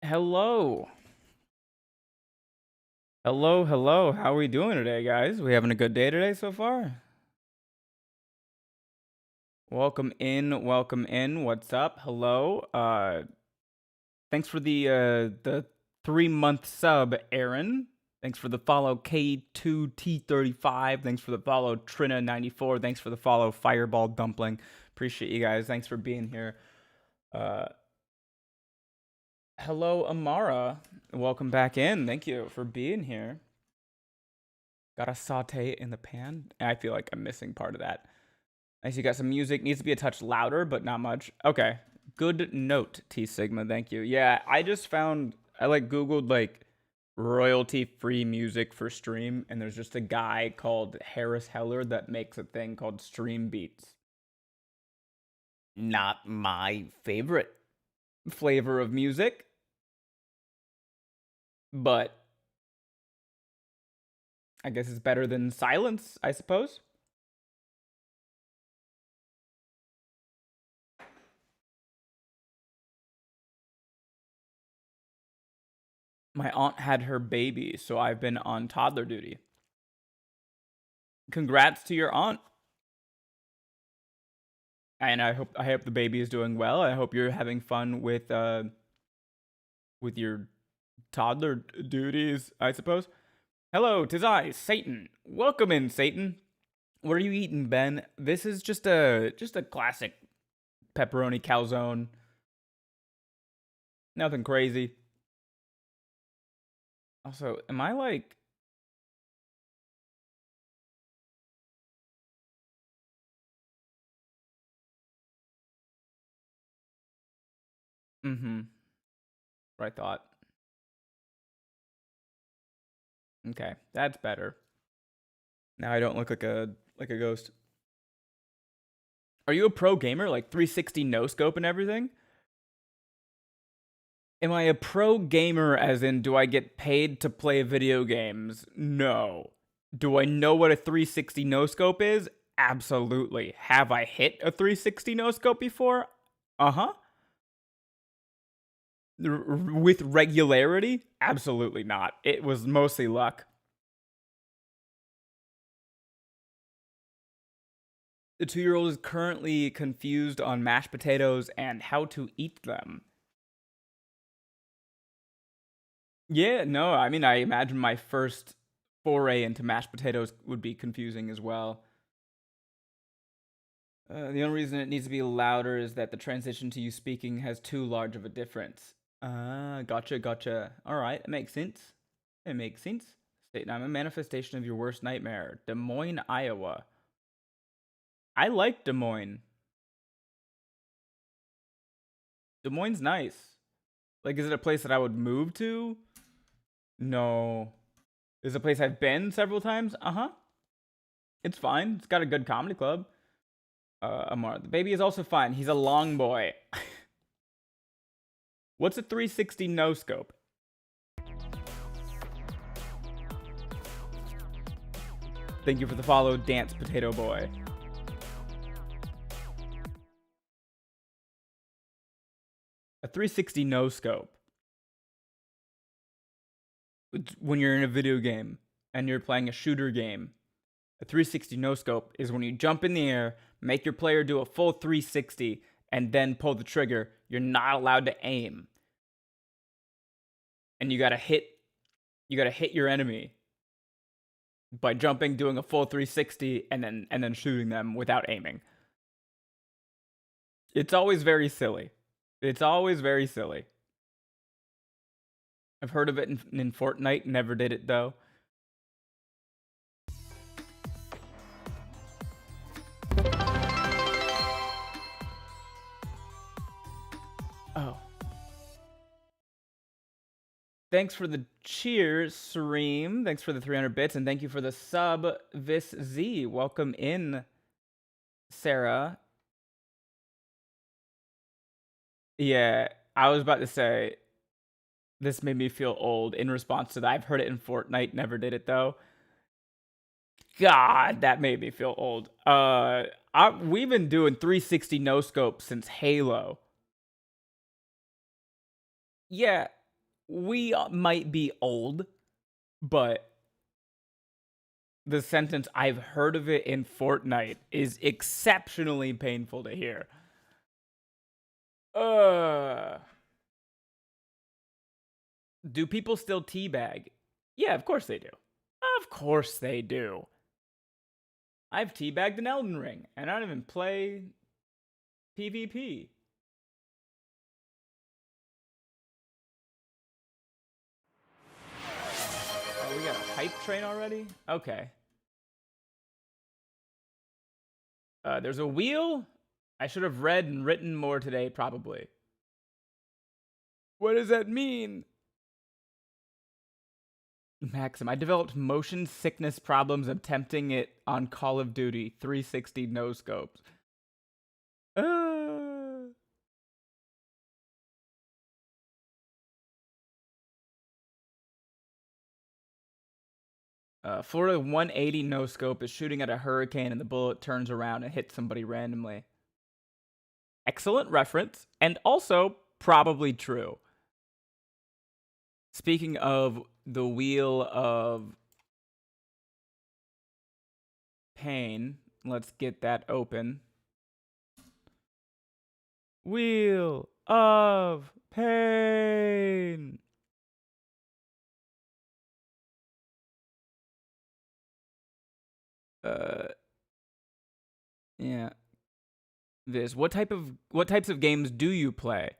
Hello. Hello, hello. How are we doing today, guys? We having a good day today so far? Welcome in, welcome in. What's up? Hello. Thanks for the 3-month sub, Aaron. Thanks for the follow, K2T35. Thanks for the follow, Trina94. Thanks for the follow, Fireball Dumpling. Appreciate you guys. Thanks for being here. Hello, Amara. Welcome back in. Thank you for being here. Gotta saute it in the pan. I feel like I'm missing part of that. I see you got some music. Needs to be a touch louder, but not much. Okay. Good note, T Sigma. Thank you. Yeah, I just found, I Googled royalty free music for stream, and there's just a guy called Harris Heller that makes a thing called Stream Beats. Not my favorite flavor of music, but I guess it's better than silence, I suppose. My aunt had her baby, so I've been on toddler duty. Congrats to your aunt. And I hope the baby is doing well. I hope you're having fun with your toddler duties, I suppose. Hello, 'tis I, Satan. Welcome in, Satan. What are you eating, Ben? This is just a classic pepperoni calzone. Nothing crazy. Also, am I what I thought. Okay, that's better. Now I don't look like a ghost. Are you a pro gamer? Like 360 no scope and everything? Am I a pro gamer as in do I get paid to play video games? No. Do I know what a 360 no scope is? Absolutely. Have I hit a 360 no scope before? Uh-huh. With regularity? Absolutely not. It was mostly luck. The 2-year-old is currently confused on mashed potatoes and how to eat them. Yeah, no, I mean, I imagine my first foray into mashed potatoes would be confusing as well. The only reason it needs to be louder is that the transition to you speaking has too large of a difference. Gotcha. Alright, it makes sense. It makes sense. State, I'm a manifestation of your worst nightmare. Des Moines, Iowa. I like Des Moines. Des Moines' nice. Like, is it a place that I would move to? No. Is it a place I've been several times? Uh-huh. It's fine. It's got a good comedy club. Amar, the baby is also fine. He's a long boy. What's a 360 no scope? Thank you for the follow, Dance Potato Boy. A 360 no scope. When you're in a video game and you're playing a shooter game, a 360 no scope is when you jump in the air, make your player do a full 360, and then pull the trigger. You're not allowed to aim. And you gotta hit your enemy by jumping, doing a full 360, and then shooting them without aiming. It's always very silly. It's always very silly. I've heard of it in Fortnite, never did it though. Oh. Thanks for the cheers, Sareem. Thanks for the 300 bits, and thank you for the sub, Vis Z. Welcome in, Sarah. Yeah, I was about to say, this made me feel old in response to that. I've heard it in Fortnite, never did it though. God, that made me feel old. We've been doing 360 no scope since Halo. Yeah, we might be old, but the sentence "I've heard of it in Fortnite" is exceptionally painful to hear. Do people still teabag? Yeah, of course they do. Of course they do. I've teabagged an Elden Ring, and I don't even play PvP. Oh, we got a hype train already? Okay. There's a wheel. I should have read and written more today, probably. What does that mean? Maxim, I developed motion sickness problems attempting it on Call of Duty 360 no scopes. Florida 180 no scope is shooting at a hurricane and the bullet turns around and hits somebody randomly. Excellent reference, and also probably true. Speaking of the Wheel of Pain, let's get that open. Wheel of Pain. Yeah. What types of games do you play?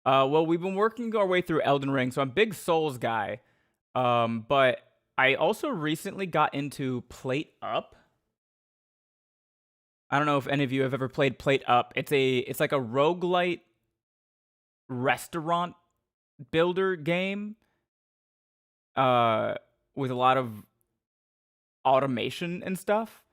Well, we've been working our way through Elden Ring, so I'm a big Souls guy. But I also recently got into Plate Up. I don't know if any of you have ever played Plate Up. It's like a roguelite restaurant builder game. With a lot of automation and stuff.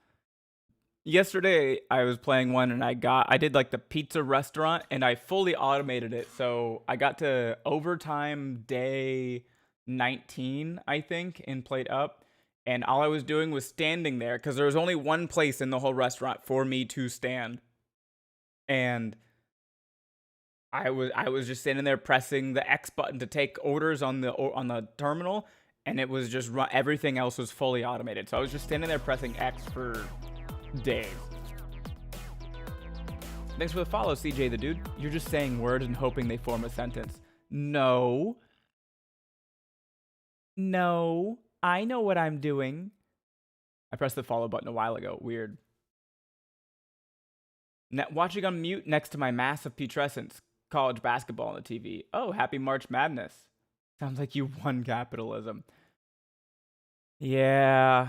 Yesterday I was playing one and I did like the pizza restaurant and I fully automated it. So I got to overtime day 19, I think, in Plate Up. And all I was doing was standing there because there was only one place in the whole restaurant for me to stand. And I was just standing there pressing the X button to take orders on the terminal, and it was just everything else was fully automated. So I was just standing there pressing X for days. Thanks for the follow, CJ the dude. You're just saying words and hoping they form a sentence. No. No. I know what I'm doing. I pressed the follow button a while ago. Weird. Watching on mute next to my massive putrescence. College basketball on the TV. Oh, happy March Madness. Sounds like you won capitalism. Yeah.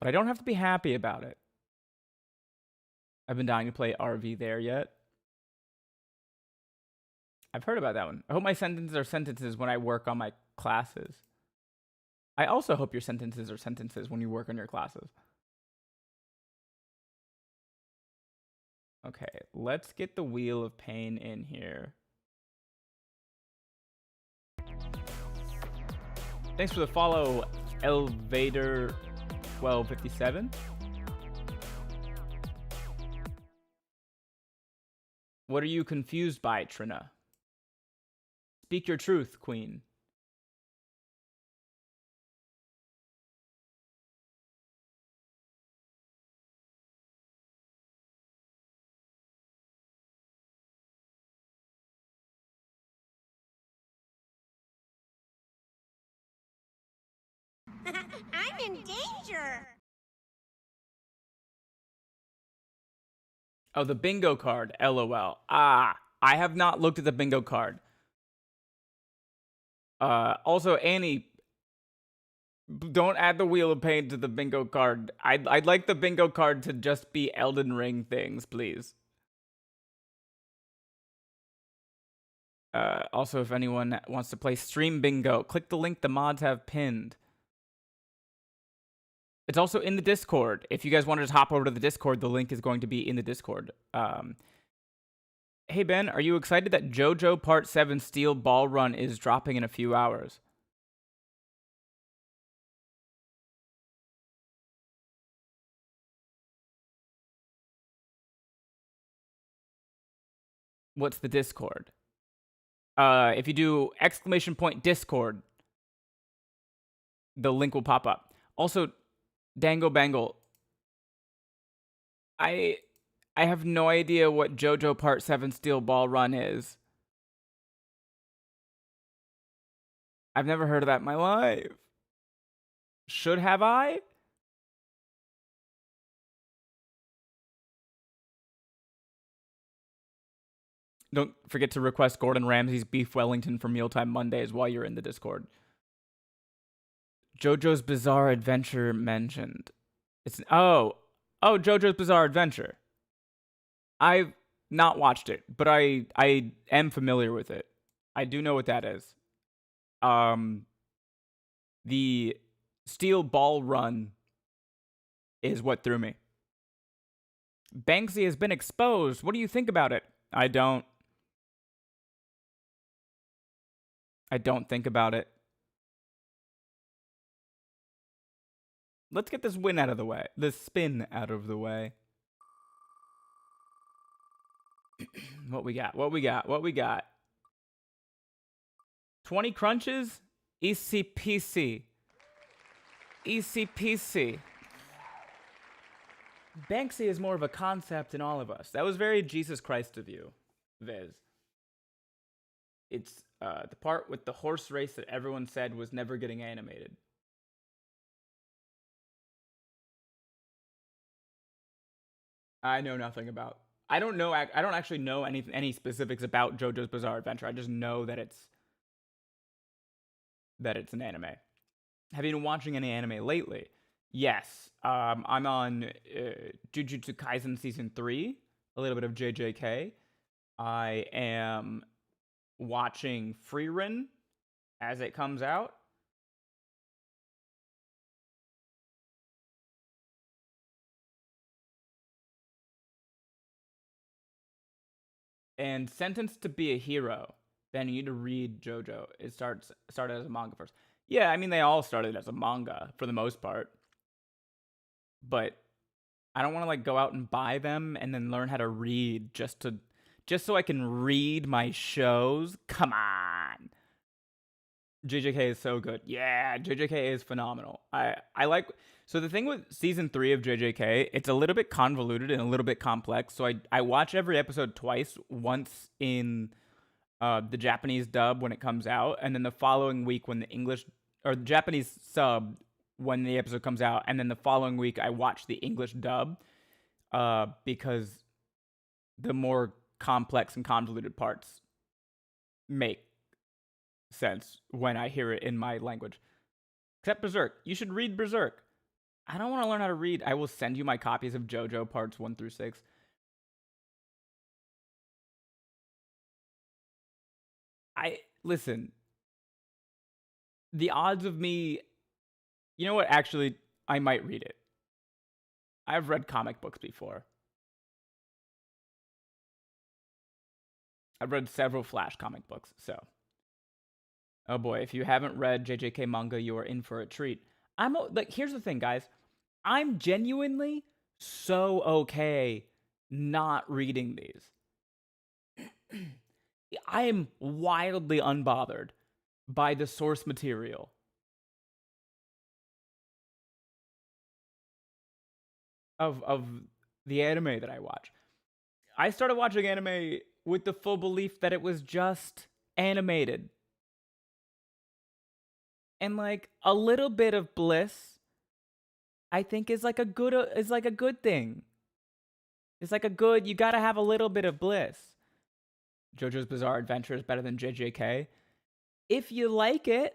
But I don't have to be happy about it. I've been dying to play RV there yet. I've heard about that one. I hope my sentences are sentences when I work on my classes. I also hope your sentences are sentences when you work on your classes. Okay, let's get the Wheel of Pain in here. Thanks for the follow, Elevator 1257. What are you confused by, Trina? Speak your truth, Queen. I'm in danger. Oh, the bingo card. LOL. Ah, I have not looked at the bingo card. Also, Annie, don't add the Wheel of Pain to the bingo card. I'd like the bingo card to just be Elden Ring things, please. Also, if anyone wants to play Stream Bingo, click the link the mods have pinned. It's also in the Discord. If you guys want to just hop over to the Discord, the link is going to be in the Discord. Hey, Ben, are you excited that JoJo Part 7 Steel Ball Run is dropping in a few hours? What's the Discord? If you do !Discord, the link will pop up. Also, Dango Bangle, I have no idea what JoJo Part 7 Steel Ball Run is. I've never heard of that in my life. Should have I? Don't forget to request Gordon Ramsay's Beef Wellington for Mealtime Mondays while you're in the Discord. JoJo's Bizarre Adventure mentioned. It's JoJo's Bizarre Adventure. I've not watched it, but I am familiar with it. I do know what that is. The Steel Ball Run is what threw me. Banksy has been exposed. What do you think about it? I don't think about it. Let's get this win out of the way. This spin out of the way. What we got? 20 crunches? Easy peasy. Banksy is more of a concept in all of us. That was very Jesus Christ of you, Viz. It's the part with the horse race that everyone said was never getting animated. I know nothing about. I don't actually know any specifics about JoJo's Bizarre Adventure. I just know that it's an anime. Have you been watching any anime lately? Yes. I'm on Jujutsu Kaisen Season 3, a little bit of JJK. I am watching Frieren as it comes out. And Sentenced to Be a Hero. Then you need to read JoJo. It started as a manga first. Yeah, I mean they all started as a manga for the most part. But I don't want to like go out and buy them and then learn how to read just so I can read my shows. Come on. JJK is so good. Yeah, JJK is phenomenal. I like. So the thing with season 3 of JJK, it's a little bit convoluted and a little bit complex. So I watch every episode twice. Once in the Japanese dub when it comes out, and then the following week when the English or the Japanese sub when the episode comes out, and then the following week I watch the English dub because the more complex and convoluted parts make sense when I hear it in my language. Except Berserk. You should read Berserk. I don't want to learn how to read. I will send you my copies of JoJo parts 1 through 6. Listen. The odds of me, you know what? Actually, I might read it. I've read comic books before. I've read several Flash comic books, so. Oh boy, if you haven't read JJK manga, you are in for a treat. Here's the thing, guys. I'm genuinely so okay not reading these. I am wildly unbothered by the source material. Of the anime that I watch. I started watching anime with the full belief that it was just animated. And like a little bit of bliss I think is like a good thing. It's like you got to have a little bit of bliss. JoJo's Bizarre Adventure is better than JJK. If you like it.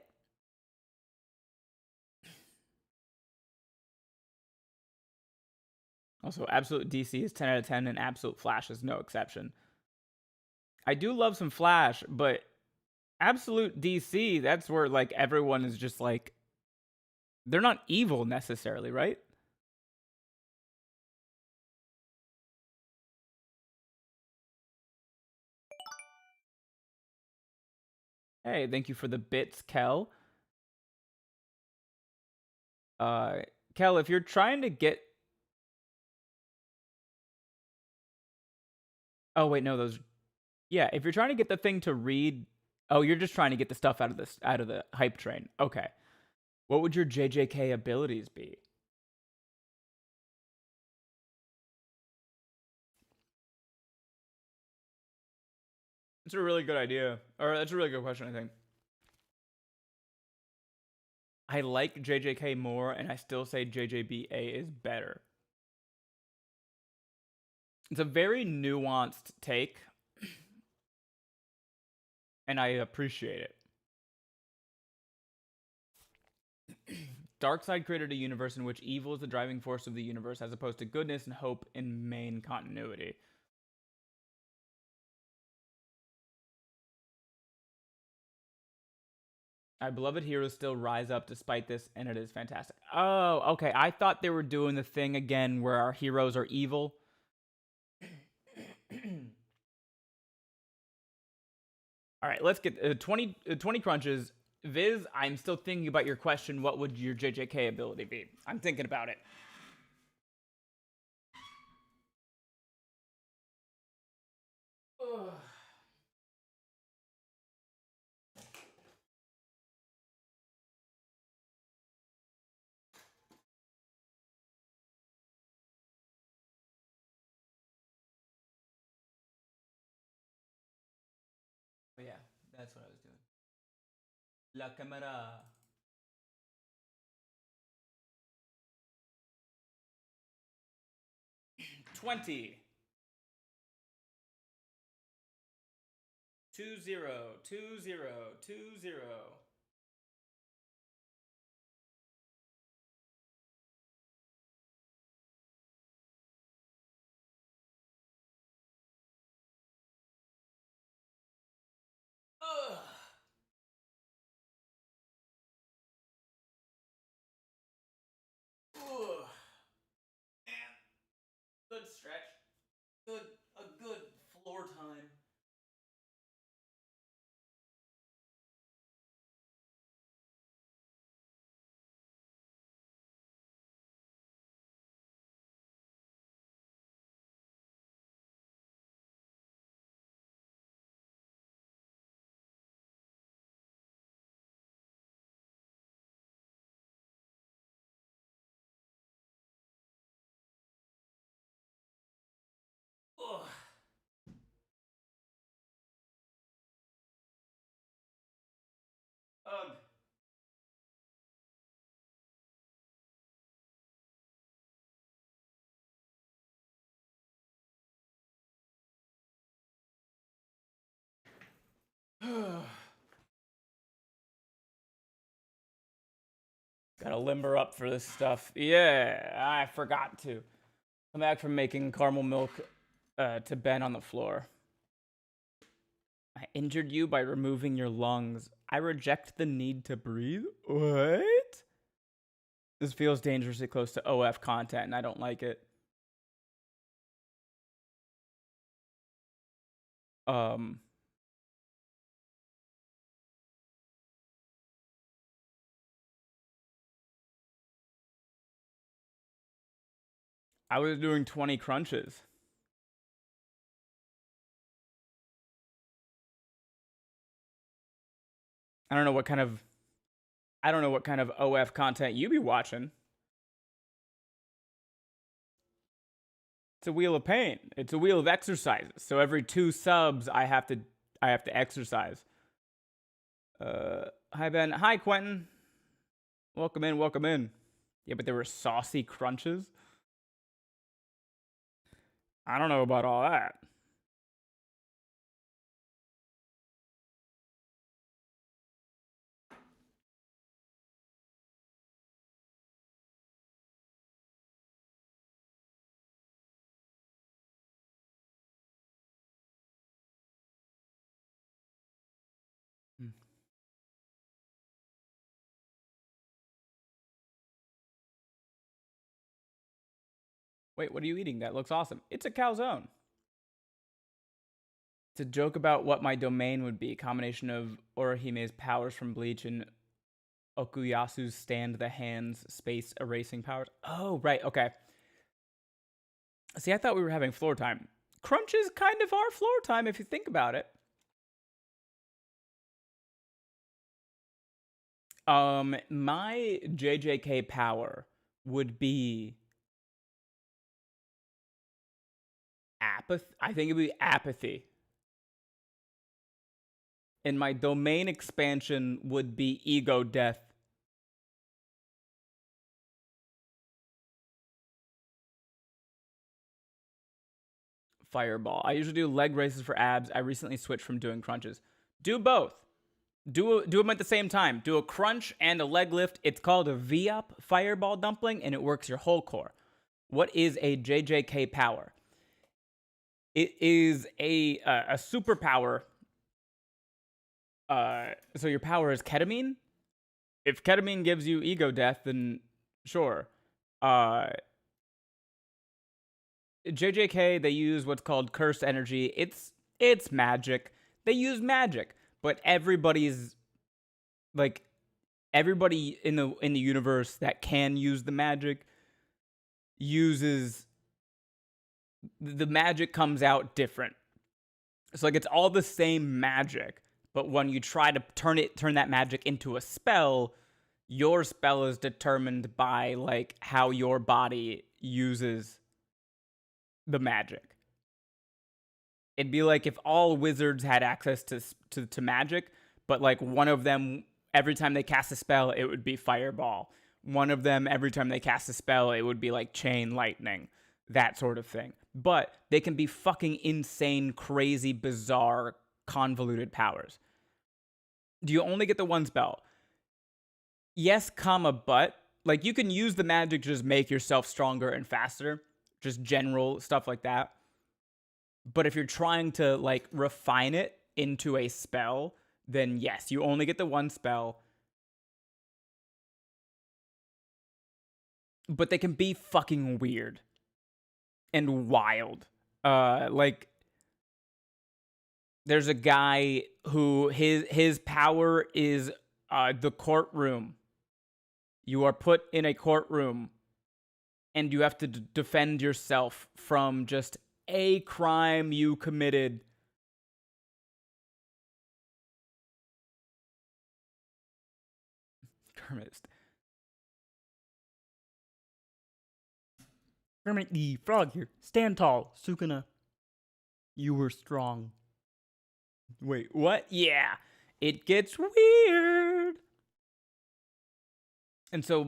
Also, Absolute DC is 10 out of 10, and Absolute Flash is no exception. I do love some Flash, but Absolute DC, that's where like everyone is just like, they're not evil necessarily, right? Hey, thank you for the bits, Kel. Kel, if you're trying to get... Oh, wait, no, those... Yeah, if you're trying to get the thing to read Oh, you're just trying to get the stuff out of the hype train. Okay. What would your JJK abilities be? It's a really good idea. Or that's a really good question, I think. I like JJK more, and I still say JJBA is better. It's a very nuanced take, and I appreciate it. Darkseid created a universe in which evil is the driving force of the universe, as opposed to goodness and hope in main continuity. Our beloved heroes still rise up despite this, and it is fantastic. Oh, okay. I thought they were doing the thing again where our heroes are evil. All right, let's get 20 crunches. Viz, I'm still thinking about your question. What would your JJK ability be? I'm thinking about it. Ugh. But yeah, that's what I was doing. La cámara. 20. 2-0. 2-0. 2-0. Ugh. Ugh. Man. Good stretch. A good floor time. Ugh. Ugh. Gotta limber up for this stuff. Yeah, I forgot to. Come back from making caramel milk to Ben on the floor. I injured you by removing your lungs. I reject the need to breathe. What? This feels dangerously close to OF content, and I don't like it. I was doing 20 crunches. I don't know what kind of OF content you be watching. It's a wheel of pain. It's a wheel of exercises. So every 2 subs, I have to exercise. Hi Ben. Hi Quentin. Welcome in. Welcome in. Yeah, but there were saucy crunches. I don't know about all that. Wait, what are you eating? That looks awesome. It's a calzone. It's a joke about what my domain would be. Combination of Orihime's powers from Bleach and Okuyasu's stand the hands space erasing powers. Oh, right. Okay. See, I thought we were having floor time. Crunches kind of are floor time if you think about it. My JJK power would be apathy. I think it would be apathy. And my domain expansion would be ego death. Fireball. I usually do leg raises for abs. I recently switched from doing crunches. Do both. Do them at the same time. Do a crunch and a leg lift. It's called a V-up fireball dumpling, and it works your whole core. What is a JJK power? It is a superpower. So your power is ketamine. If ketamine gives you ego death, then sure. JJK, they use what's called cursed energy. It's magic. They use magic, but everybody's like everybody in the universe that can use the magic uses the magic comes out different. So like it's all the same magic, but when you try to turn that magic into a spell, your spell is determined by like how your body uses the magic. It'd be like if all wizards had access to magic, but like one of them every time they cast a spell, it would be fireball. One of them every time they cast a spell, it would be like chain lightning, that sort of thing. But they can be fucking insane, crazy, bizarre, convoluted powers. Do you only get the one spell? Yes, comma, but like you can use the magic to just make yourself stronger and faster, just general stuff like that. But if you're trying to like refine it into a spell, then yes, you only get the one spell. But they can be fucking weird and wild. Like there's a guy who his power is the courtroom. You are put in a courtroom and you have to defend yourself from just a crime you committed. Kermit the Frog here. Stand tall, Sukuna. You were strong. Wait, what? Yeah. It gets weird. And so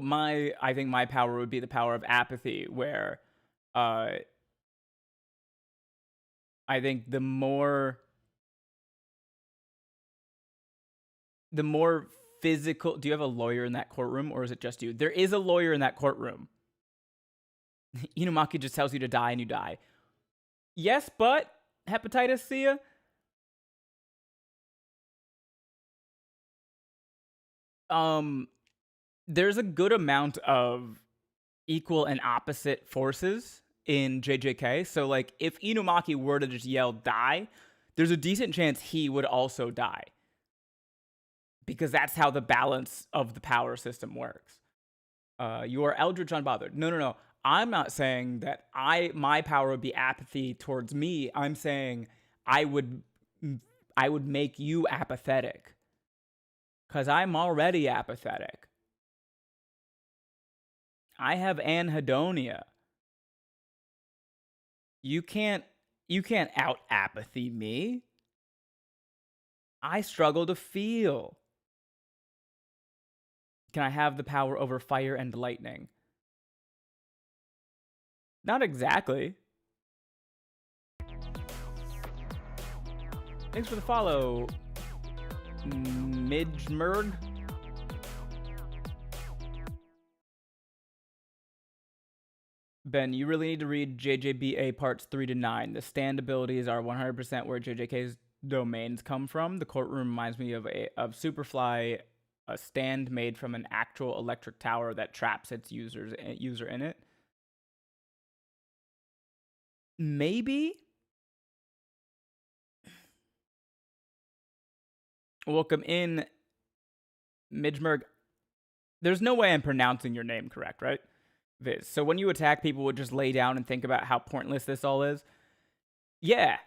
I think my power would be the power of apathy, where I think the more physical. Do you have a lawyer in that courtroom, or is it just you? There is a lawyer in that courtroom. Inumaki just tells you to die and you die. Yes, but hepatitis C. There's a good amount of equal and opposite forces in JJK. So like if Inumaki were to just yell die, there's a decent chance he would also die. Because that's how the balance of the power system works. You are eldritch unbothered. No. I'm not saying that my power would be apathy towards me. I'm saying I would make you apathetic. Because I'm already apathetic. I have anhedonia. You can't out apathy me. I struggle to feel. Can I have the power over fire and lightning? Not exactly. Thanks for the follow, Midgmerg. Ben, you really need to read JJBA parts 3 to 9. The stand abilities are 100% where JJK's domains come from. The courtroom reminds me of Superfly, a stand made from an actual electric tower that traps its user in it. Maybe. Welcome in, Midgmerg. There's no way I'm pronouncing your name correct, right? Viz. So when you attack, people would just lay down and think about how pointless this all is. Yeah.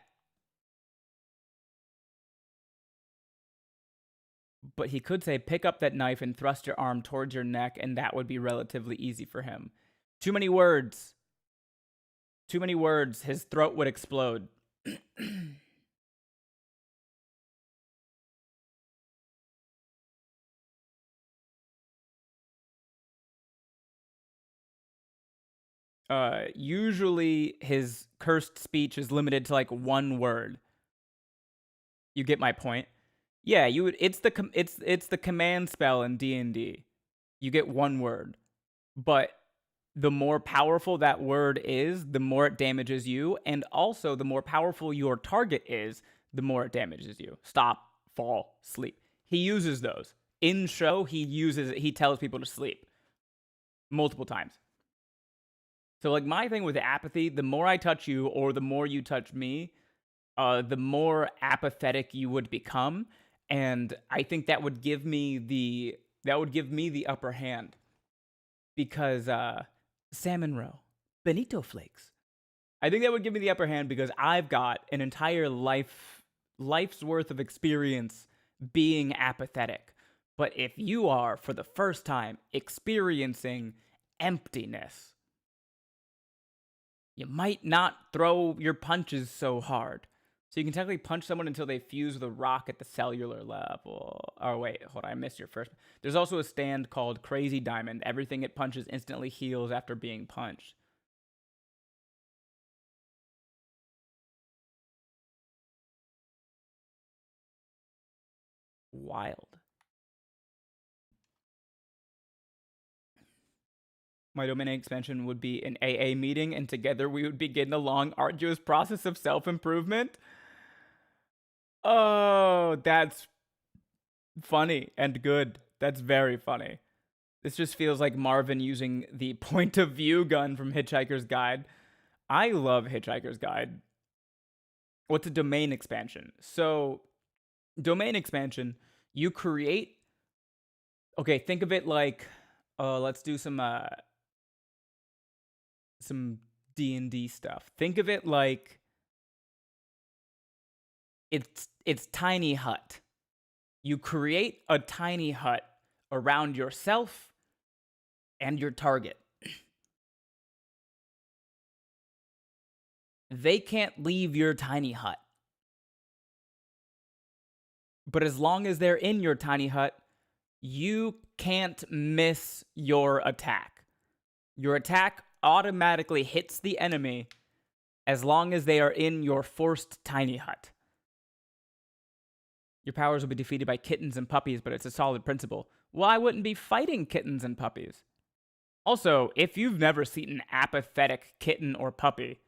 But he could say, pick up that knife and thrust your arm towards your neck, and that would be relatively easy for him. Too many words. Too many words. His throat would explode. Usually his cursed speech is limited to like one word. You get my point? Yeah, you would. It's the command spell in D&D. You get one word, but the more powerful that word is, the more it damages you, and also the more powerful your target is, the more it damages you. Stop, fall, sleep. He uses those in show. He tells people to sleep multiple times. So like my thing with apathy, the more I touch you or the more you touch me, the more apathetic you would become, and I think that would give me the upper hand because salmon roe, bonito flakes. I think that would give me the upper hand because I've got an entire life's worth of experience being apathetic. But if you are for the first time experiencing emptiness, you might not throw your punches so hard. So you can technically punch someone until they fuse the rock at the cellular level. Oh, wait, hold on, I missed your first. There's also a stand called Crazy Diamond. Everything it punches instantly heals after being punched. Wild. My domain expansion would be an AA meeting, and together we would begin the long, arduous process of self-improvement. Oh, that's funny and good. That's very funny. This just feels like Marvin using the point of view gun from Hitchhiker's Guide. I love Hitchhiker's Guide. What's a domain expansion? So, domain expansion, you create. Okay, think of it like, let's do some D&D stuff. Think of it like it's tiny hut. You create a tiny hut around yourself and your target. They can't leave your tiny hut. But as long as they're in your tiny hut, you can't miss your attack. Your attack automatically hits the enemy as long as they are in your forced tiny hut. Your powers will be defeated by kittens and puppies, but it's a solid principle. Well, I wouldn't be fighting kittens and puppies. Also, if you've never seen an apathetic kitten or puppy,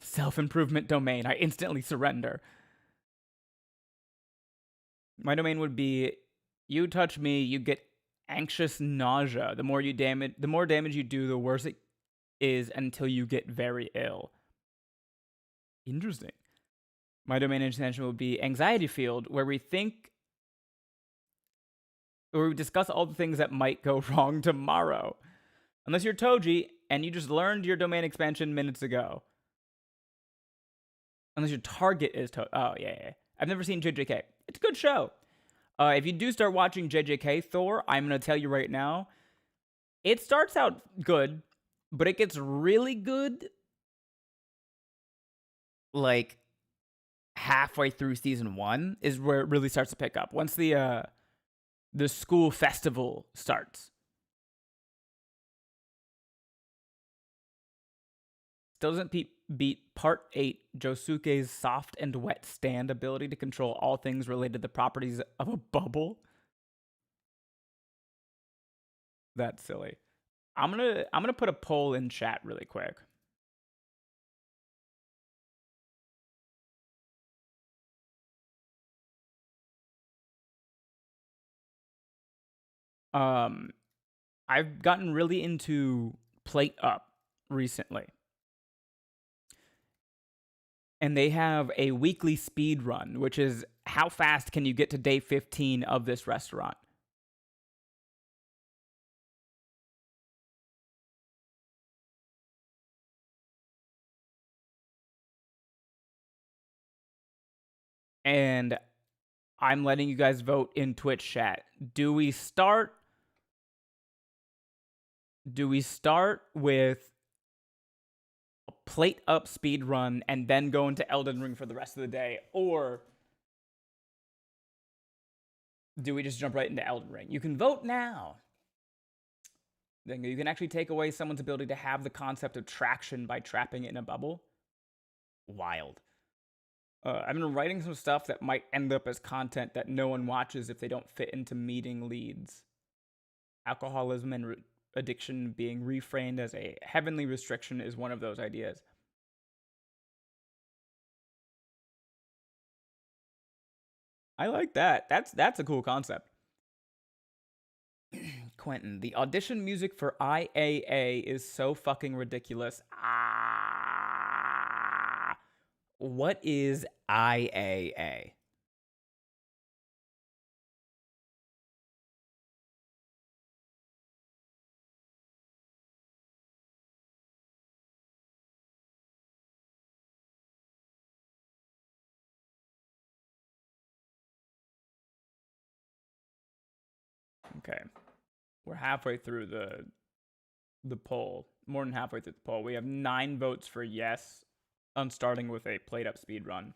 self-improvement domain, I instantly surrender. My domain would be, you touch me, you get anxious nausea. The more damage you do, the worse it is until you get very ill. Interesting. My domain extension would be anxiety field, where we discuss all the things that might go wrong tomorrow. Unless you're Toji and you just learned your domain expansion minutes ago. Unless your target is oh yeah. I've never seen JJK. It's a good show. If you do start watching JJK Thor, I'm gonna tell you right now, it starts out good, but it gets really good like halfway through season 1 is where it really starts to pick up. Once the school festival starts. Still doesn't beat Part 8, Josuke's soft and wet stand ability to control all things related to the properties of a bubble. That's silly. I'm gonna put a poll in chat really quick. I've gotten really into Plate Up recently. And they have a weekly speed run, which is how fast can you get to day 15 of this restaurant? And I'm letting you guys vote in Twitch chat. Do we start with a plate up speed run and then go into Elden Ring for the rest of the day? Or do we just jump right into Elden Ring? You can vote now. Then you can actually take away someone's ability to have the concept of traction by trapping it in a bubble. Wild. I've been writing some stuff that might end up as content that no one watches if they don't fit into meeting leads. Alcoholism and addiction being reframed as a heavenly restriction is one of those ideas. I like that. That's a cool concept. Quentin, the audition music for IAA is so fucking ridiculous. What is IAA? Okay. We're halfway through the poll. More than halfway through the poll. We have 9 votes for yes on starting with a plate up speed run.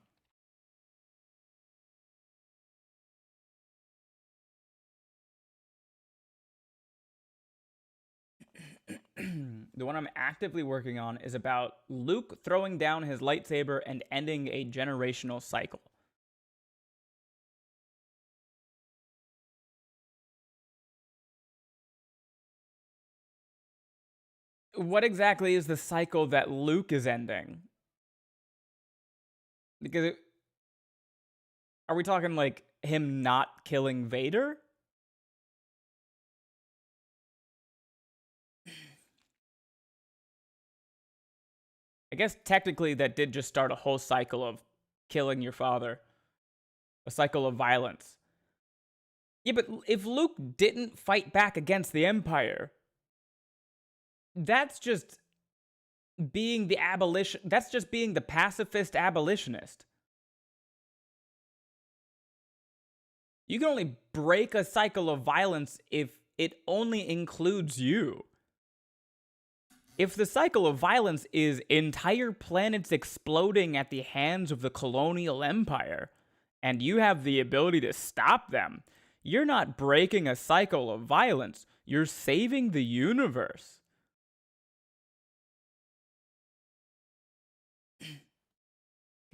The one I'm actively working on is about Luke throwing down his lightsaber and ending a generational cycle. What exactly is the cycle that Luke is ending? Because are we talking like him not killing Vader? I guess technically that did just start a whole cycle of killing your father. A cycle of violence. Yeah, but if Luke didn't fight back against the Empire, that's just being the that's just being the pacifist abolitionist. You can only break a cycle of violence if it only includes you. If the cycle of violence is entire planets exploding at the hands of the colonial empire, and you have the ability to stop them, you're not breaking a cycle of violence, you're saving the universe.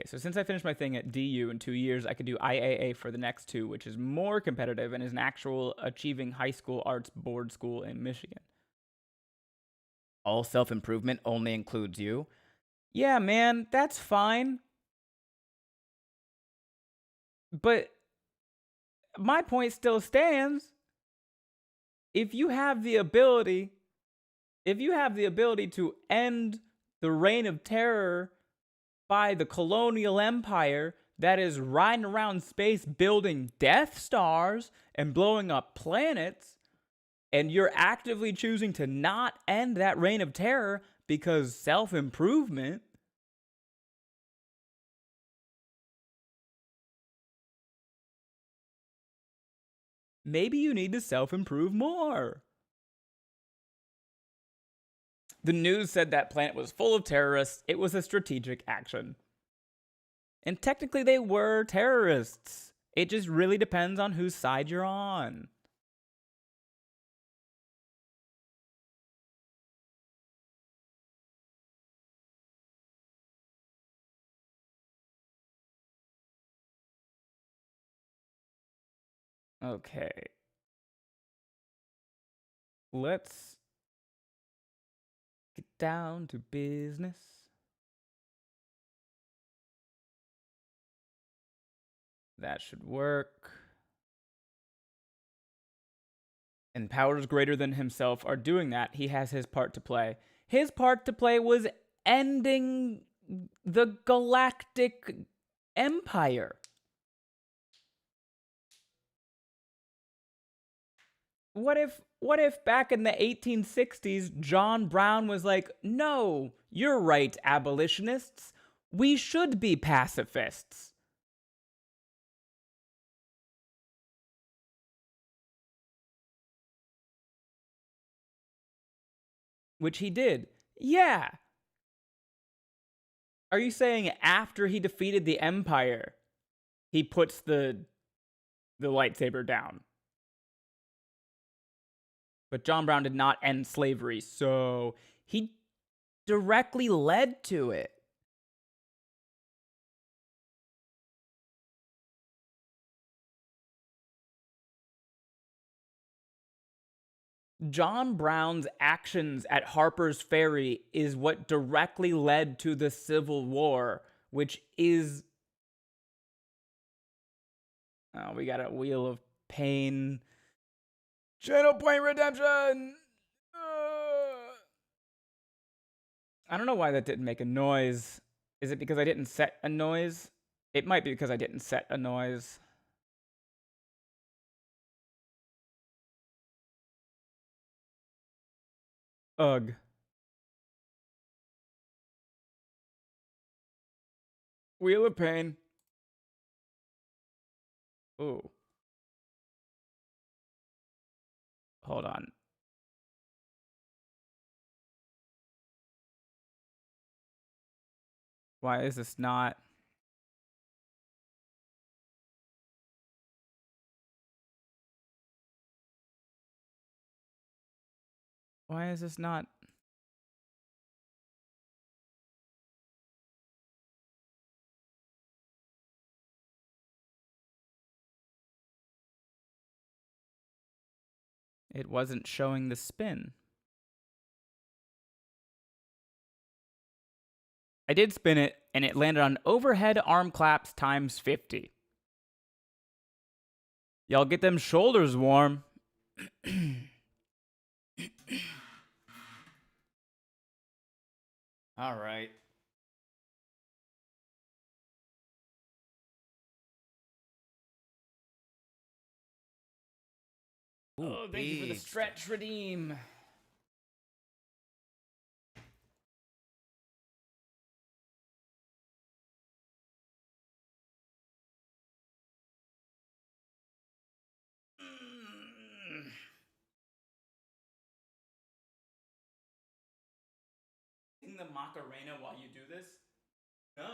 Okay, so since I finished my thing at DU in 2 years, I could do IAA for the next 2, which is more competitive and is an actual achieving high school arts board school in Michigan. All self-improvement only includes you. Yeah, man, that's fine. But my point still stands. If you have the ability to end the reign of terror by the colonial empire that is riding around space building Death Stars and blowing up planets, and you're actively choosing to not end that reign of terror because self-improvement, maybe you need to self-improve more. The news said that planet was full of terrorists. It was a strategic action. And technically they were terrorists. It just really depends on whose side you're on. Okay. Let's get down to business. That should work. And powers greater than himself are doing that. He has his part to play. His part to play was ending the galactic empire. What if back in the 1860s, John Brown was like, no, you're right, abolitionists. We should be pacifists. which he did. Yeah. Are you saying after he defeated the Empire, he puts the lightsaber down? But John Brown did not end slavery, so he directly led to it. John Brown's actions at Harper's Ferry is what directly led to the Civil War, which is. Oh, we got a Wheel of Pain. Channel Point Redemption! I don't know why that didn't make a noise. Is it because I didn't set a noise? It might be because I didn't set a noise. Ugh. Wheel of Pain. Ooh. Hold on. Why is this not? Why is this not? It wasn't showing the spin. I did spin it, and it landed on overhead arm claps times 50. Y'all get them shoulders warm. All right. Ooh, oh, thank you for the stretch redeem. Sing the Macarena while you do this? No.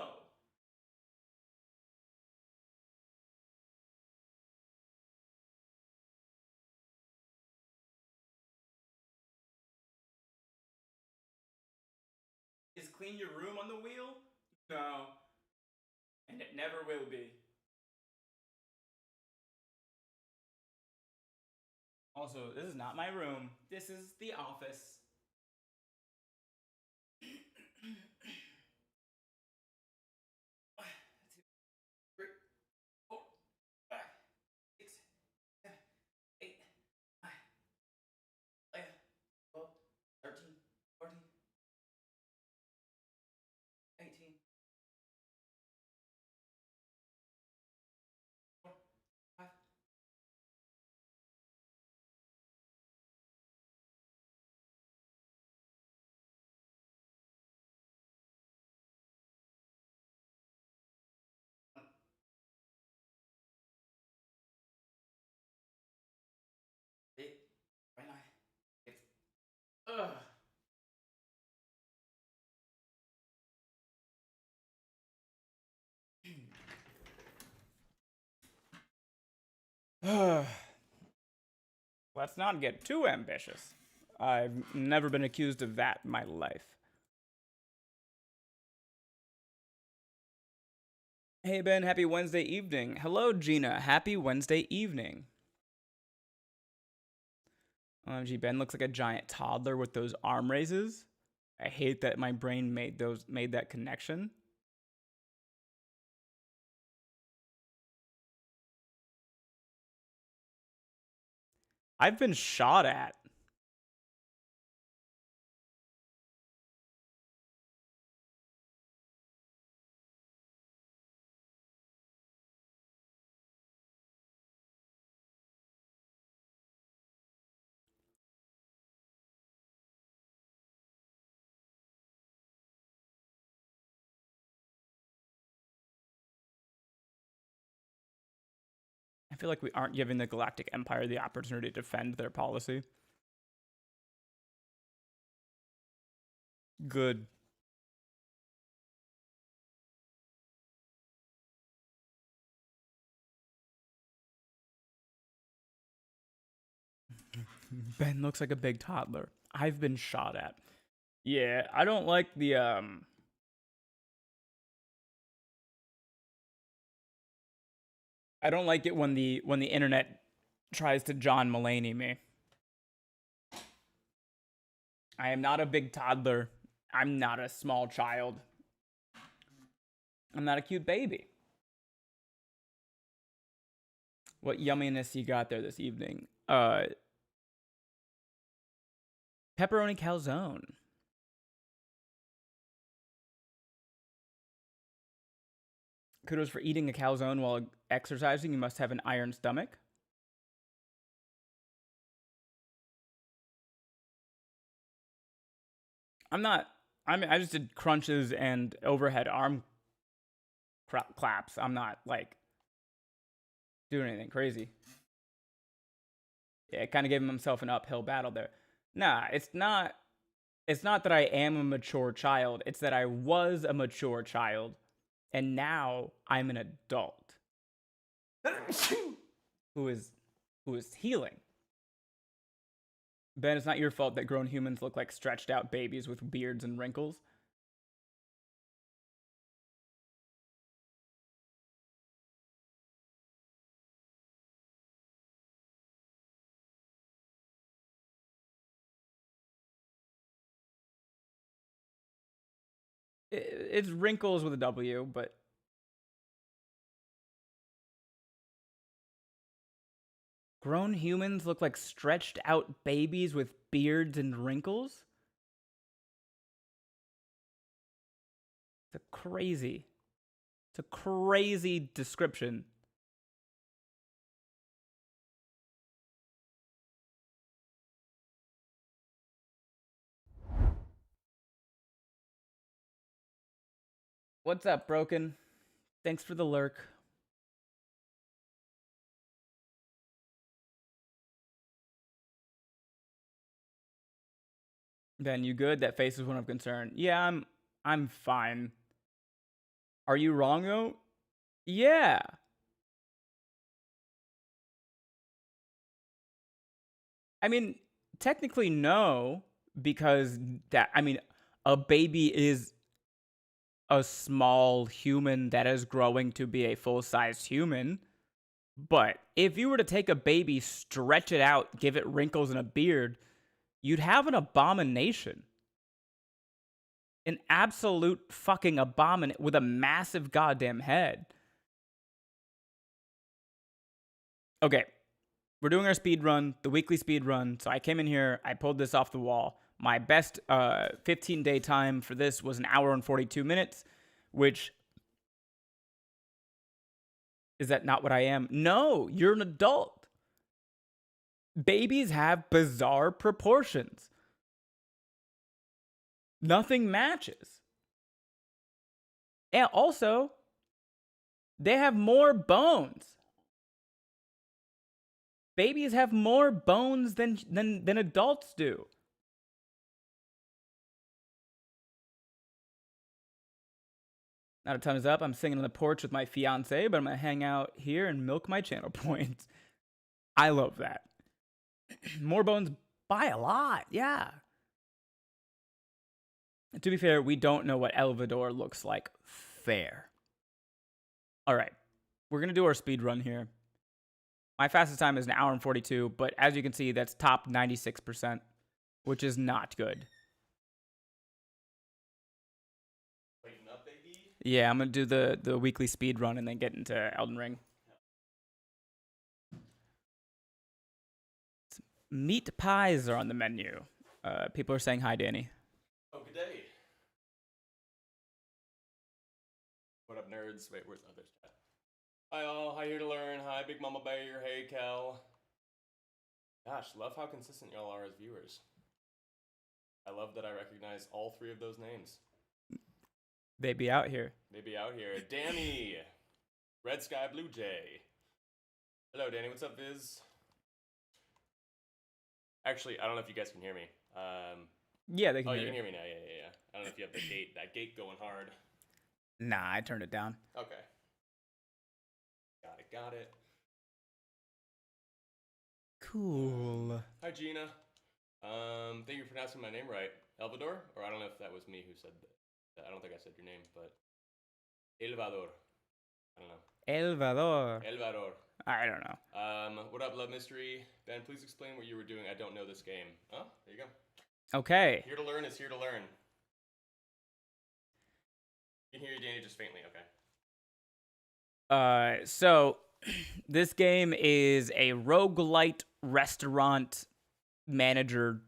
Is clean your room on the wheel? No. And it never will be. Also, this is not my room. This is the office. 3, 4, 5, 6, 7, 8, 9, 11, 12, 13, 14, 18, 4, 5. Eight, 29, 6. Ugh. Let's not get too ambitious. I've never been accused of that in my life. Hey Ben, happy Wednesday evening. Hello Gina, happy Wednesday evening. OMG, Ben looks like a giant toddler with those arm raises. I hate that my brain made that connection. I've been shot at. I feel like we aren't giving the Galactic Empire the opportunity to defend their policy. Good. Ben looks like a big toddler. I've been shot at. Yeah, I don't like the I don't like it when the internet tries to John Mulaney me. I am not a big toddler. I'm not a small child. I'm not a cute baby. What yumminess you got there this evening? Pepperoni calzone. Kudos for eating a calzone while exercising. You must have an iron stomach. I just did crunches and overhead arm claps. I'm not like doing anything crazy. Yeah, kind of gave himself an uphill battle there. Nah, it's not. It's not that I am a mature child. It's that I was a mature child, and now I'm an adult who is healing. Ben, it's not your fault that grown humans look like stretched out babies with beards and wrinkles. It's wrinkles with a W, but grown humans look like stretched out babies with beards and wrinkles? It's a crazy description. What's up, Broken? Thanks for the lurk. Ben, you good? That face is one of concern. Yeah, I'm fine. Are you wrong though? Yeah. I mean, technically no, because a baby is a small human that is growing to be a full-sized human. But if you were to take a baby, stretch it out, give it wrinkles and a beard, you'd have an abomination. An absolute fucking abomination with a massive goddamn head. Okay, we're doing our speed run, the weekly speed run. So I came in here, I pulled this off the wall. My best 15-day time for this was an hour and 42 minutes, which is that not what I am? No, you're an adult. Babies have bizarre proportions. Nothing matches. And also, they have more bones. Babies have more bones than adults do. Now the time is up. I'm sitting on the porch with my fiance, but I'm gonna hang out here and milk my channel points. I love that. More bones by a lot, yeah. To be fair, we don't know what Elvador looks like. Fair. All right, we're gonna do our speed run here. My fastest time is an hour and 42, but as you can see, that's top 96%, which is not good. Up, baby. Yeah, I'm gonna do the weekly speed run and then get into Elden Ring. Meat pies are on the menu. People are saying hi, Danny. Oh, good day. What up, nerds? Wait, where's the other chat? Hi, all. Hi, here to learn. Hi, Big Mama Bear. Hey, Kel. Gosh, love how consistent y'all are as viewers. I love that I recognize all three of those names. They be out here. They be out here. Danny. Red Sky Blue Jay. Hello, Danny. What's up, Viz? Actually, I don't know if you guys can hear me. Yeah, they can Oh, hear you can you. hear me now. Yeah, yeah, yeah. I don't know if you have that gate going hard. Nah, I turned it down. Okay. Got it. Cool. Hi, Gina. Thank you for pronouncing my name right. Elvador? Or I don't know if that was me who said that. I don't think I said your name, but Elvador. I don't know. Elvador. Elvador. I don't know. What up, Love Mystery? Ben, please explain what you were doing. I don't know this game. Oh, there you go. Okay. Here to learn is here to learn. You can hear you, Danny, just faintly. Okay. So this game is a roguelite restaurant manager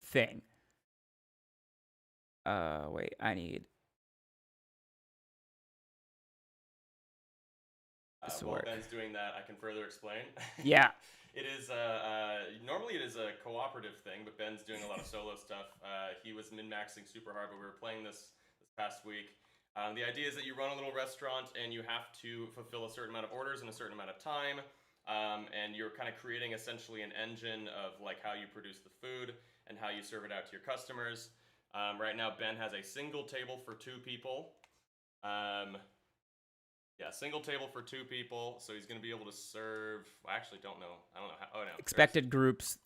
thing. Wait, I need this to While work. Ben's doing that, I can further explain. Yeah. It is normally it is a cooperative thing, but Ben's doing a lot of solo stuff. He was min-maxing super hard, but we were playing this past week. The idea is that you run a little restaurant and you have to fulfill a certain amount of orders in a certain amount of time, and you're kind of creating essentially an engine of like how you produce the food and how you serve it out to your customers. Right now, Ben has a single table for 2 people. Yeah, single table for 2 people, so he's going to be able to serve. I actually don't know. I don't know how. Oh no. Expected groups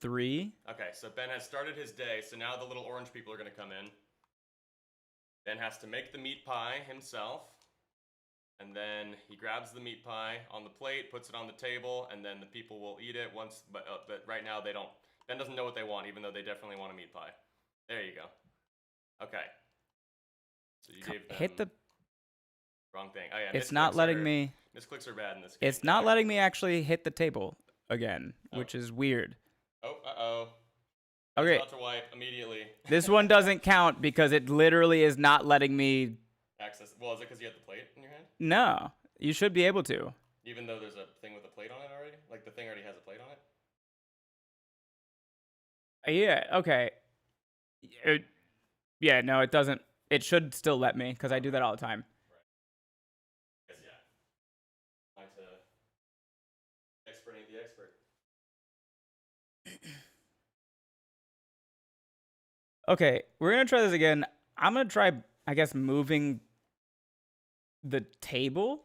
3. Okay, so Ben has started his day. So now the little orange people are going to come in. Ben has to make the meat pie himself, and then he grabs the meat pie on the plate, puts it on the table, and then the people will eat it once. But right now they don't. Ben doesn't know what they want, even though they definitely want a meat pie. There you go. Okay. So you gave them Hit the. wrong thing. Oh yeah. It's not letting me. Misclicks are bad in this game. It's not letting me actually hit the table again, Oh. which is weird. Oh, uh-oh. Okay. About to wipe immediately. This one doesn't count because it literally is not letting me Access. Well, is it because you have the plate in your hand? No, you should be able to. Even though there's a thing with a plate on it already? Like the thing already has a plate on it? Yeah, okay. Yeah, no, it doesn't. It should still let me because I do that all the time. Right. Guess yeah. Trying to expertine the expert. Okay, we're going to try this again. I'm going to try, I guess, moving the table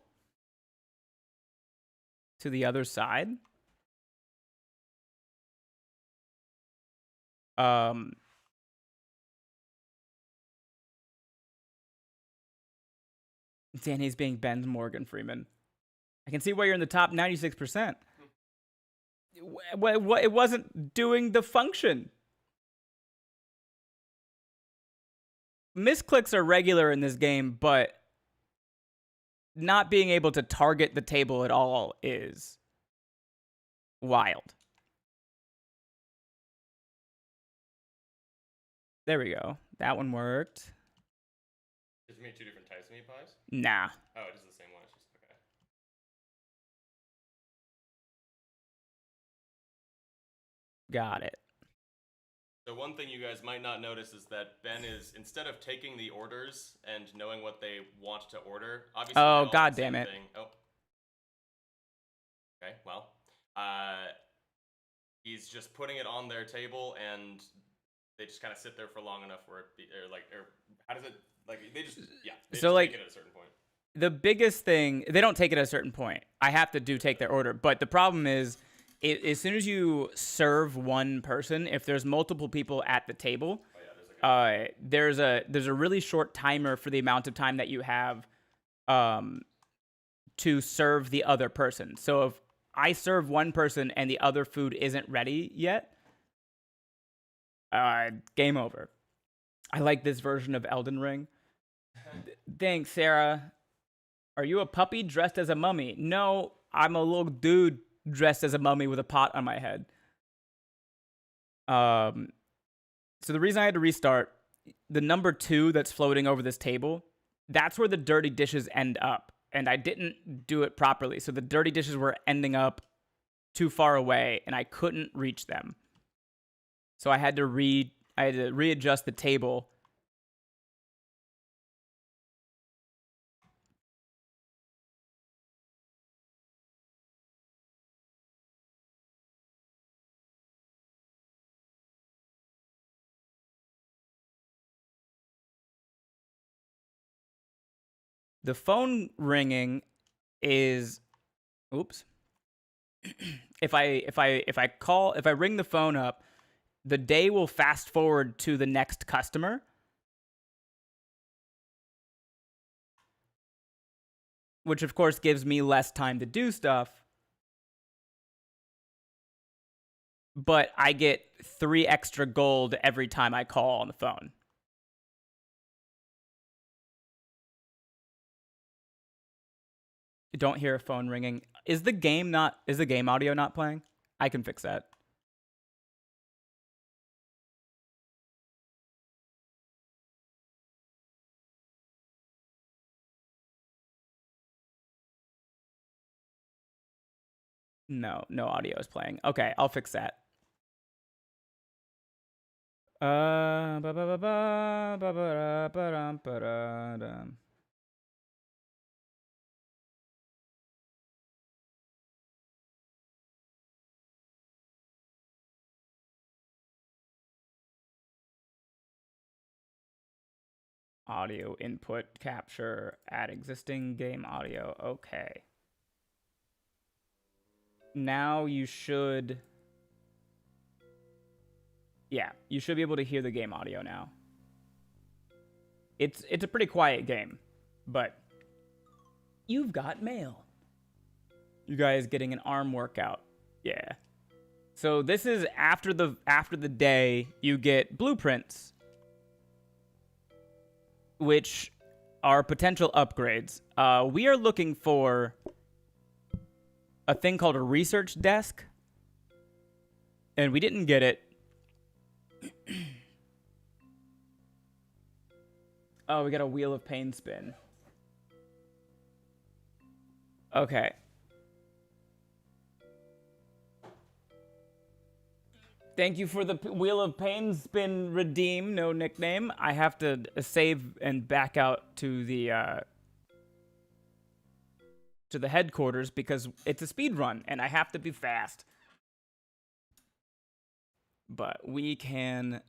to the other side. Danny's being Ben's Morgan Freeman. I can see why you're in the top 96%. It wasn't doing the function. Misclicks are regular in this game, but not being able to target the table at all is wild. There we go. That one worked. Does it mean 2 different types of meat pies? Nah. Oh, it is the same one. It's just okay. Got it. So one thing you guys might not notice is that Ben is, instead of taking the orders and knowing what they want to order, obviously. Oh, god damn it. Oh. Okay, well. He's just putting it on their table and they just kind of sit there for long enough where how does it, like, they just, yeah. They So, just like, take it at a certain point. The biggest thing, they don't take it at a certain point. I have to take their order. But the problem is, as soon as you serve one person, if there's multiple people at the table, there's a really short timer for the amount of time that you have to serve the other person. So if I serve one person and the other food isn't ready yet, game over. I like this version of Elden Ring. Thanks, Sarah. Are you a puppy dressed as a mummy? No, I'm a little dude dressed as a mummy with a pot on my head. So the reason I had to restart, the number 2 that's floating over this table, that's where the dirty dishes end up. And I didn't do it properly. So the dirty dishes were ending up too far away and I couldn't reach them. So I had to readjust the table. The phone ringing is, oops. If I ring the phone up, the day will fast forward to the next customer. Which of course gives me less time to do stuff. But I get 3 extra gold every time I call on the phone. You don't hear a phone ringing. Is the game audio not playing? I can fix that. No audio is playing. Okay, I'll fix that. Audio input capture, add existing game audio. Okay. Now you should... Yeah, you should be able to hear the game audio now. It's a pretty quiet game, but you've got mail. You guys getting an arm workout. Yeah. So this is after the day you get blueprints, which are potential upgrades. We are looking for a thing called a research desk, and we didn't get it. Oh, we got a Wheel of Pain spin. Okay. Thank you for the Wheel of Pain spin redeem. No nickname. I have to save and back out to the headquarters because it's a speed run and I have to be fast. But we can...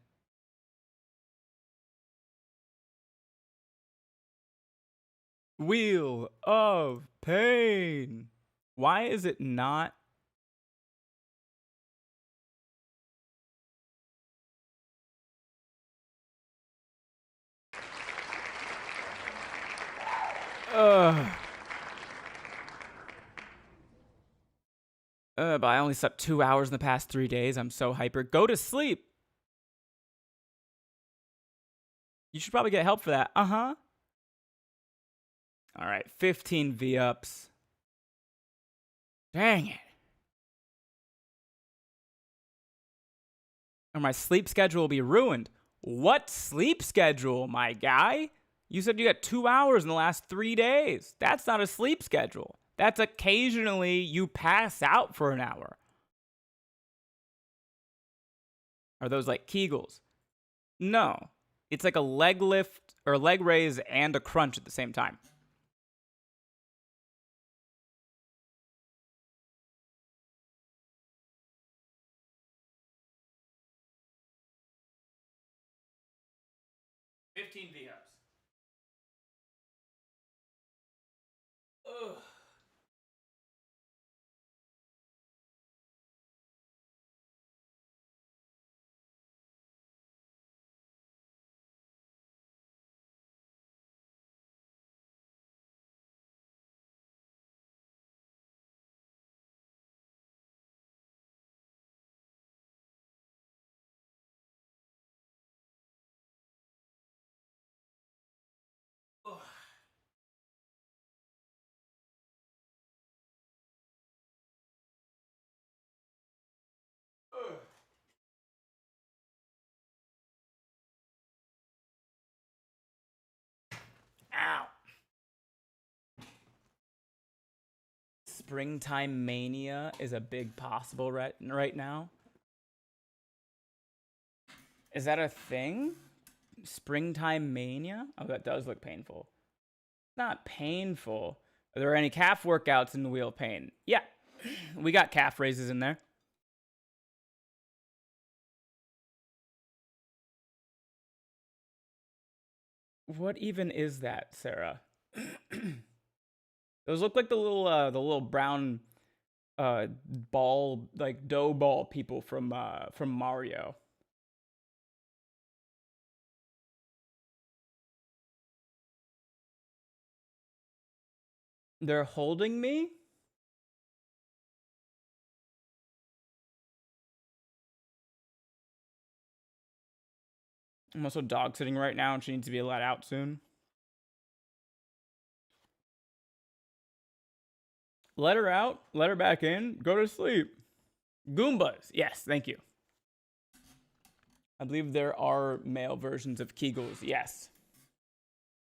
Wheel of Pain. Why is it not? But I only slept 2 hours in the past 3 days. I'm so hyper. Go to sleep. You should probably get help for that. Uh-huh. All right, 15 V-ups. Dang it. Or my sleep schedule will be ruined. What sleep schedule, my guy? You said you got 2 hours in the last 3 days. That's not a sleep schedule. That's occasionally you pass out for an hour. Are those like Kegels? No. It's like a leg lift or leg raise and a crunch at the same time. $15 V-ups. Ugh. Ugh. Ugh. Ow. Springtime mania is a big possible right now. Is that a thing? Springtime mania? Oh, that does look painful. Not painful. Are there any calf workouts in the Wheel of Pain? Yeah. We got calf raises in there. What even is that, Sarah? Those look like the little brown ball, like dough ball people from Mario. They're holding me? I'm also dog sitting right now and she needs to be let out soon. Let her out, let her back in, go to sleep. Goombas, yes, thank you. I believe there are male versions of Kegels, yes.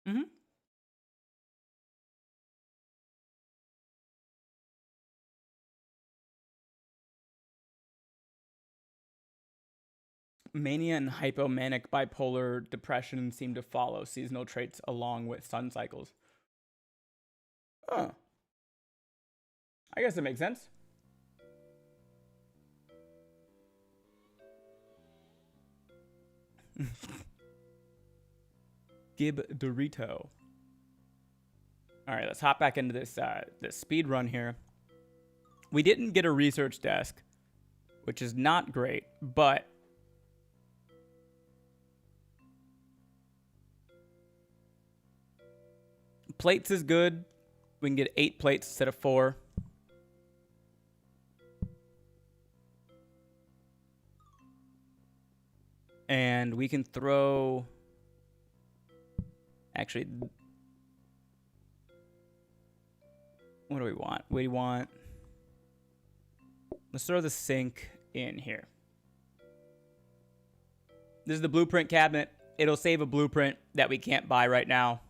Mm-hmm. Mania and hypomanic bipolar depression seem to follow seasonal traits along with sun cycles. Huh. I guess it makes sense. Gib Dorito. All right, let's hop back into this speed run here. We didn't get a research desk, which is not great, but plates is good. We can get 8 plates instead of 4. And we can throw... Actually, what do we want? We want... Let's throw the sink in here. This is the blueprint cabinet. It'll save a blueprint that we can't buy right now.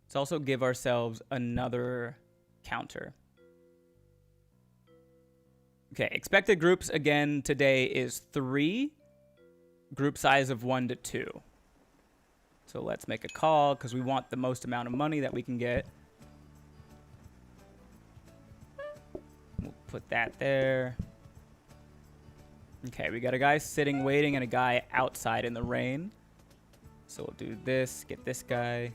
Let's also give ourselves another counter. Okay, expected groups again today is 3. Group size of 1 to 2. So let's make a call because we want the most amount of money that we can get. We'll put that there. Okay, we got a guy sitting waiting and a guy outside in the rain. So we'll do this, get this guy.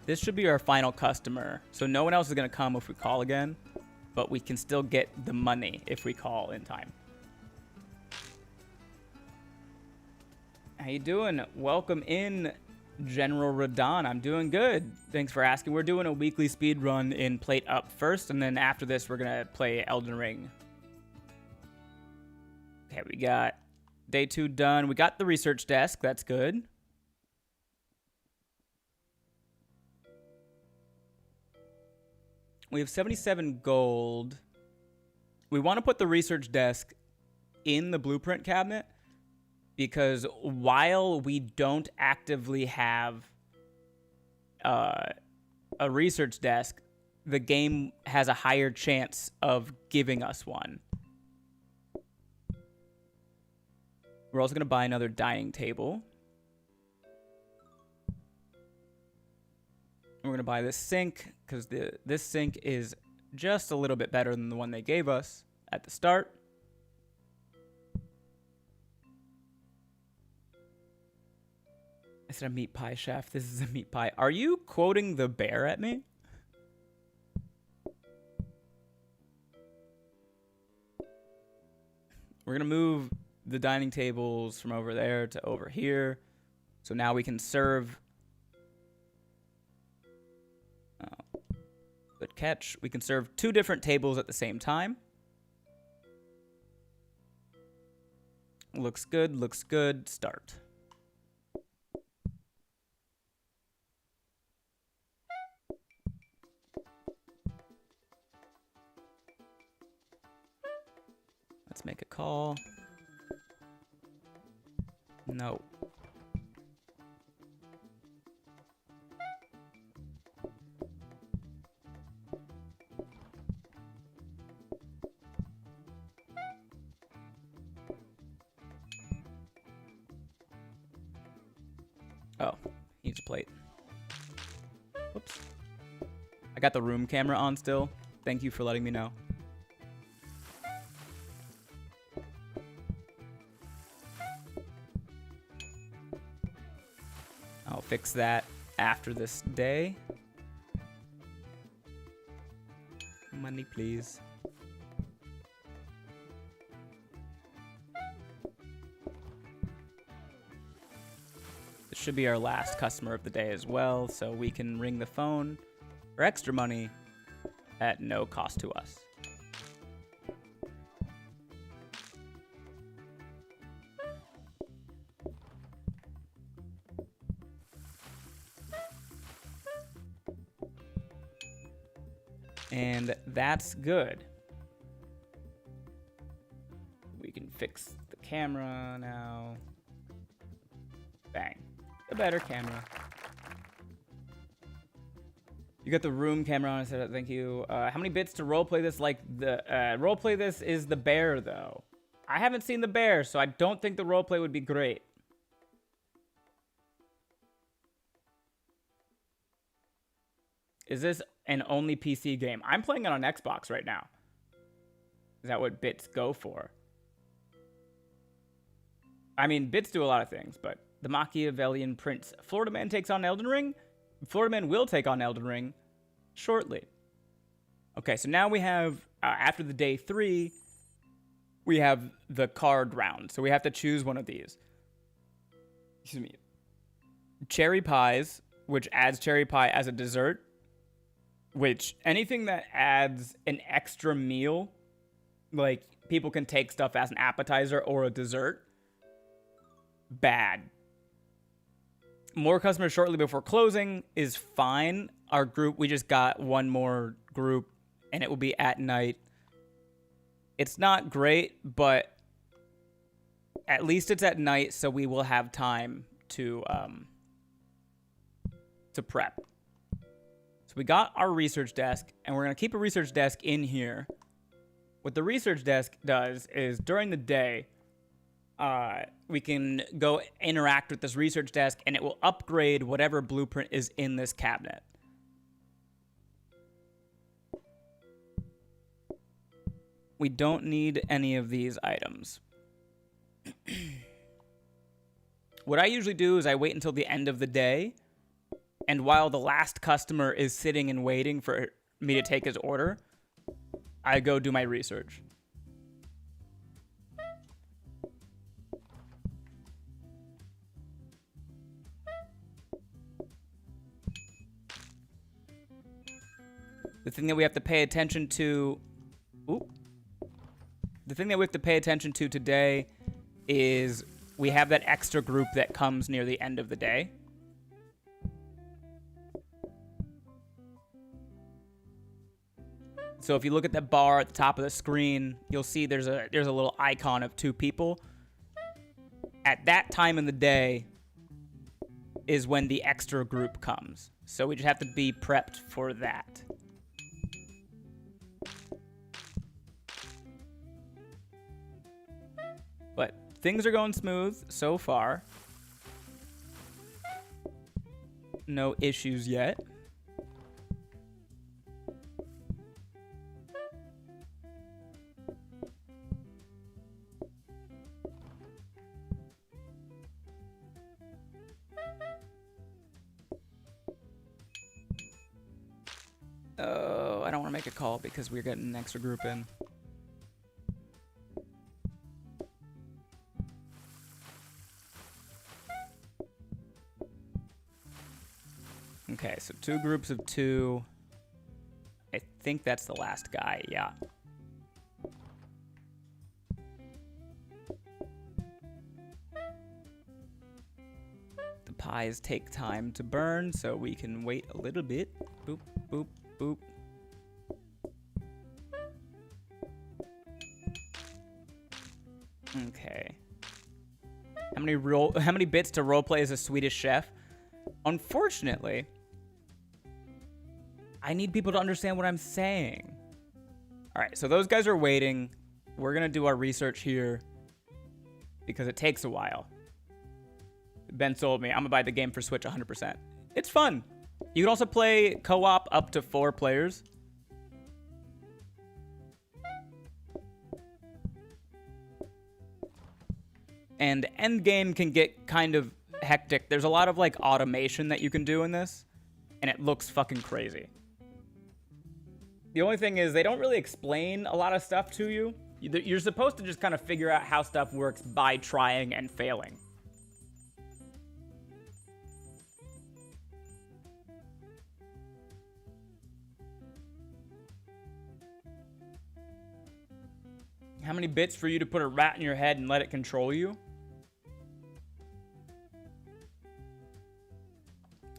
This should be our final customer. So no one else is going to come if we call again, but we can still get the money if we call in time. How you doing? Welcome in, General Radon. I'm doing good. Thanks for asking. We're doing a weekly speed run in Plate Up first, and then after this, we're going to play Elden Ring. Okay, we got day 2 done. We got the research desk. That's good. We have 77 gold. We want to put the research desk in the blueprint cabinet because while we don't actively have a research desk, the game has a higher chance of giving us one. We're also going to buy another dining table. We're going to buy this sink because this sink is just a little bit better than the one they gave us at the start. I said a meat pie, chef. This is a meat pie. Are you quoting the bear at me? We're going to move the dining tables from over there to over here. So now we can serve... Good catch. We can serve 2 different tables at the same time. Looks good, looks good. Start. Let's make a call. No. Oh, needs a plate. Whoops. I got the room camera on still. Thank you for letting me know. I'll fix that after this day. Money, please. This should be our last customer of the day as well, so we can ring the phone for extra money at no cost to us. And that's good. We can fix the camera now. Bang. A better camera. You got the room camera on. I said thank you. How many bits to roleplay this? Like the roleplay this is the bear though. I haven't seen the bear, so I don't think the roleplay would be great. Is this an only PC game? I'm playing it on Xbox right now. Is that what bits go for? I mean, bits do a lot of things, but the Machiavellian Prince. Florida Man takes on Elden Ring? Florida Man will take on Elden Ring shortly. Okay, so now we have, after the day 3, we have the card round. So we have to choose one of these. Excuse me. Cherry pies, which adds cherry pie as a dessert. Which, anything that adds an extra meal, like people can take stuff as an appetizer or a dessert, bad. More customers shortly before closing is fine. Our group, we just got one more group, and it will be at night. It's not great, but at least it's at night, so we will have time to prep. So we got our research desk, and we're going to keep a research desk in here. What the research desk does is during the day, we can go interact with this research desk, and it will upgrade whatever blueprint is in this cabinet. We don't need any of these items. What I usually do is I wait until the end of the day, and while the last customer is sitting and waiting for me to take his order, I go do my research. The thing that we have to pay attention to... The thing that we have to pay attention to today is we have that extra group that comes near the end of the day. So if you look at that bar at the top of the screen, you'll see there's a little icon of 2 people. At that time in the day is when the extra group comes. So we just have to be prepped for that. But things are going smooth so far. No issues yet. Oh, I don't want to make a call because we're getting an extra group in. Okay, so 2 groups of 2. I think that's the last guy, yeah. The pies take time to burn, so we can wait a little bit. Boop, boop, boop. Okay. How many bits to roleplay as a Swedish chef? Unfortunately, I need people to understand what I'm saying. All right, so those guys are waiting. We're going to do our research here because it takes a while. Ben sold me. I'm gonna buy the game for Switch 100%. It's fun. You can also play co-op up to 4 players. And endgame can get kind of hectic. There's a lot of like automation that you can do in this, and it looks fucking crazy. The only thing is they don't really explain a lot of stuff to you. You're supposed to just kind of figure out how stuff works by trying and failing. How many bits for you to put a rat in your head and let it control you?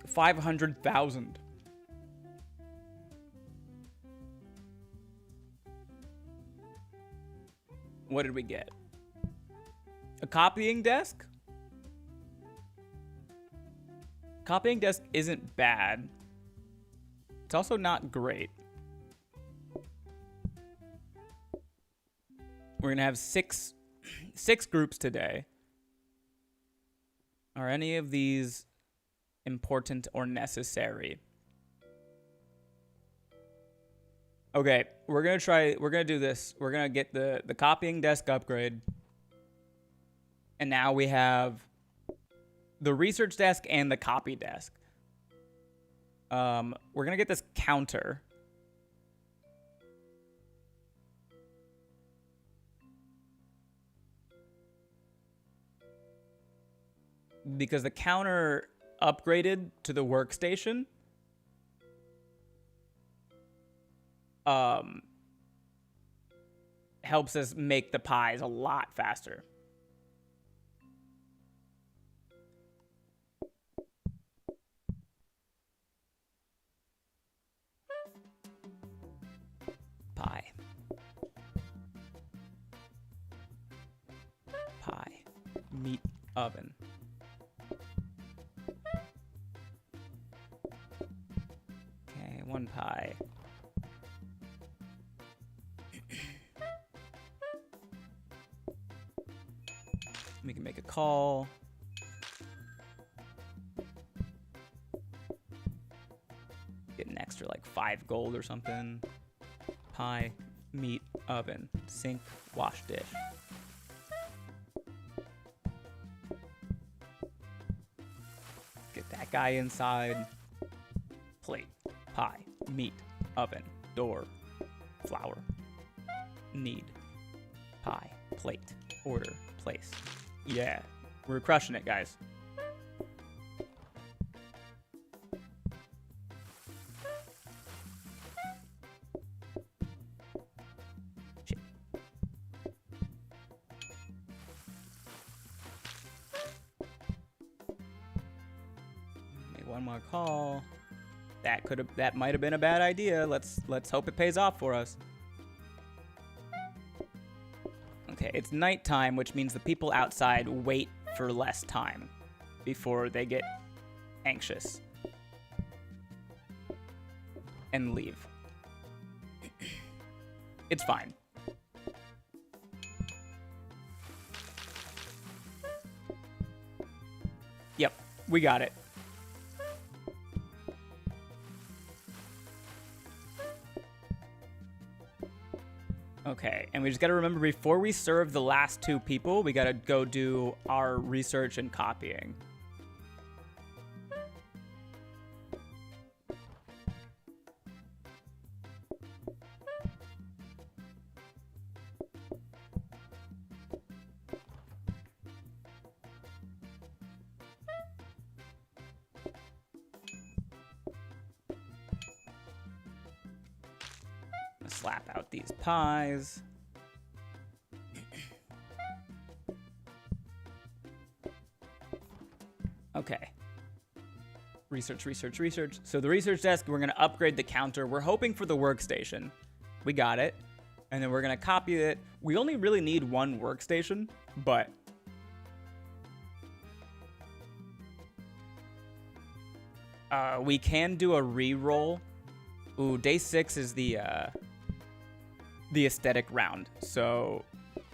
500,000. What did we get? A copying desk? Copying desk isn't bad. It's also not great. We're gonna have six groups today. Are any of these important or necessary? Okay, we're gonna do this. We're gonna get the copying desk upgrade. And now we have the research desk and the copy desk. We're gonna get this counter. Because the counter upgraded to the workstation helps us make the pies a lot faster. Pie. Meat oven. Okay, 1 pie. We can make a call. Get an extra like 5 gold or something. Pie, meat, oven, sink, wash dish. Get that guy inside. Plate, pie, meat, oven, door, flour. Need, pie, plate, order, place. Yeah, we're crushing it, guys. Shit. Make one more call. That might have been a bad idea. Let's hope it pays off for us. Okay, it's nighttime, which means the people outside wait for less time before they get anxious and leave. It's fine. Yep, we got it. Okay, and we just gotta remember before we serve the last 2 people, we gotta go do our research and copying. Slap out these pies. Okay. Research. So the research desk, we're going to upgrade the counter. We're hoping for the workstation. We got it. And then we're going to copy it. We only really need 1 workstation, but we can do a re-roll. Ooh, day 6 is the aesthetic round. So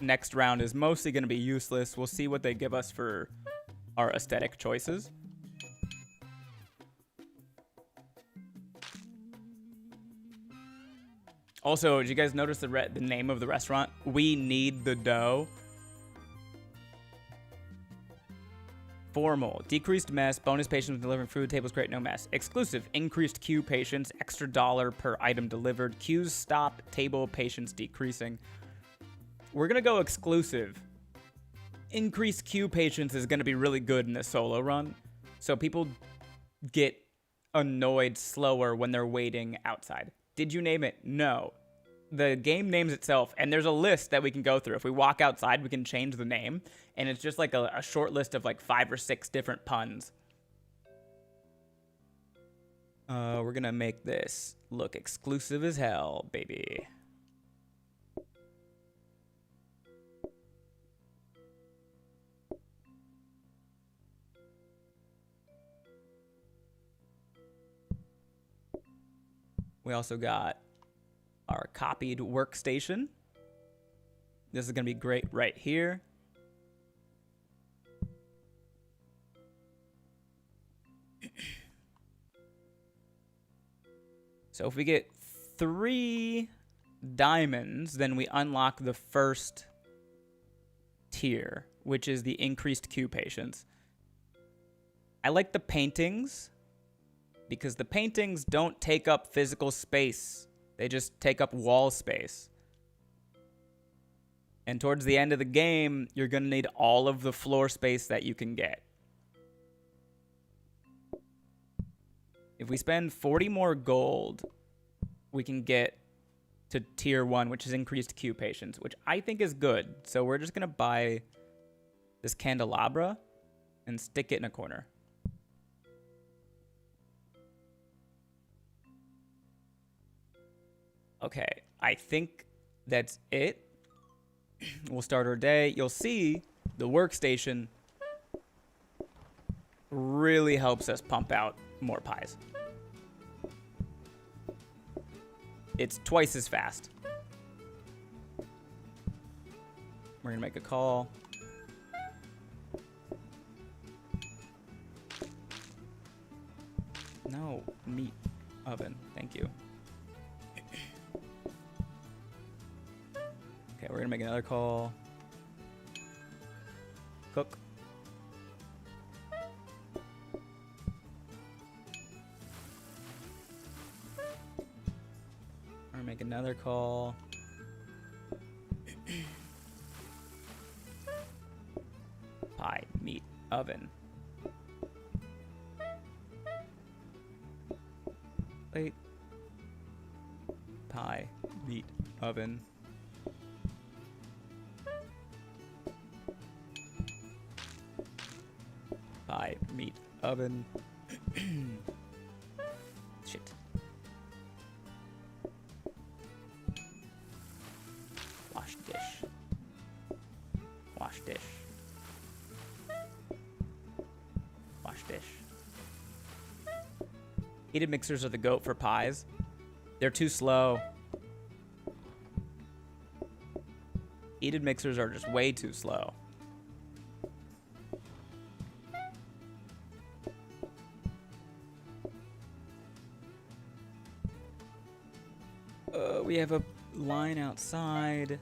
next round is mostly going to be useless. We'll see what they give us for our aesthetic choices. Also, did you guys notice the name of the restaurant? We Need the Dough. Formal. Decreased mess. Bonus patience when delivering food. Tables create no mess. Exclusive. Increased queue patience. Extra $1 per item delivered. Queues stop. Table patience decreasing. We're going to go exclusive. Increased queue patience is going to be really good in this solo run. So people get annoyed slower when they're waiting outside. Did you name it? No. The game names itself, and there's a list that we can go through. If we walk outside, we can change the name, and it's just like a short list of like 5 or 6 different puns. We're gonna make this look exclusive as hell, baby. We also got our copied workstation. This is going to be great right here. So if we get 3 diamonds, then we unlock the first tier, which is the increased queue patience. I like the paintings because the paintings don't take up physical space. They just take up wall space. And towards the end of the game, you're going to need all of the floor space that you can get. If we spend 40 more gold, we can get to tier 1, which is increased queue patience, which I think is good. So we're just going to buy this candelabra and stick it in a corner. Okay, I think that's it. We'll start our day. You'll see the workstation really helps us pump out more pies. It's twice as fast. We're gonna make a call. No, meat oven. Thank you. Okay, we're gonna make another call. Cook. We're gonna make another call. Pie, meat, oven. Wait. Pie, meat, oven. Pie, meat, oven. Shit. Wash dish. Wash dish. Wash dish. Heated mixers are the goat for pies. They're too slow. Heated mixers are just way too slow. We have a line outside.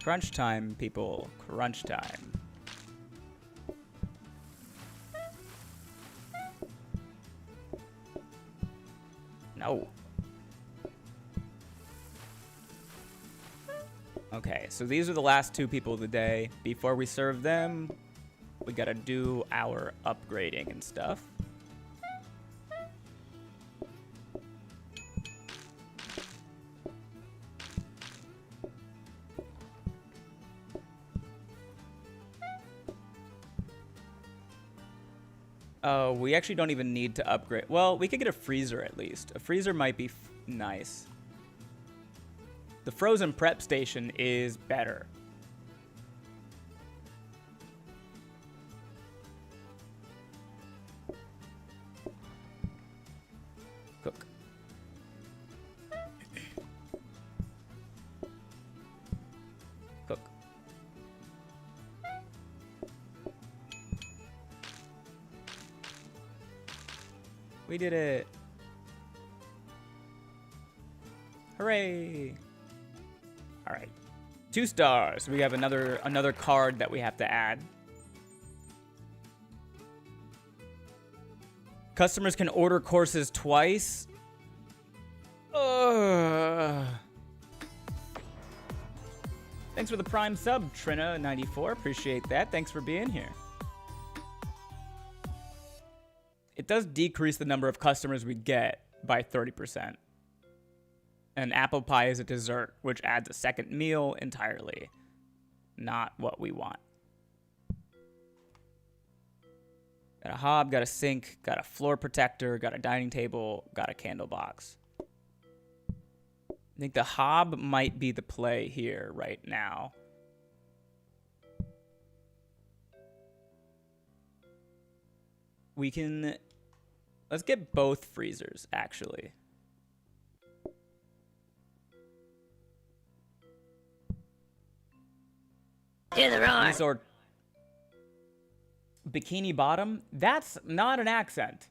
Crunch time, people. Crunch time. No. Okay, so these are the last 2 people of the day. Before we serve them, we gotta do our upgrading and stuff. Oh, we actually don't even need to upgrade. Well, we could get a freezer at least. A freezer might be nice. The frozen prep station is better. Cook. Cook. We did it. Hooray. All right. 2 stars. We have another card that we have to add. Customers can order courses twice. Thanks for the Prime sub, Trina94. Appreciate that. Thanks for being here. It does decrease the number of customers we get by 30%. And apple pie is a dessert, which adds a second meal entirely. Not what we want. Got a hob, got a sink, got a floor protector, got a dining table, got a candle box. I think the hob might be the play here right now. We can... Let's get both freezers, actually. To the roar. Or Bikini Bottom? That's not an accent.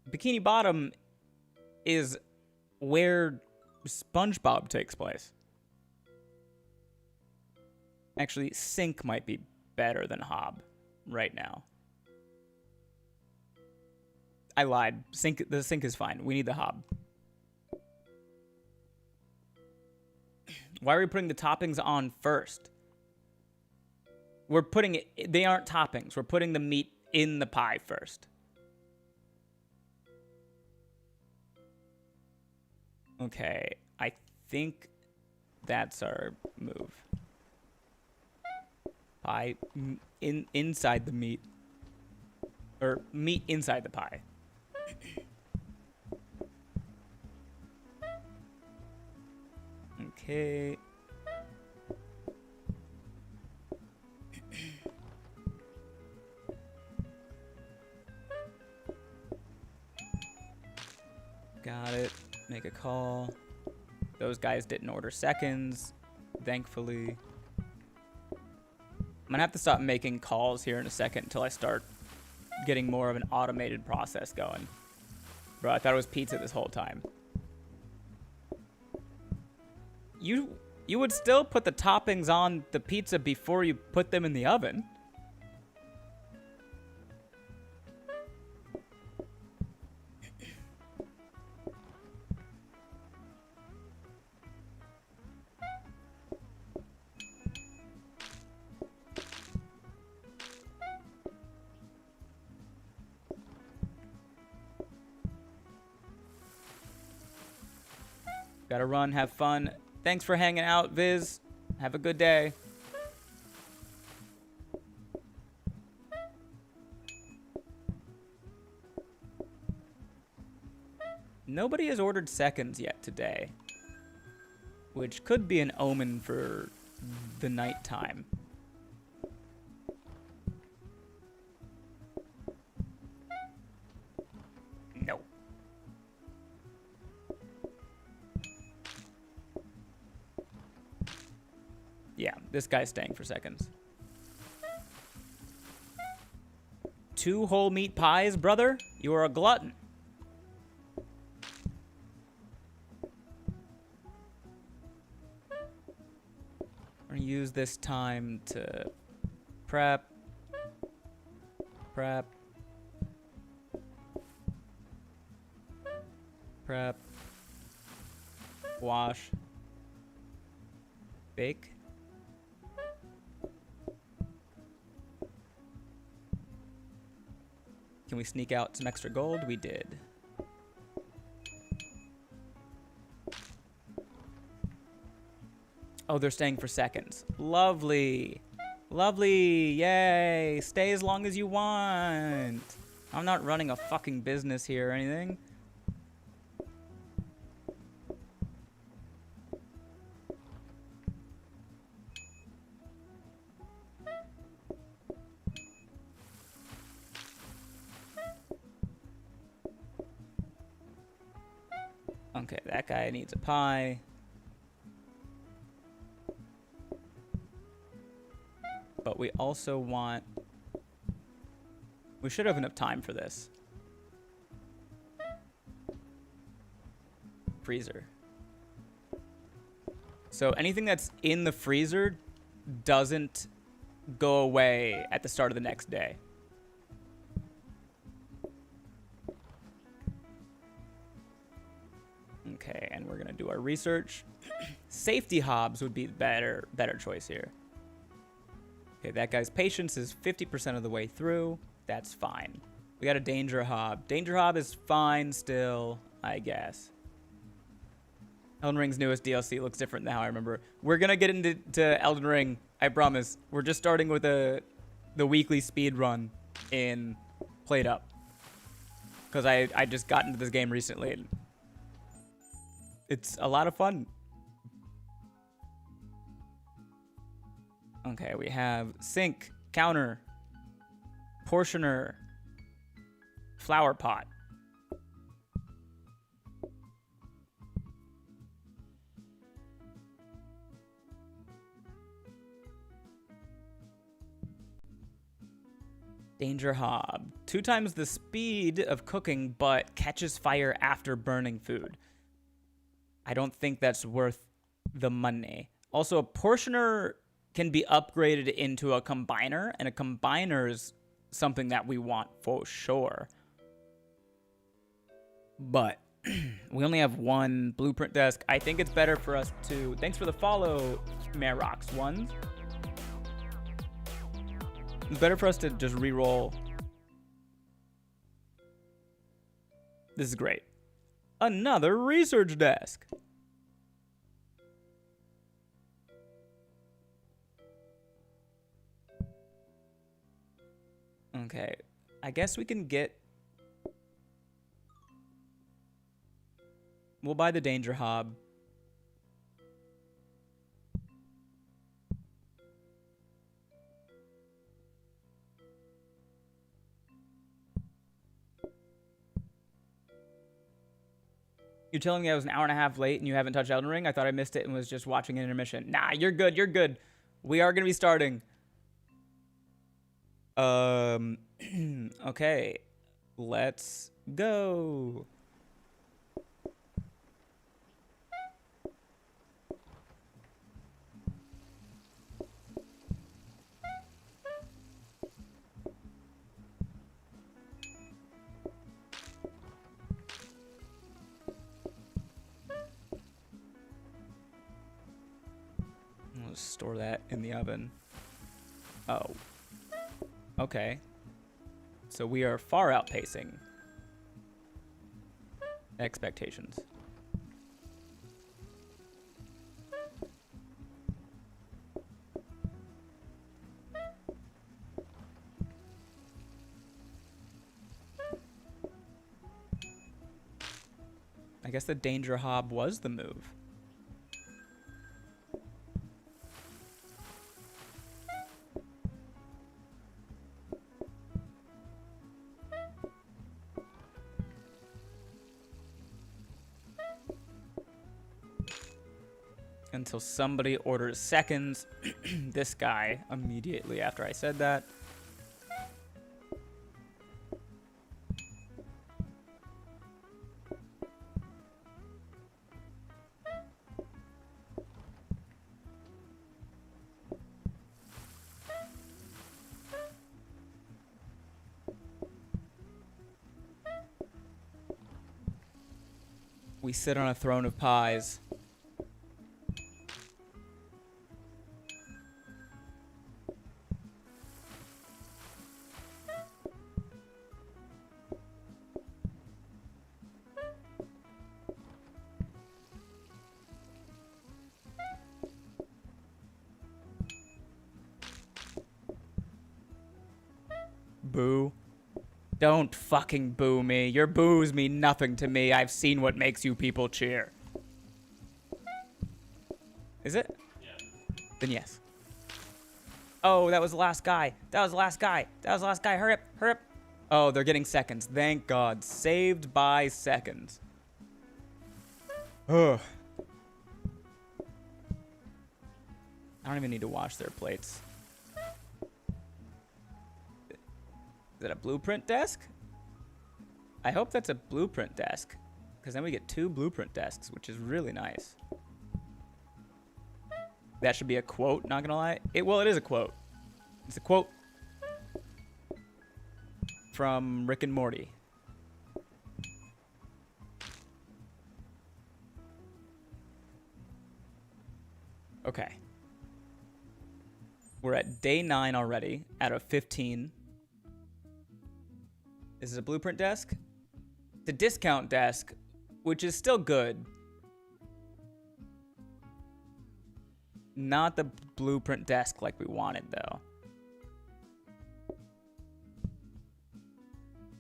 Bikini Bottom is where SpongeBob takes place. Actually, sink might be better than hob right now. I lied. The sink is fine. We need the hob. Why are we putting the toppings on first? We're putting it... They aren't toppings. We're putting the meat in the pie first. Okay. I think that's our move. Pie inside the meat. Or meat inside the pie. Okay. Got it. Make a call. Those guys didn't order seconds, thankfully. I'm gonna have to stop making calls here in a second until I start getting more of an automated process going. Bro, I thought it was pizza this whole time. You would still put the toppings on the pizza before you put them in the oven. Gotta run, have fun. Thanks for hanging out, Viz. Have a good day. Nobody has ordered seconds yet today, which could be an omen for the nighttime. No. Yeah, this guy's staying for seconds. 2 whole meat pies, brother? You are a glutton. We're gonna use this time to prep, wash, bake. Can we sneak out some extra gold? We did. Oh, they're staying for seconds. Lovely. Lovely. Yay. Stay as long as you want. I'm not running a fucking business here or anything. Okay, that guy needs a pie. But we also want... We should have enough time for this. freezer. So anything that's in the freezer doesn't go away at the start of the next day. Okay, and we're gonna do our research. Safety hobs would be better choice here. Okay, that guy's patience is 50% of the way through. That's fine. We got a danger hob. Danger hob is fine still, I guess. Elden Ring's newest DLC looks different than how I remember. We're gonna get into Elden Ring, I promise. We're just starting with the weekly speed run in Played Up. Because I just got into this game recently. And it's a lot of fun. Okay, we have sink, counter, portioner, flower pot. Danger hob. 2 times the speed of cooking, but catches fire after burning food. I don't think that's worth the money. Also, a portioner can be upgraded into a combiner, and a combiner is something that we want for sure. But we only have 1 blueprint desk. I think it's better for us to... Thanks for the follow, Marox1. It's better for us to just re-roll. This is great. Another research desk. Okay, I guess we can get... We'll buy the danger hob. You're telling me I was an hour and a half late and you haven't touched Elden Ring? I thought I missed it and was just watching an intermission. Nah, you're good, you're good. We are going to be starting. Okay. Let's go. Let's store that in the oven. Oh. Okay. So we are far outpacing expectations. I guess the danger hob was the move. Until somebody orders seconds. This guy immediately after I said that. We sit on a throne of pies. Boo. Don't fucking boo me. Your boos mean nothing to me. I've seen what makes you people cheer. Is it? Yeah. Then yes. Oh, that was the last guy. That was the last guy. That was the last guy. Hurry up. Hurry up. Oh, they're getting seconds. Thank God. Saved by seconds. Ugh. I don't even need to wash their plates. Is that a blueprint desk? I hope that's a blueprint desk. Because then we get 2 blueprint desks, which is really nice. That should be a quote, not gonna lie. Well, it is a quote. It's a quote from Rick and Morty. Okay. We're at day 9 already, out of 15. This is a blueprint desk. The discount desk, which is still good. Not the blueprint desk like we wanted, though.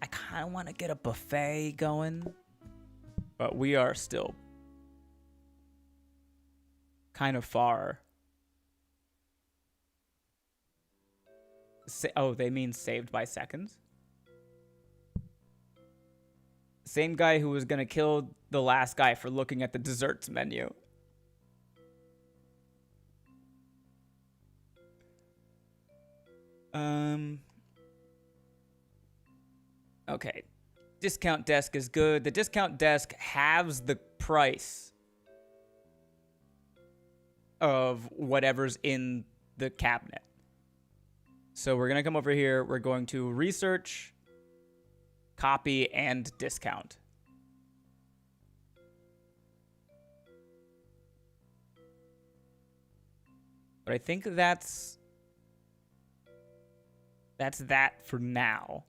I kind of want to get a buffet going, but we are still kind of far. Oh, they mean saved by seconds? Same guy who was gonna kill the last guy for looking at the desserts menu. Okay. Discount desk is good. The discount desk halves the price of whatever's in the cabinet. So we're going to come over here. We're going to research, copy, and discount. But I think that's that for now.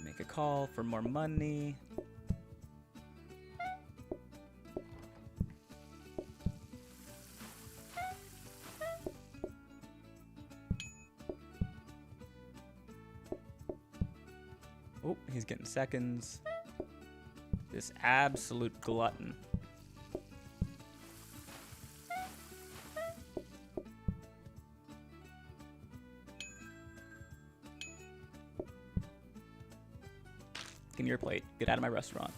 Make a call for more money. Oh, he's getting seconds. This absolute glutton. Give me your plate. Get out of my restaurant.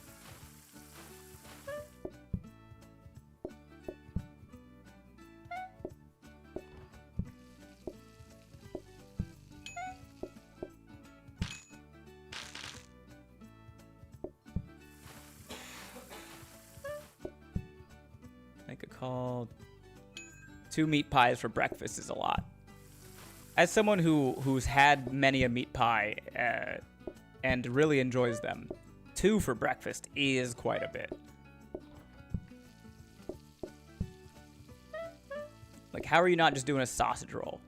Make a call. 2 meat pies for breakfast is a lot. As someone who's had many a meat pie and really enjoys them, 2 for breakfast is quite a bit. Like, how are you not just doing a sausage roll?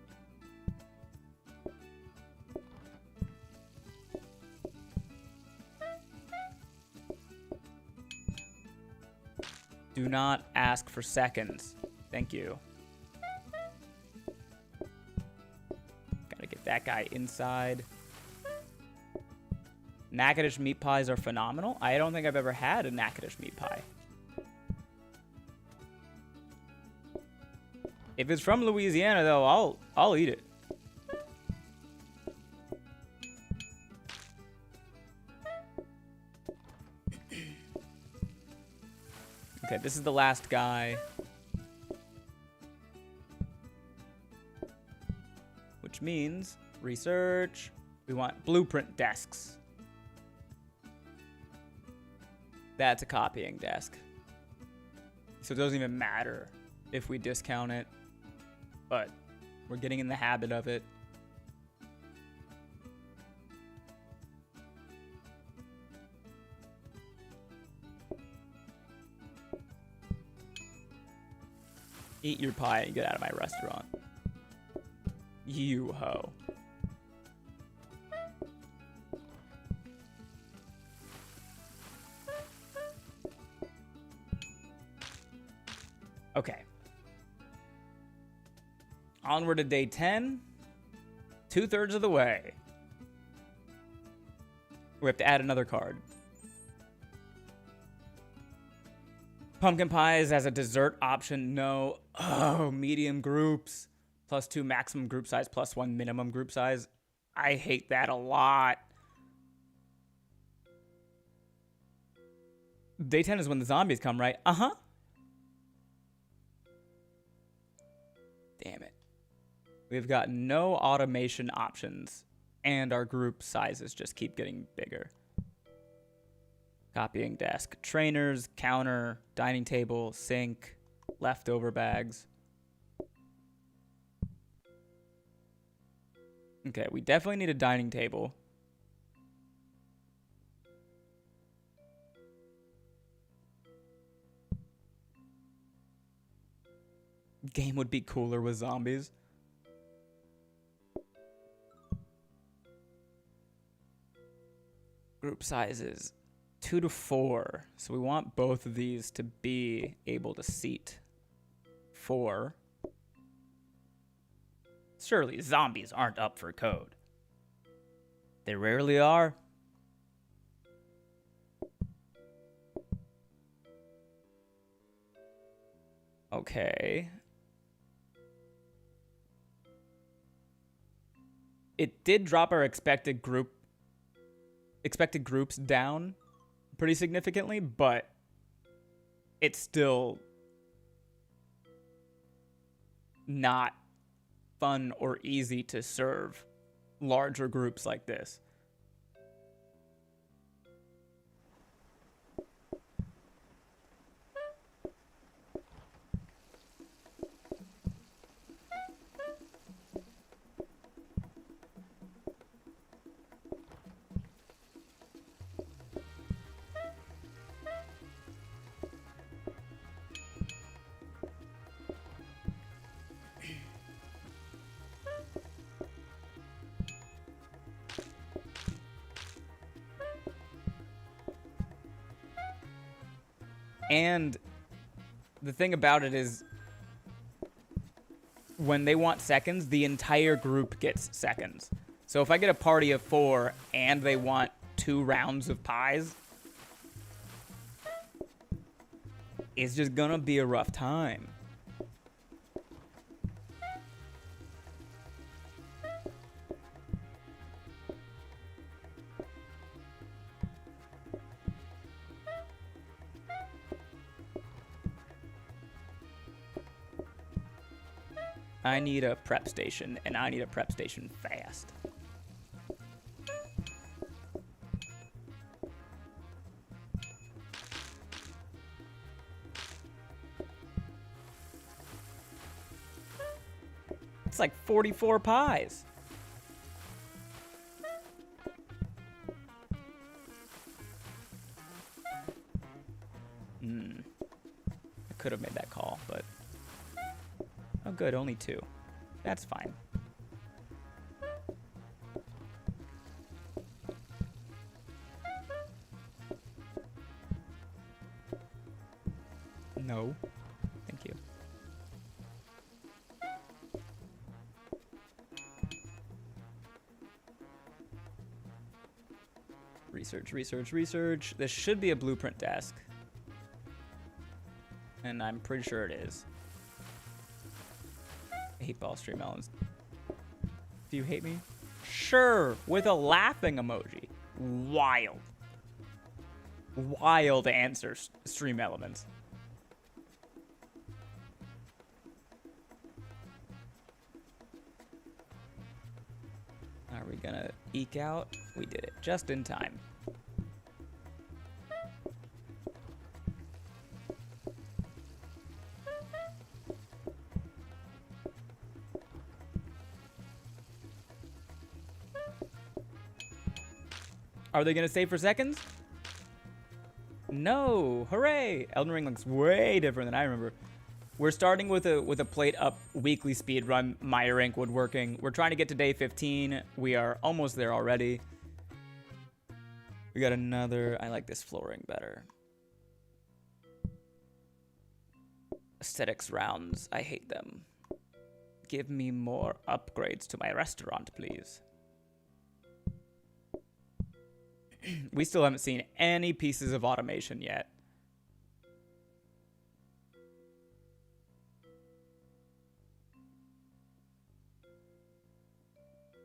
Do not ask for seconds. Thank you. Gotta get that guy inside. Natchitoches meat pies are phenomenal. I don't think I've ever had a Natchitoches meat pie. If it's from Louisiana, though, I'll eat it. Okay, this is the last guy. Which means research. We want blueprint desks. That's a copying desk. So it doesn't even matter if we discount it. But we're getting in the habit of it. Eat your pie and get out of my restaurant. You ho. Okay. Onward to day 10. 2/3 of the way. We have to add another card. Pumpkin pies as a dessert option, no. Oh, medium groups. +2 maximum group size, +1 minimum group size. I hate that a lot. Day 10 is when the zombies come, right? Uh-huh. Damn it. We've got no automation options, and our group sizes just keep getting bigger. Copying desk. Trainers, counter, dining table, sink, leftover bags. Okay, we definitely need a dining table. Game would be cooler with zombies. Group sizes 2 to 4. So we want both of these to be able to seat 4. Surely zombies aren't up for code. They rarely are. Okay. It did drop our expected groups down pretty significantly, but it's still not fun or easy to serve larger groups like this. And the thing about it is, when they want seconds, the entire group gets seconds. So if I get a party of 4 and they want 2 rounds of pies, it's just gonna be a rough time. I need a prep station, and I need a prep station fast. It's like 44 pies. I could have made that call, but... Oh, good, only 2. That's fine. No. Thank you. Research, research, research. This should be a blueprint desk. And I'm pretty sure it is. I hate ball stream melons. Do you hate me? Sure, with a laughing emoji. Wild. Wild answer, stream elements. Are we gonna eke out? We did it just in time. Are they gonna save for seconds? No, hooray! Elden Ring looks way different than I remember. We're starting with a plate up weekly speed run. Meyer Inc. woodworking. We're trying to get to day 15. We are almost there already. We got another. I like this flooring better. Aesthetics rounds. I hate them. Give me more upgrades to my restaurant, please. We still haven't seen any pieces of automation yet.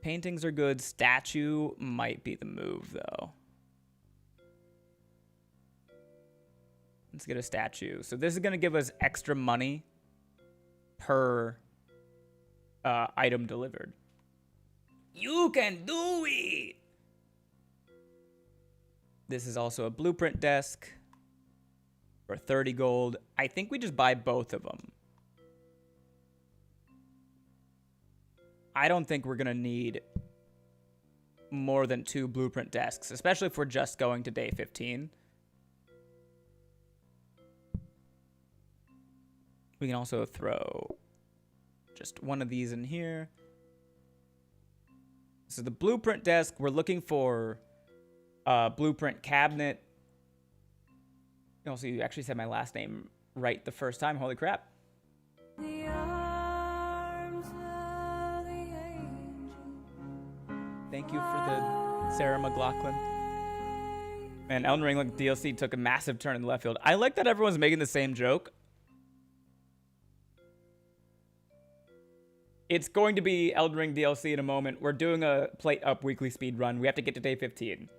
Paintings are good. Statue might be the move, though. Let's get a statue. So this is going to give us extra money per item delivered. You can do it! This is also a blueprint desk for 30 gold. I think we just buy both of them. I don't think we're going to need more than 2 blueprint desks, especially if we're just going to day 15. We can also throw just one of these in here. So the blueprint desk, we're looking for a blueprint cabinet. Also, you actually said my last name right the first time. Holy crap. Thank you for the Sarah McLaughlin. Man, Elden Ring DLC took a massive turn in the left field. I like that everyone's making the same joke. It's going to be Elden Ring DLC in a moment. We're doing a plate up weekly speed run. We have to get to day 15.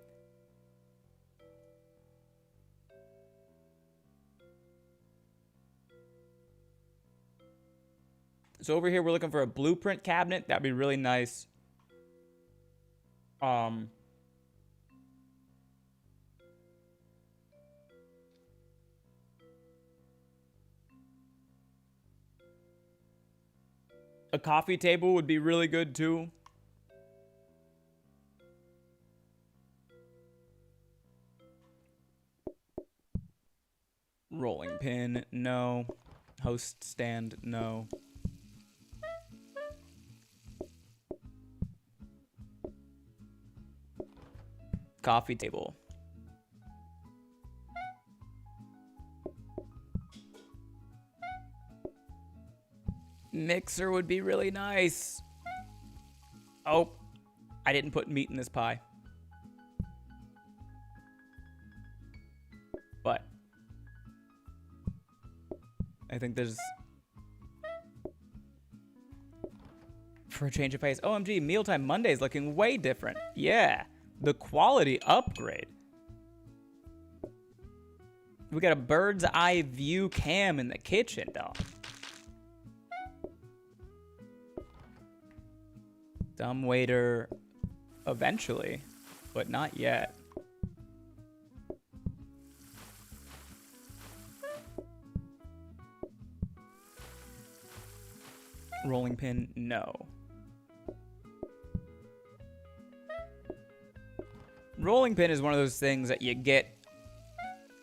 So over here, we're looking for a blueprint cabinet. That'd be really nice. A coffee table would be really good too. Rolling pin, no. Host stand, no. Coffee table. Mixer would be really nice. Oh, I didn't put meat in this pie. But I think there's, for a change of pace, OMG, Mealtime Monday is looking way different. Yeah, the quality upgrade. We got a bird's eye view cam in the kitchen, dog. Dumb waiter eventually, but not yet. Rolling pin, no. Rolling pin is one of those things that you get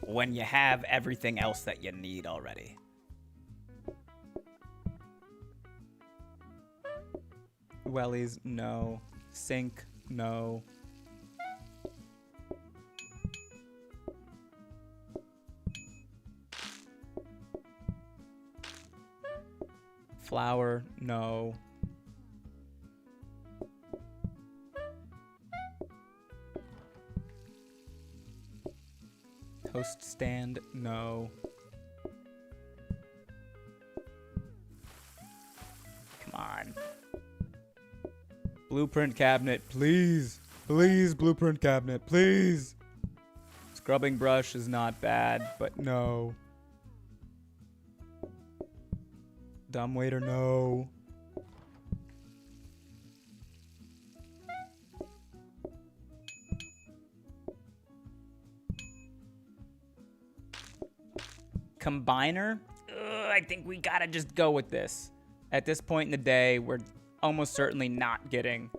when you have everything else that you need already. Wellies, no. Sink, no. Flour, no. Toast stand, no. Come on. Blueprint cabinet, please. Please, blueprint cabinet, please. Scrubbing brush is not bad, but no. Dumb waiter, no. Combiner? I think we gotta just go with this. At this point in the day, we're almost certainly not getting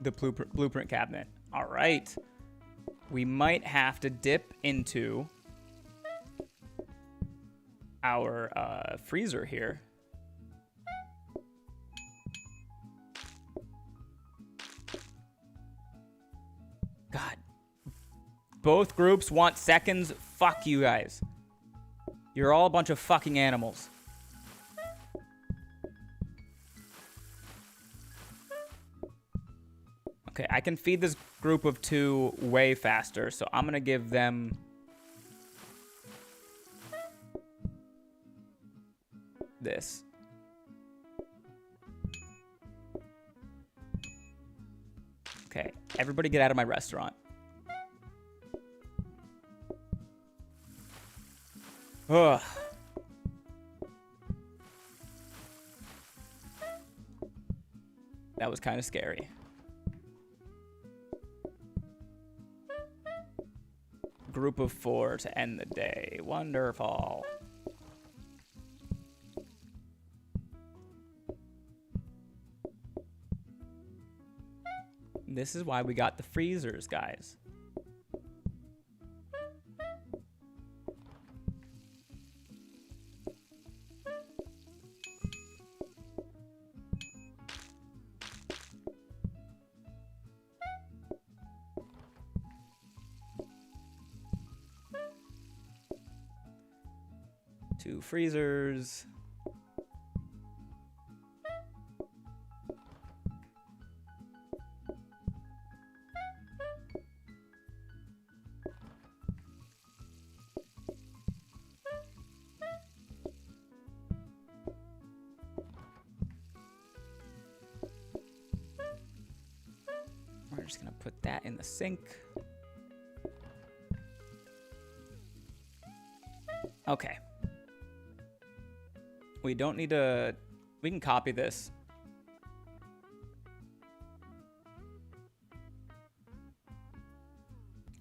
the blueprint cabinet. All right. We might have to dip into our freezer here. God. Both groups want seconds. Fuck you guys. You're all a bunch of fucking animals. Okay, I can feed this group of 2 way faster, so I'm gonna give them this. Okay, everybody get out of my restaurant. Ugh. That was kind of scary. Group of 4 to end the day. Wonderful. This is why we got the freezers, guys. Two freezers. We're just gonna put that in the sink. Okay. We don't need to... We can copy this.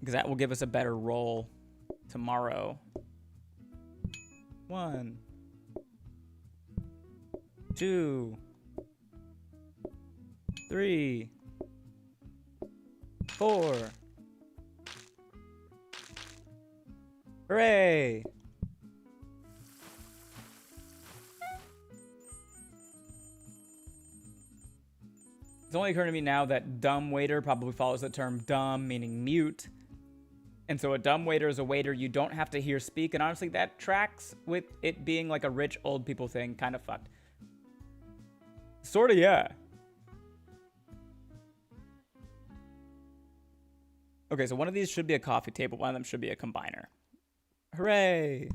Because that will give us a better roll tomorrow. 1, 2, 3, 4. Hooray! It's only occurring to me now that dumb waiter probably follows the term dumb, meaning mute. And so a dumb waiter is a waiter you don't have to hear speak. And honestly, that tracks with it being like a rich old people thing. Kind of fucked. Sorta, yeah. Okay, so one of these should be a coffee table. One of them should be a combiner. Hooray!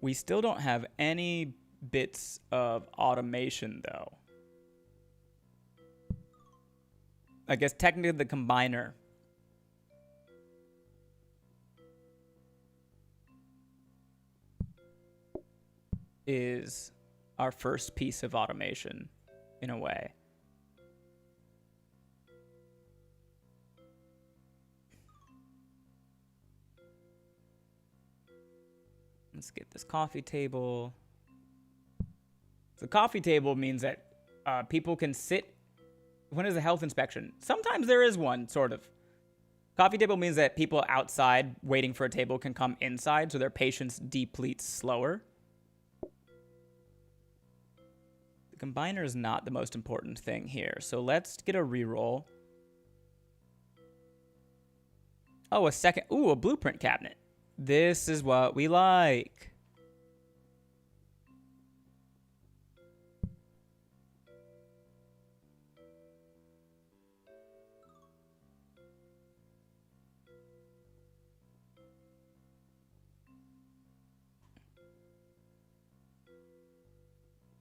We still don't have any bits of automation, though. I guess technically the combiner is our first piece of automation, in a way. Let's get this coffee table. The coffee table means that people can sit. When is a health inspection? Sometimes there is one, sort of. Coffee table means that people outside waiting for a table can come inside, so their patience depletes slower. The combiner is not the most important thing here, so let's get a reroll. Oh, a second. Ooh, a blueprint cabinet. This is what we like.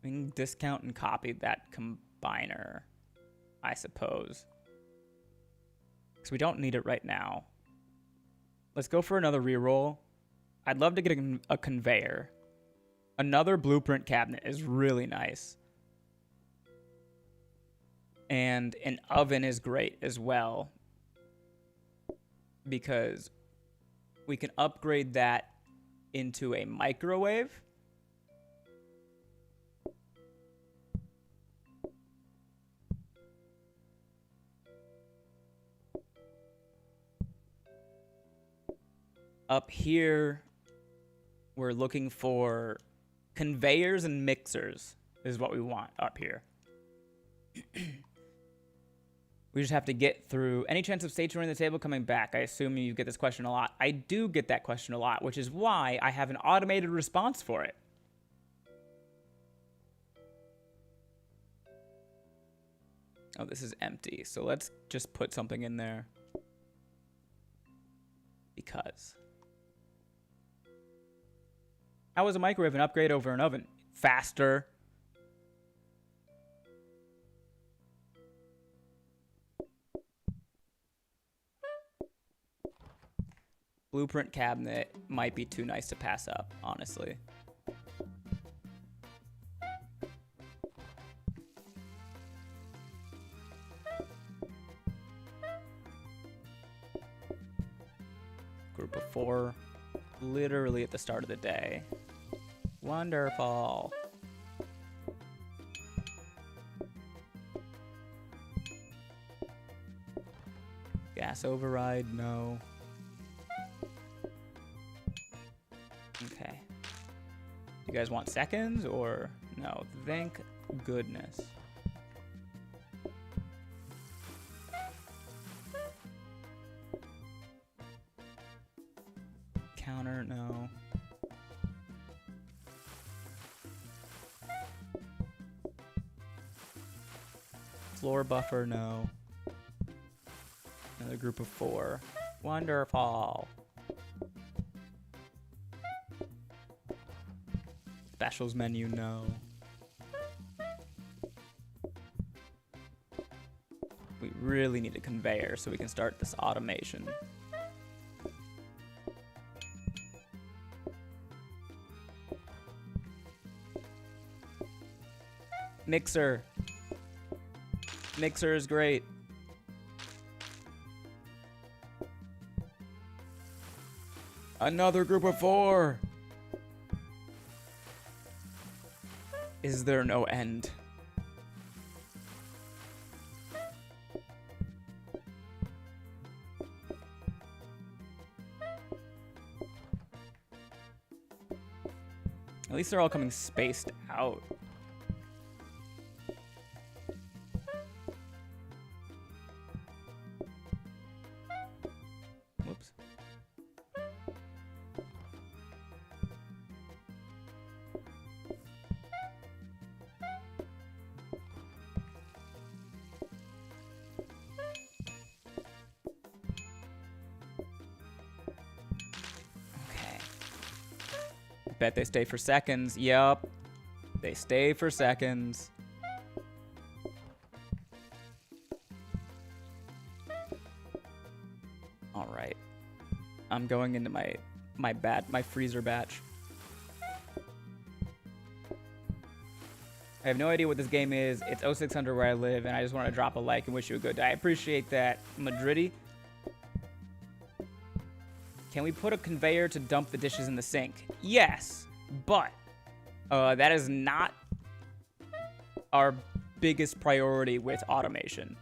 We can discount and copy that combiner, I suppose. Because we don't need it right now. Let's go for another reroll. I'd love to get a conveyor. Another blueprint cabinet is really nice. And an oven is great as well. Because we can upgrade that into a microwave. Up here, we're looking for conveyors and mixers is what we want up here. We just have to get through. Any chance of statuary the table coming back? I assume you get this question a lot. I do get that question a lot, which is why I have an automated response for it. Oh, this is empty. So let's just put something in there. Because. How is a microwave an upgrade over an oven? Faster. Blueprint cabinet might be too nice to pass up, honestly. Group of 4, literally at the start of the day. Wonderful. Gas override, no. Okay. You guys want seconds or no? Thank goodness. Counter, no. Floor buffer, no. Another group of 4. Wonderful. Specials menu, no. We really need a conveyor so we can start this automation. Mixer. Mixer is great. Another group of 4. Is there no end? At least they're all coming spaced out. Whoops. Bet they stay for seconds. Yup. They stay for seconds. All right. I'm going into my freezer batch. I have no idea what this game is. It's 0600 where I live, and I just want to drop a like and wish you a good day. I appreciate that, Madridi. Can we put a conveyor to dump the dishes in the sink? Yes, but that is not our biggest priority with automation.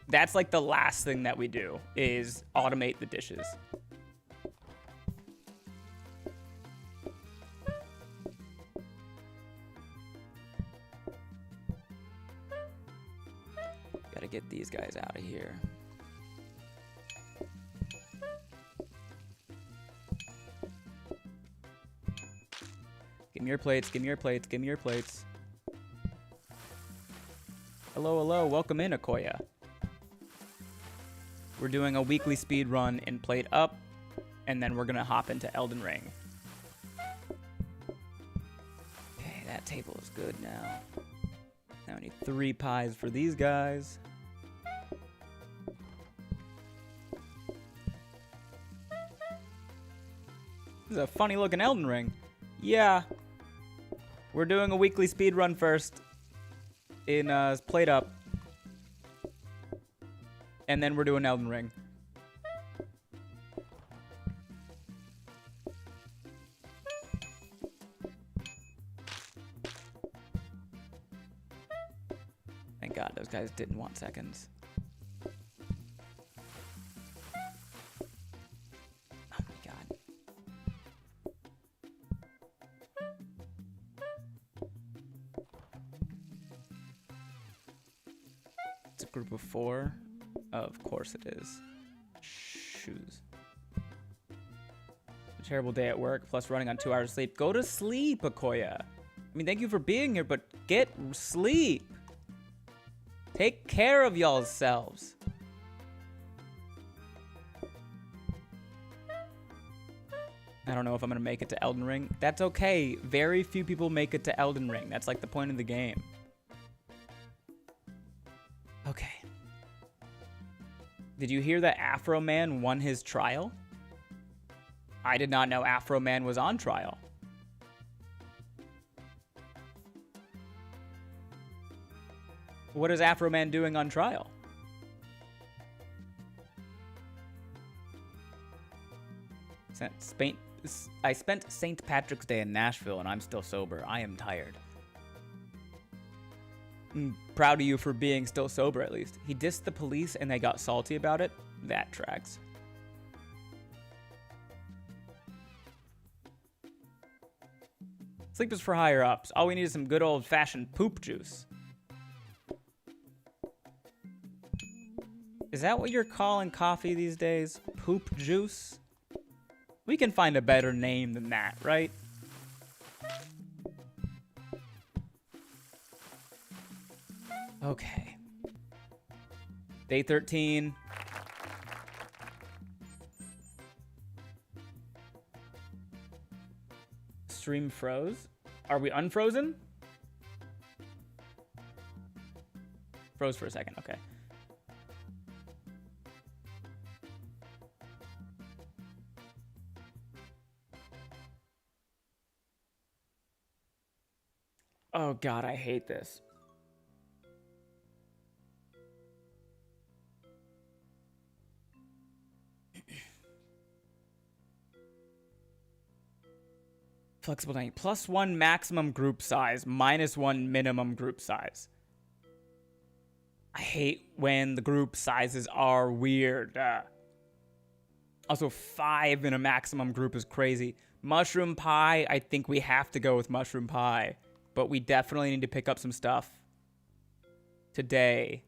That's like the last thing that we do is automate the dishes. Gotta get these guys out of here. Give me your plates, give me your plates, give me your plates. Hello, hello, welcome in, Akoya. We're doing a weekly speed run in Plate Up, and then we're gonna hop into Elden Ring. Okay, that table is good now. Now I need 3 pies for these guys. This is a funny looking Elden Ring. Yeah. We're doing a weekly speed run first in Plate Up. And then we're doing Elden Ring. Thank God those guys didn't want seconds. Oh my God. It's a group of 4. Of course it is. Shoes. A terrible day at work, plus running on 2 hours of sleep. Go to sleep, Akoya. I mean, thank you for being here, but get sleep. Take care of y'all's selves. I don't know if I'm gonna make it to Elden Ring. That's okay. Very few people make it to Elden Ring. That's like the point of the game. Okay. Did you hear that Afro Man won his trial? I did not know Afro Man was on trial. What is Afro Man doing on trial? I spent St. Patrick's Day in Nashville and I'm still sober. I am tired. I'm proud of you for being still sober at least. He dissed the police and they got salty about it. That tracks. Sleep is for higher ups. All we need is some good old fashioned poop juice. Is that what you're calling coffee these days? Poop juice? We can find a better name than that, right? Okay. Day 13. Stream froze. Are we unfrozen? Froze for a second, okay. Oh god, I hate this. Flexible dining. +1 maximum group size, -1 minimum group size. I hate when the group sizes are weird. Also, 5 in a maximum group is crazy. Mushroom pie, I think we have to go with mushroom pie. But we definitely need to pick up some stuff today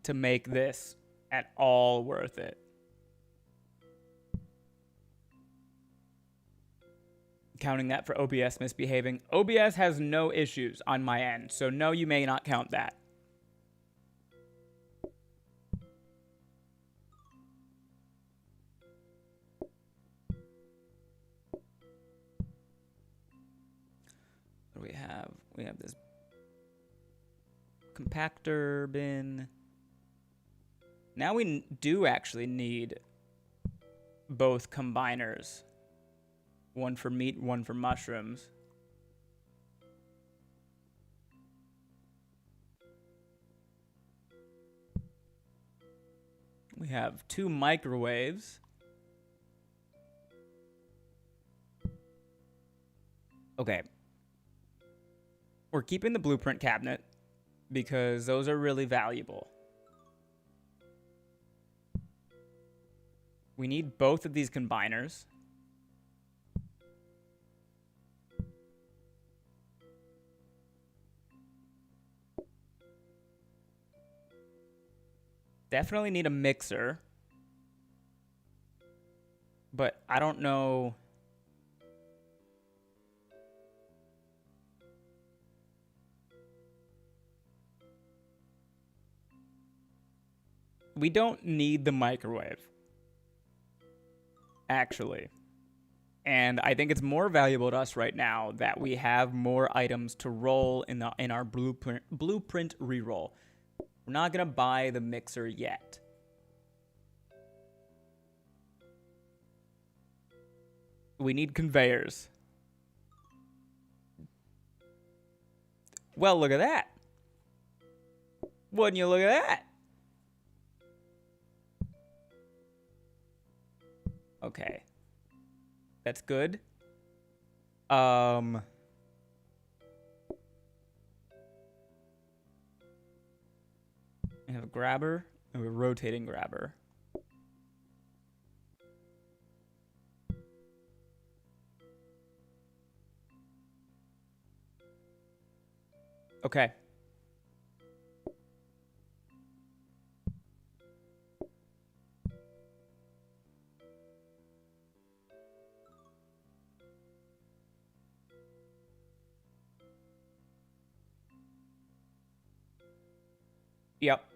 to make this at all worth it. Counting that for OBS misbehaving. OBS has no issues on my end, so no, you may not count that. What do we have? We have this compactor bin. Now we do actually need both combiners. One for meat, one for mushrooms. We have 2 microwaves. Okay. We're keeping the blueprint cabinet because those are really valuable. We need both of these combiners. Definitely need a mixer. But I don't know. We don't need the microwave. Actually. And I think it's more valuable to us right now that we have more items to roll in our blueprint reroll. We're not going to buy the mixer yet. We need conveyors. Well, look at that. Wouldn't you look at that? Okay. That's good. We have a grabber and a rotating grabber. Okay.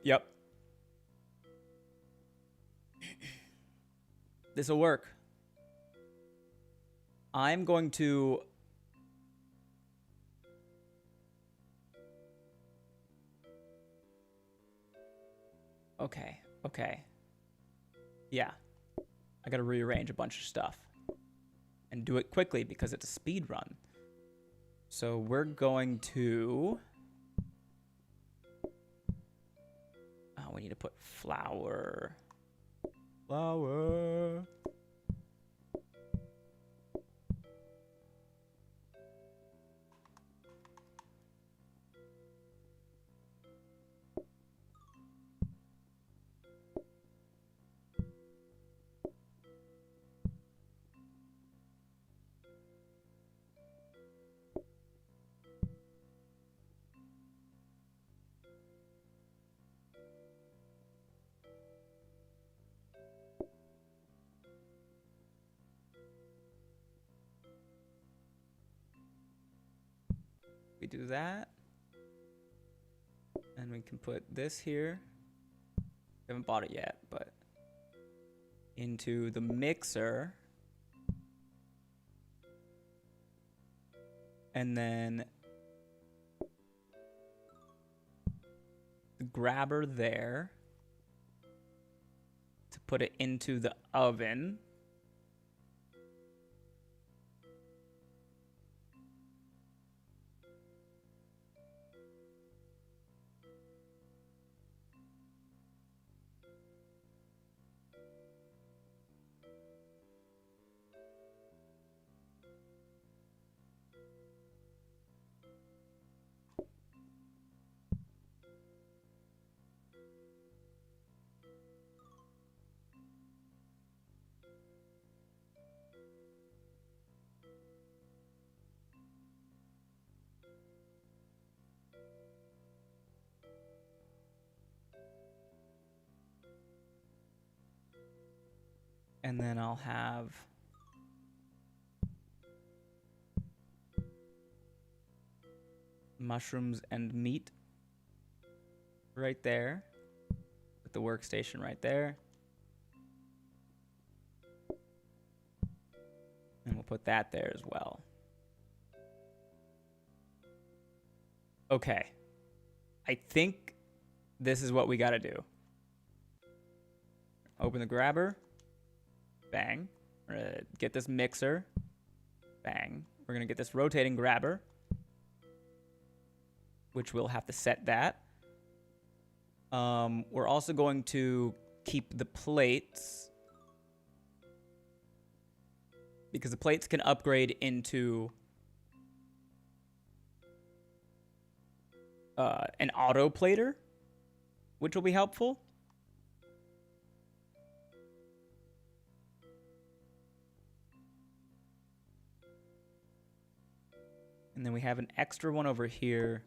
Yep. This'll work. I'm going to... Okay. Okay. Yeah. I gotta rearrange a bunch of stuff. And do it quickly because it's a speed run. So we're going to... Oh, we need to put flour. Flour. We do that. And we can put this here. Haven't bought it yet, but into the mixer. And then the grabber there to put it into the oven. And then I'll have mushrooms and meat right there. With the workstation right there. And we'll put that there as well. Okay. I think this is what we gotta do. Open the grabber. Bang. We're gonna get this mixer. Bang. We're gonna get this rotating grabber, which we'll have to set that. We're also going to keep the plates, because the plates can upgrade into an auto plater, which will be helpful. And then we have an extra one over here.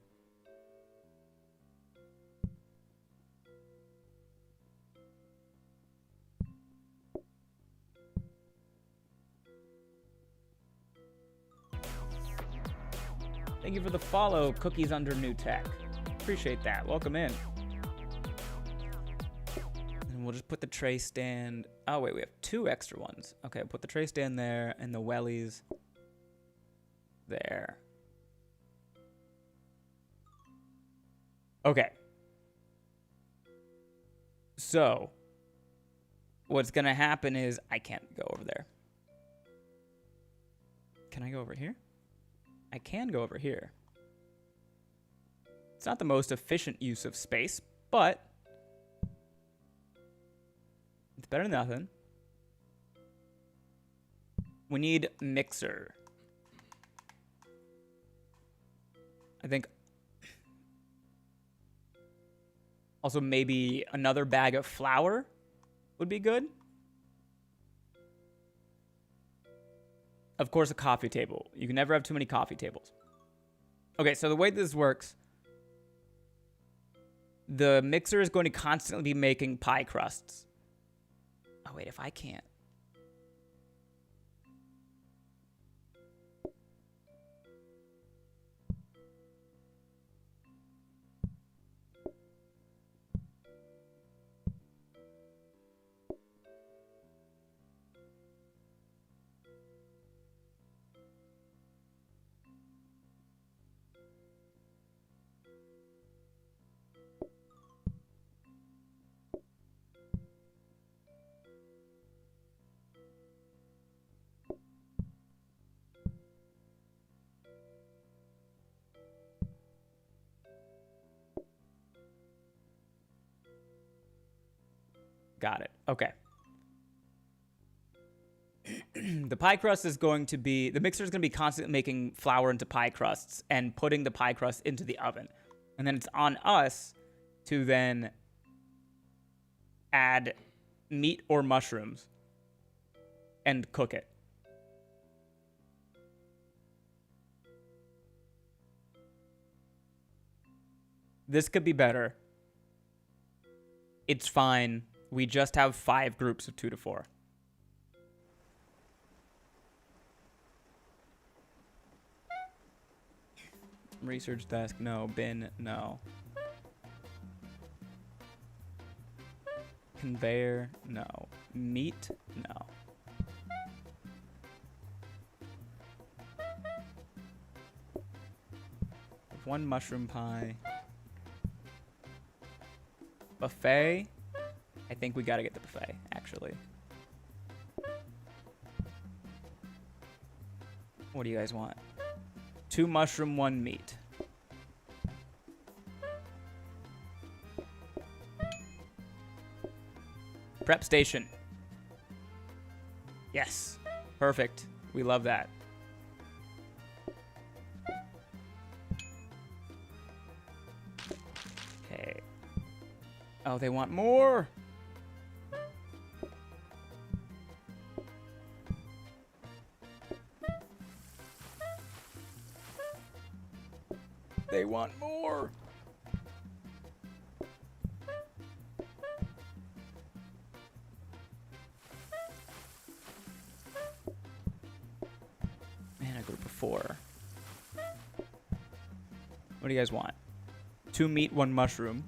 Thank you for the follow, Cookies Under New Tech. Appreciate that. Welcome in. And we'll just put the tray stand. Oh, wait, we have 2 extra ones. Okay, put the tray stand there and the wellies there. Okay. So, what's going to happen is I can't go over there. Can I go over here? I can go over here. It's not the most efficient use of space, but it's better than nothing. We need mixer. I think also maybe another bag of flour would be good. Of course, a coffee table. You can never have too many coffee tables. Okay, so the way this works, the mixer is going to constantly be making pie crusts. Oh, wait, if I can't. Okay. The pie crust is going to be, the mixer is going to be constantly making flour into pie crusts and putting the pie crust into the oven. And then it's on us to then add meat or mushrooms and cook it. This could be better. It's fine. We just have 5 groups of 2 to 4. Research desk, no. Bin, no. Conveyor, no. Meat, no. One mushroom pie. Buffet. I think we gotta get the buffet, actually. What do you guys want? 2 mushroom, 1 meat. Prep station. Yes. Perfect. We love that. Okay. Oh, they want more. They want more. Man, a group of 4. What do you guys want? 2 meat, 1 mushroom.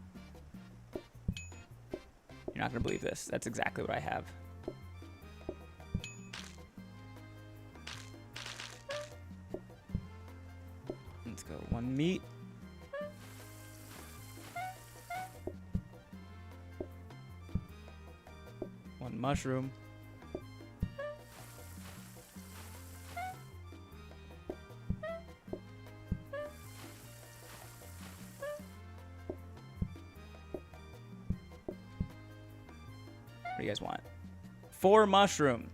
You're not gonna believe this. That's exactly what I have. Let's go 1 meat. Mushroom. What do you guys want? 4 mushroom.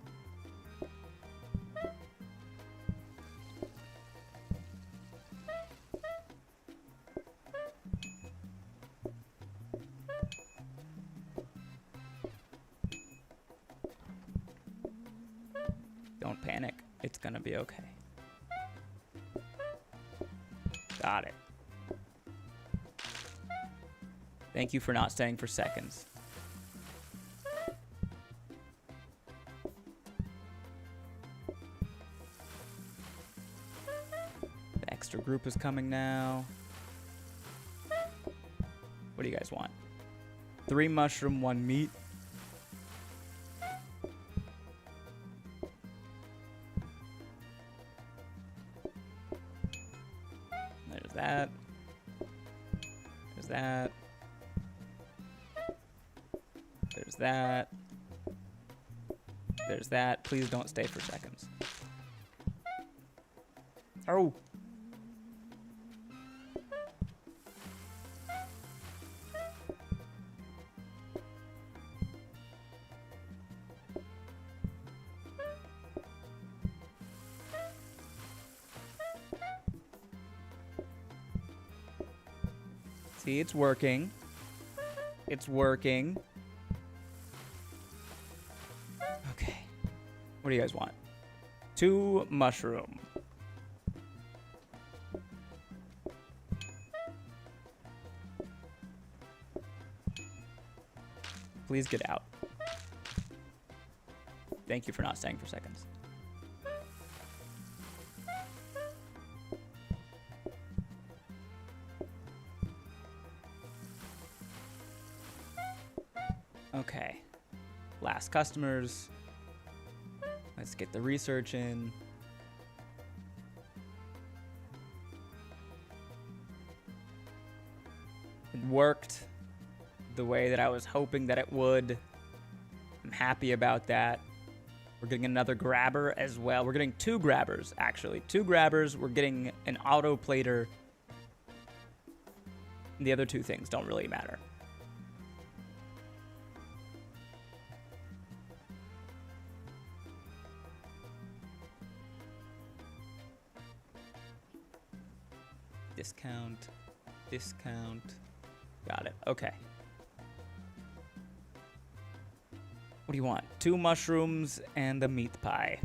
Don't panic. It's gonna be okay. Got it. Thank you for not staying for seconds. The extra group is coming now. What do you guys want? 3 mushroom, 1 meat. There's that. There's that. There's that. There's that. Please don't stay for seconds. Oh. See, it's working. It's working. Okay. What do you guys want? 2 mushroom. Please get out. Thank you for not staying for seconds. Okay. Last customers. Let's get the research in. It worked the way that I was hoping that it would. I'm happy about that. We're getting another grabber as well. We're getting 2 grabbers, actually. 2 grabbers. We're getting an auto plater. The other 2 things don't really matter. Discount. Discount. Got it. Okay. What do you want? 2 mushrooms and a meat pie.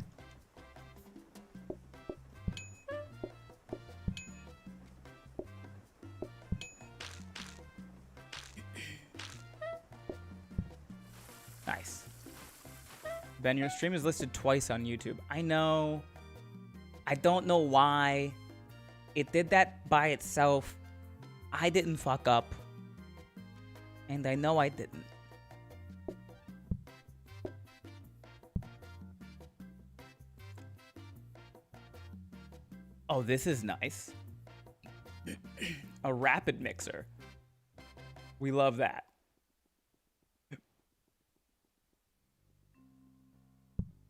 Nice. Ben, your stream is listed twice on YouTube. I know. I don't know why. It did that by itself. I didn't fuck up. And I know I didn't. Oh, this is nice. A rapid mixer. We love that.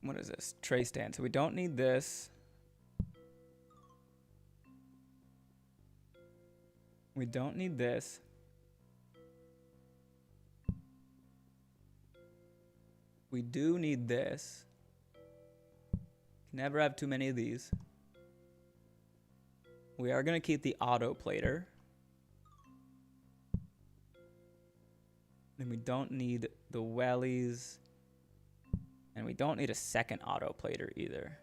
What is this? Tray stand. So we don't need this. We don't need this. We do need this. Can never have too many of these. We are going to keep the auto plater. And we don't need the wellies. And we don't need a second auto plater either.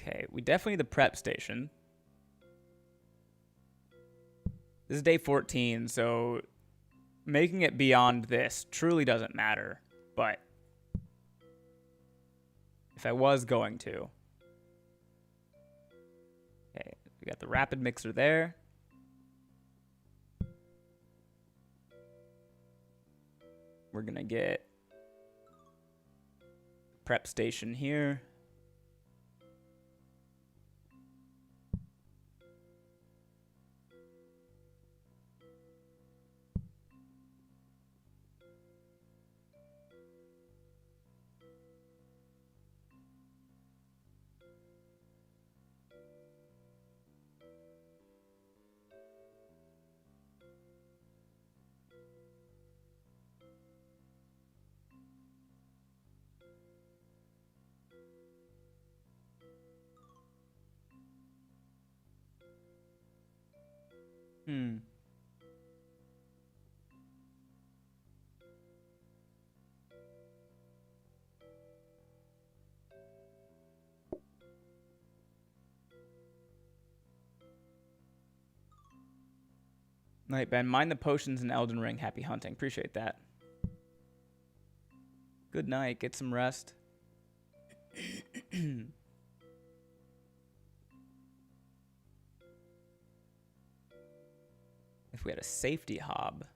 Okay, we definitely need the prep station. This is day 14, so making it beyond this truly doesn't matter. But if I was going to. Okay, we got the rapid mixer there. We're going to get prep station here. Night, Ben. Mind the potions in Elden Ring. Happy hunting. Appreciate that. Good night. Get some rest. If we had a safety hob.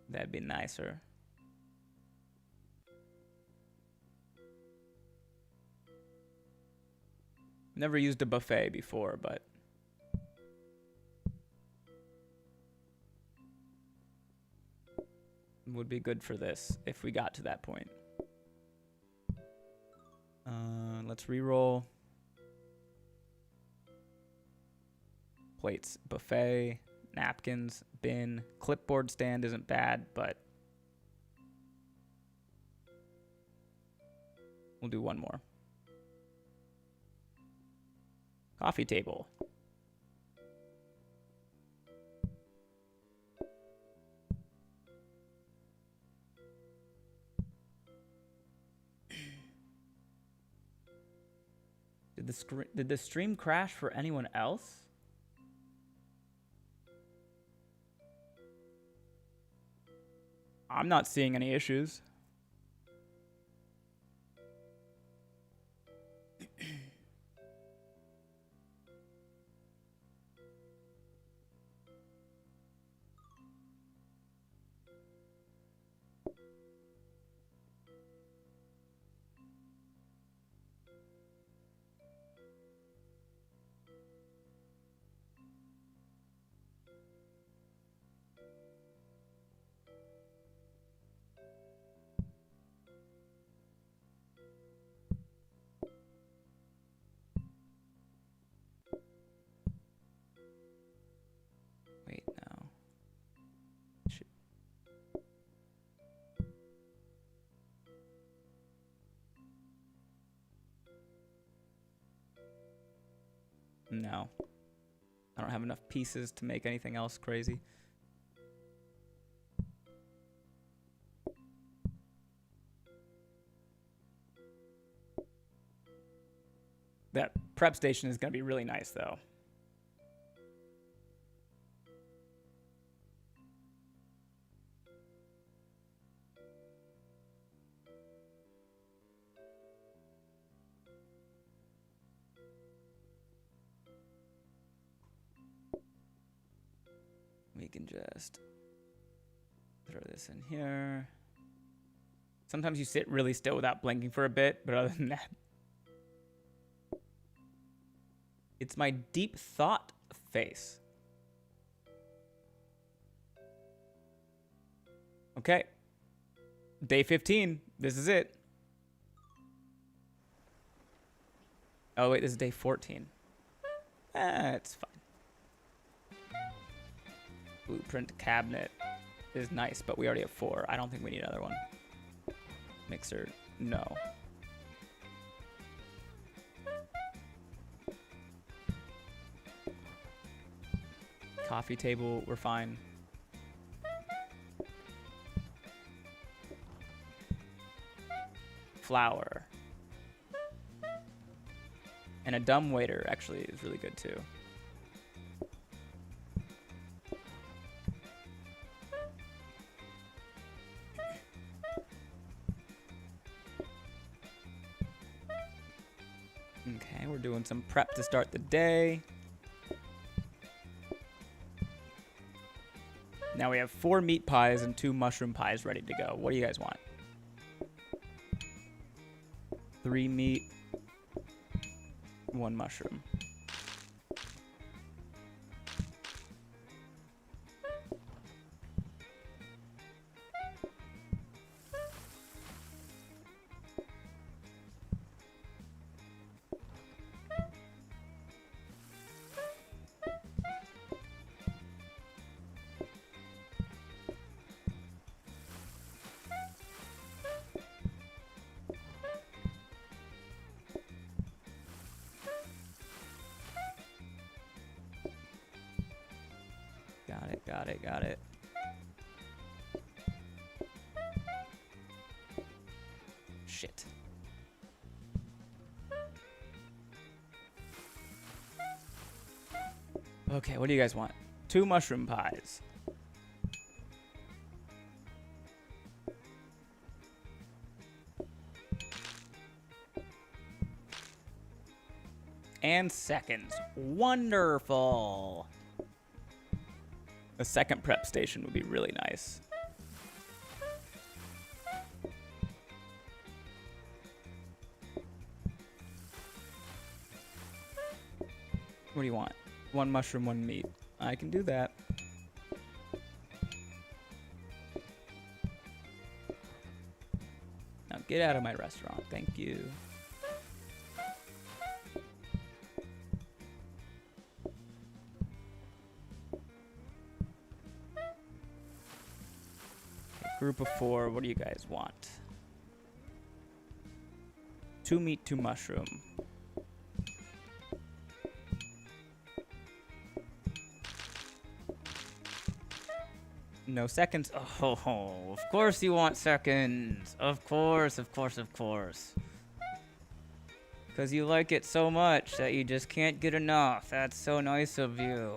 That'd be nicer. Never used a buffet before, but would be good for this if we got to that point. Let's re-roll. Plates, buffet, napkins, bin, clipboard stand isn't bad, but we'll do one more. Coffee table. Did the stream crash for anyone else? I'm not seeing any issues. No. I don't have enough pieces to make anything else crazy. That prep station is going to be really nice, though. We can just throw this in here. Sometimes you sit really still without blinking for a bit, but other than that, it's my deep thought face. Okay. Day 15. This is it. Oh, wait, this is day 14. It's fine. Blueprint cabinet is nice, but we already have 4. I don't think we need another one. Mixer, no. Coffee table, we're fine. Flour. And a dumb waiter actually is really good too. Okay, we're doing some prep to start the day. Now we have 4 meat pies and 2 mushroom pies ready to go. What do you guys want? 3 meat, 1 mushroom. Got it. Shit. Okay, what do you guys want? 2 mushroom pies. And seconds. Wonderful. A second prep station would be really nice. What do you want? 1 mushroom, 1 meat. I can do that. Now get out of my restaurant. Thank you. Group of 4, what do you guys want? 2 meat, 2 mushroom. No seconds? Oh, of course you want seconds. Of course. Because you like it so much that you just can't get enough. That's so nice of you.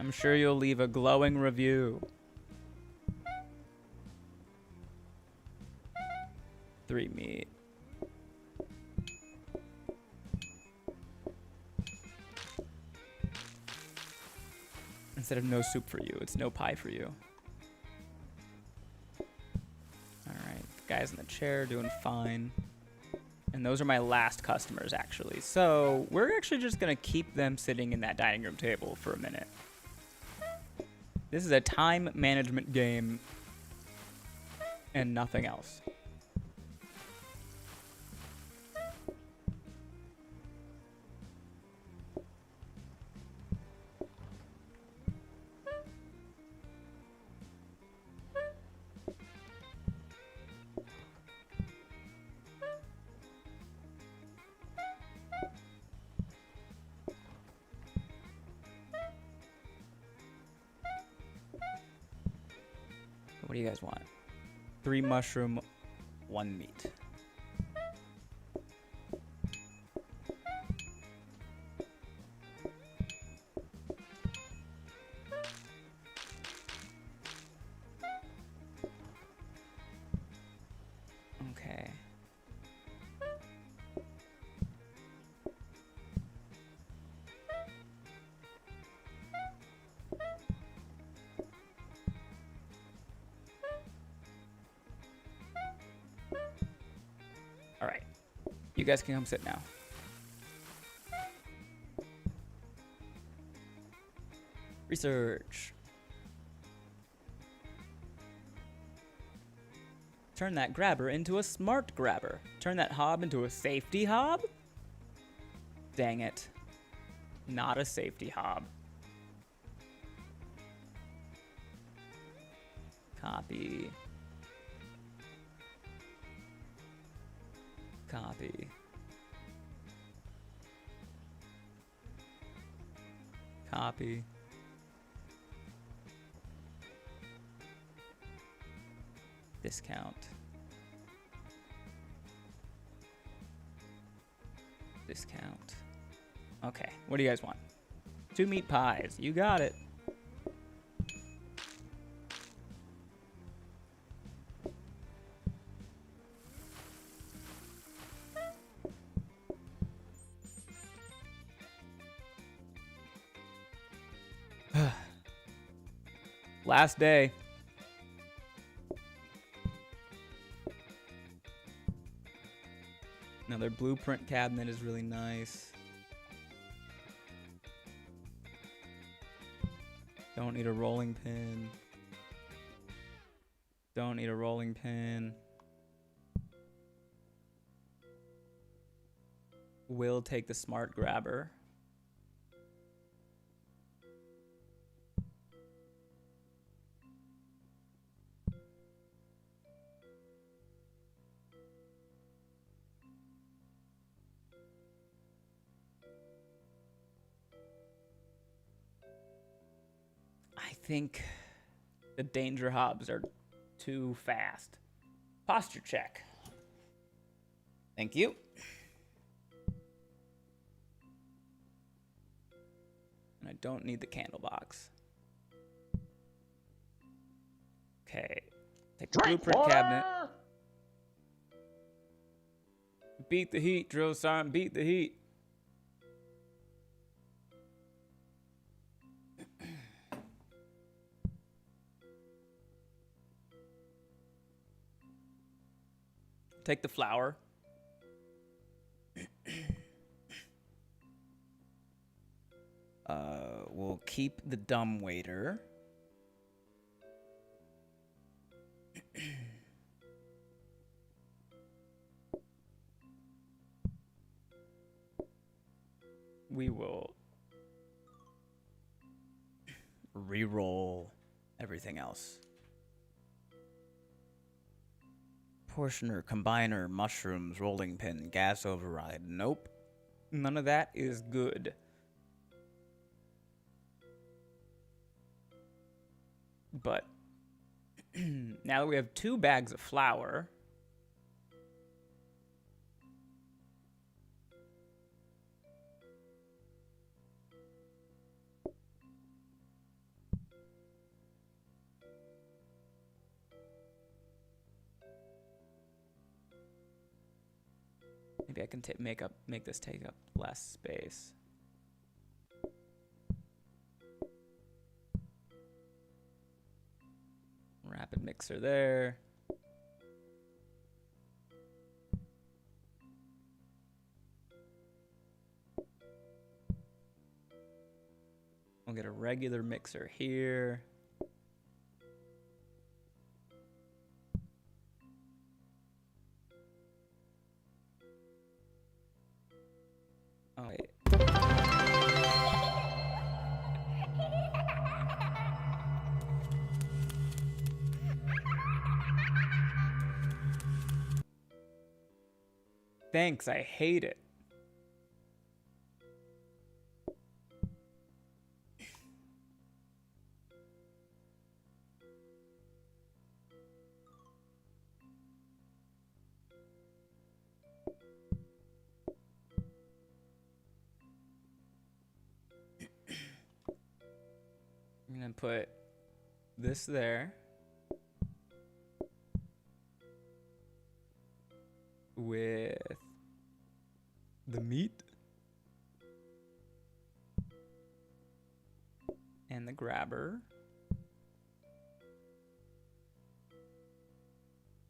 I'm sure you'll leave a glowing review. 3 meat. Instead of no soup for you, it's no pie for you. Alright, guys in the chair doing fine. And those are my last customers, actually. So we're actually just going to keep them sitting in that dining room table for a minute. This is a time management game and nothing else. What do you guys want? 3 mushroom, 1 meat. Okay. All right. You guys can come sit now. Research. Turn that grabber into a smart grabber. Turn that hob into a safety hob? Dang it. Not a safety hob. Copy. Copy. Copy. Discount. Discount. Okay, what do you guys want? 2 meat pies. You got it. Last day. Another blueprint cabinet is really nice. Don't need a rolling pin. Don't need a rolling pin. Will take the smart grabber. I think the danger hobs are too fast. Posture check. Thank you. And I don't need the candle box. Okay. Take the blueprint cabinet. Beat the heat, drill sergeant. Beat the heat. Take the flour. We'll keep the dumb waiter. We will re-roll everything else. Portioner, combiner, mushrooms, rolling pin, gas override. Nope. None of that is good. But now that we have 2 bags of flour, maybe I can make this take up less space. Rapid mixer there. We'll get a regular mixer here. Oh, wait. Thanks, I hate it. I'm gonna put this there. With the meat. And the grabber.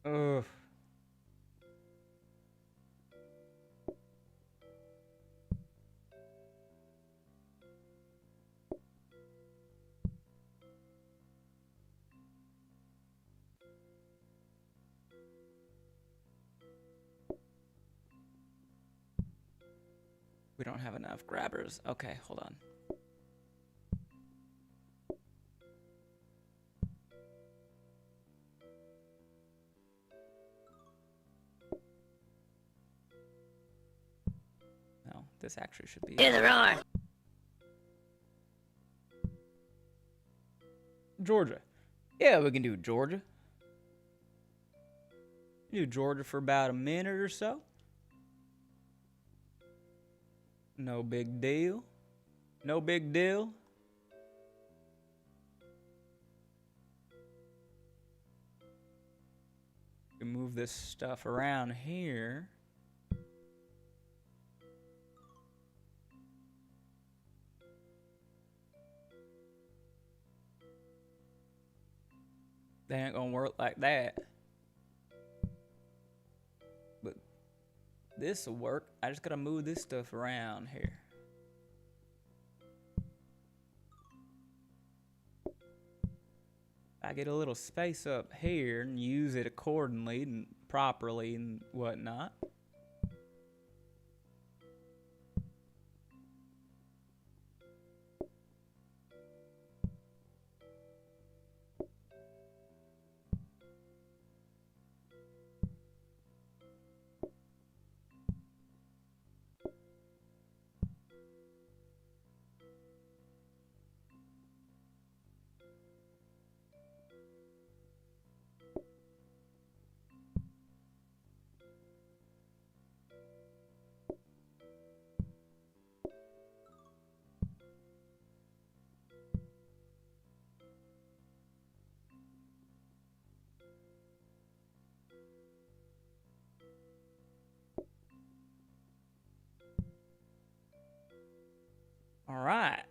Ugh. We don't have enough grabbers. Okay, hold on. No, this actually should be. In the roar. Georgia. Yeah, we can do Georgia. Do Georgia for about a minute or so. No big deal. No big deal. We can move this stuff around here. They ain't gonna work like that. But this will work. I just gotta move this stuff around here. I get a little space up here and use it accordingly and properly and whatnot. All right.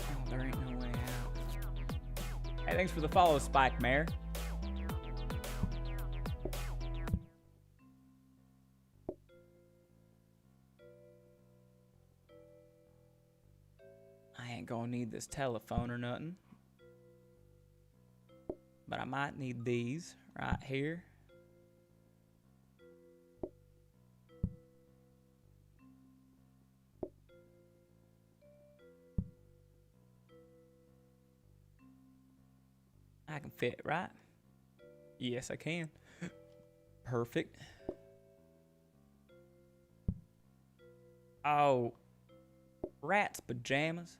Oh, there ain't no way out. Hey, thanks for the follow, Spike Mare. I ain't gonna need this telephone or nothing. But I might need these right here. I can fit, right? Yes, I can. Perfect. Oh, rat's pajamas.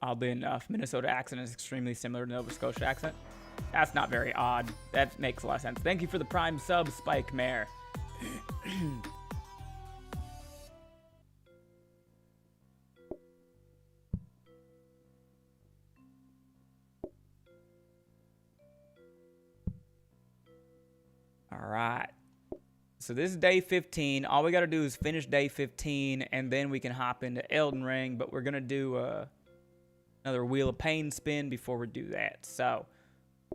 Oddly enough, Minnesota accent is extremely similar to Nova Scotia accent. That's not very odd. That makes a lot of sense. Thank you for the prime sub, Spike Mare. All right. So this is day 15. All we got to do is finish day 15, and then we can hop into Elden Ring. But we're going to do another Wheel of Pain spin before we do that. So,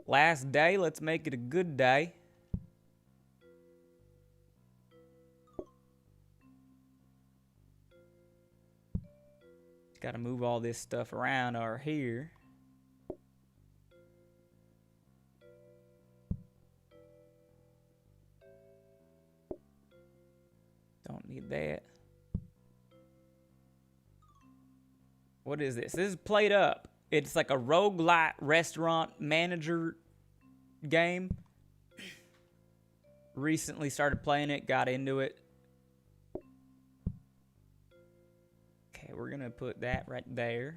last day. Let's make it a good day. Got to move all this stuff around over here. Don't need that. What is this? This is plate up. It's like a roguelite restaurant manager game. Recently started playing it, got into it. Okay, we're gonna put that right there.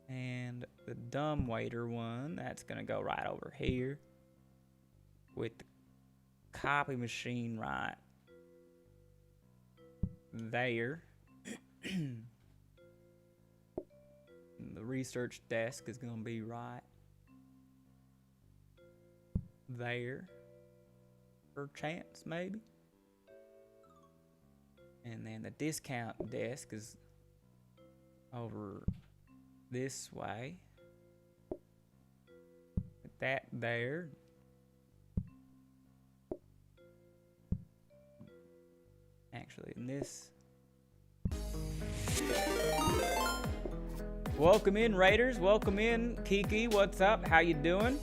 And the dumbwaiter one, that's gonna go right over here. With the copy machine right there. The research desk is gonna be right there. For chance, maybe. And then the discount desk is over this way. Put that there. Actually, in this. Welcome in, Raiders. Welcome in, Kiki. What's up? How you doing?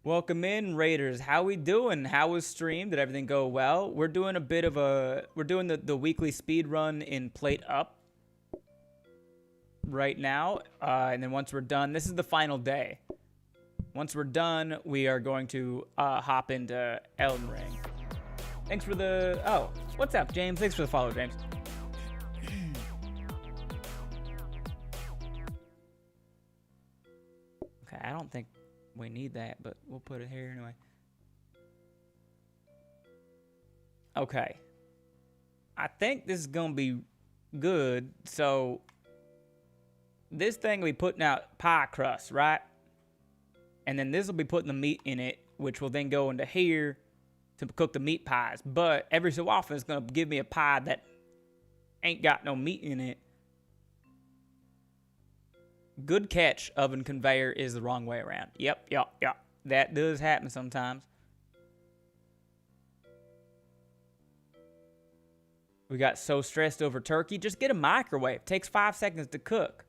Welcome in, Raiders. How we doing? How was stream? Did everything go well? We're doing a bit of a... We're doing the weekly speed run in Plate Up right now. And then once we're done, this is the final day. Once we're done, we are going to hop into Elden Ring. Thanks for the... Oh, what's up, James? Thanks for the follow, James. Okay, I don't think we need that, but we'll put it here anyway. Okay. I think this is going to be good. So, this thing will be putting out pie crust, right? And then this will be putting the meat in it, which will then go into here to cook the meat pies. But every so often, it's going to give me a pie that ain't got no meat in it. Good catch, oven conveyor is the wrong way around. Yep. That does happen sometimes. We got so stressed over turkey. Just get a microwave. It takes 5 seconds to cook.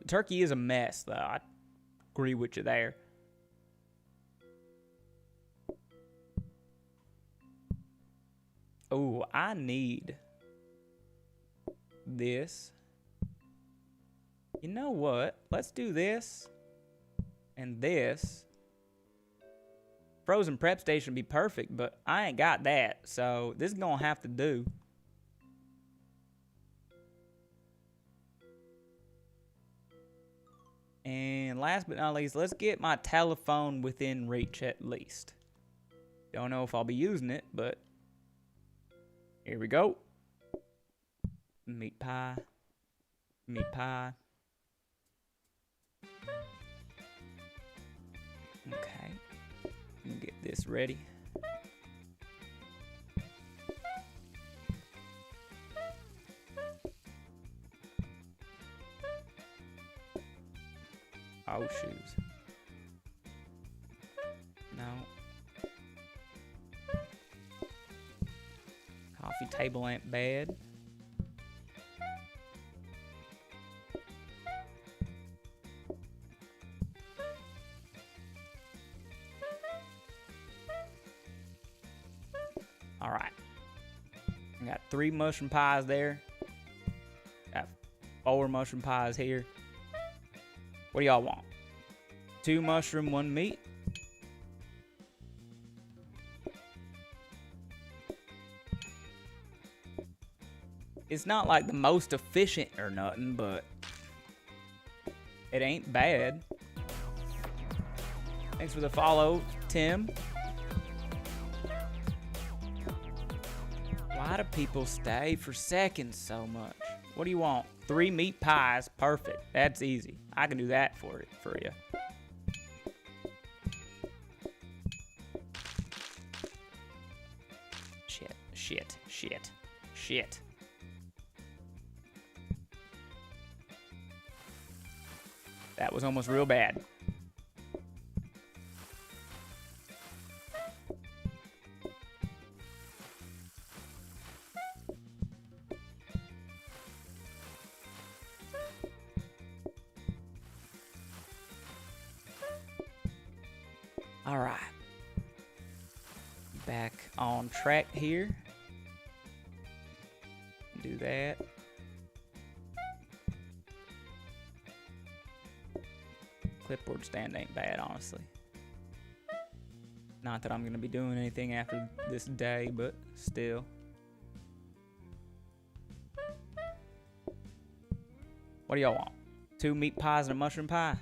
Turkey is a mess, though. I agree with you there. Oh, I need this. You know what? Let's do this and this. Frozen prep station would be perfect, but I ain't got that, so this is gonna have to do. And last but not least, let's get my telephone within reach at least. Don't know if I'll be using it, but here we go. Meat pie. Meat pie. Okay. Let me get this ready. Oh, shoes. No. Coffee table ain't bad. All right. I got 3 mushroom pies there. Got 4 mushroom pies here. What do y'all want? 2 mushroom, 1 meat. It's not like the most efficient or nothing, but it ain't bad. Thanks for the follow, Tim. Why do people stay for seconds so much? What do you want? 3 meat pies. Perfect. That's easy. I can do that for you. Shit. That was almost real bad. All right. Back on track here. that. Clipboard stand ain't bad, honestly. Not that I'm gonna be doing anything after this day, but still. What do y'all want? 2 meat pies and a mushroom pie?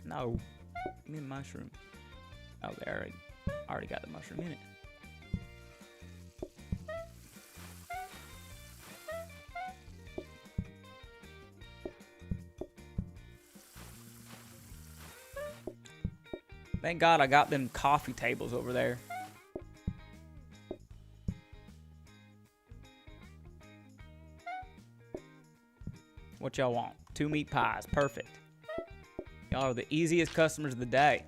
No. Give me a mushroom. Oh, they already got the mushroom in it. Thank God I got them coffee tables over there. What y'all want? 2 meat pies. Perfect. Y'all are the easiest customers of the day.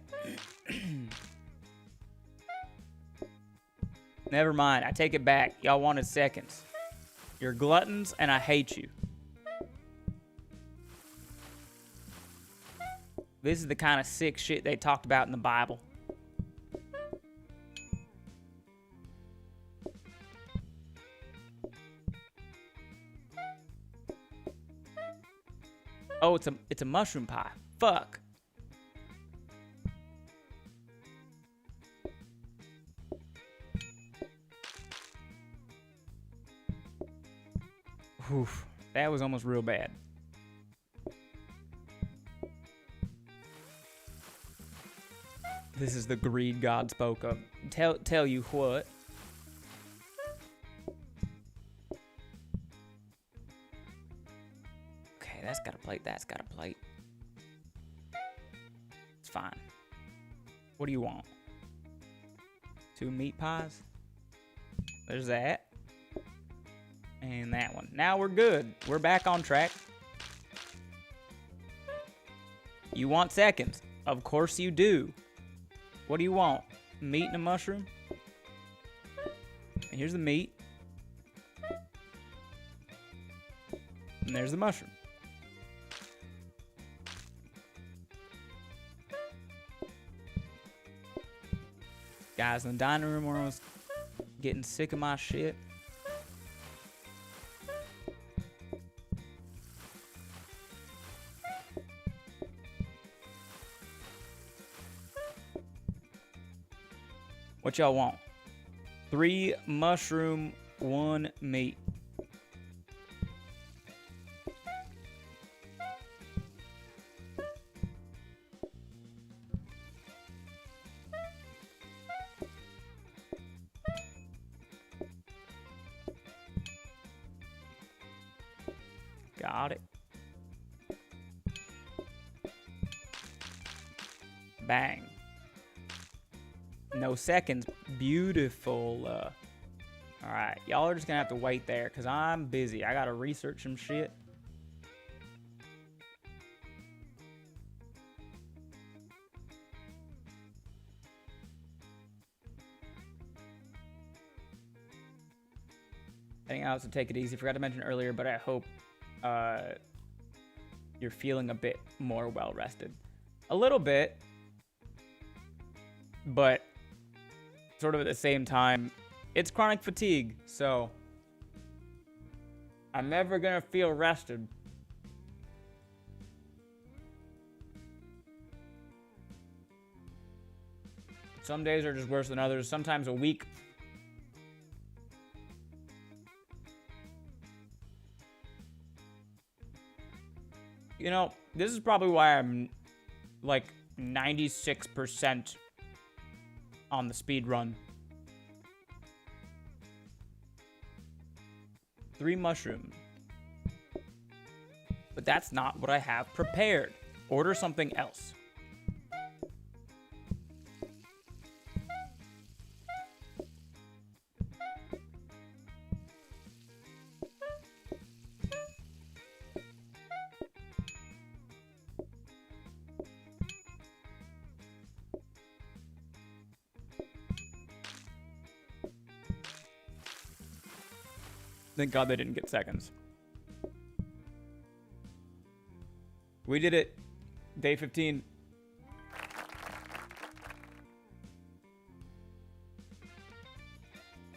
Never mind. I take it back. Y'all wanted seconds. You're gluttons, and I hate you. This is the kind of sick shit they talked about in the Bible. Oh, it's a mushroom pie. Fuck. Oof, that was almost real bad. This is the greed God spoke of. Tell you what. Okay, that's got a plate. That's got a plate. It's fine. What do you want? 2 meat pies? There's that. And that one. Now we're good. We're back on track. You want seconds? Of course you do. What do you want? Meat and a mushroom? And here's the meat. And there's the mushroom. Guys in the dining room were almost getting sick of my shit. What y'all want? 3 mushroom, 1 meat. Got it. Bang. No seconds. Beautiful. Alright, y'all are just gonna have to wait there because I'm busy. I gotta research some shit. I think I also take it easy. Forgot to mention earlier, but I hope you're feeling a bit more well rested. A little bit, but sort of at the same time, it's chronic fatigue, so I'm never gonna feel rested. Some days are just worse than others. Sometimes a week. You know, this is probably why I'm like 96% on the speed run. 3 mushrooms. But that's not what I have prepared. Order something else. Thank God they didn't get seconds. We did it. Day 15.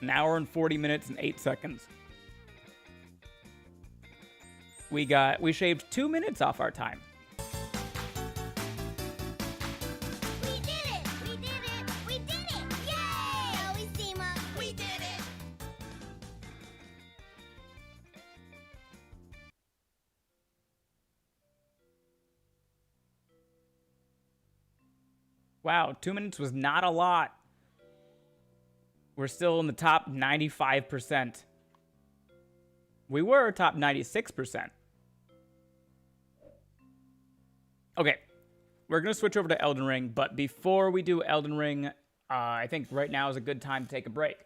An hour and 40 minutes and 8 seconds. We shaved 2 minutes off our time. We did it! We did it! We did it! Yay! Always team up. We did it! Wow, 2 minutes was not a lot. We're still in the top 95%. We were top 96%. Okay, we're going to switch over to Elden Ring, but before we do Elden Ring, I think right now is a good time to take a break.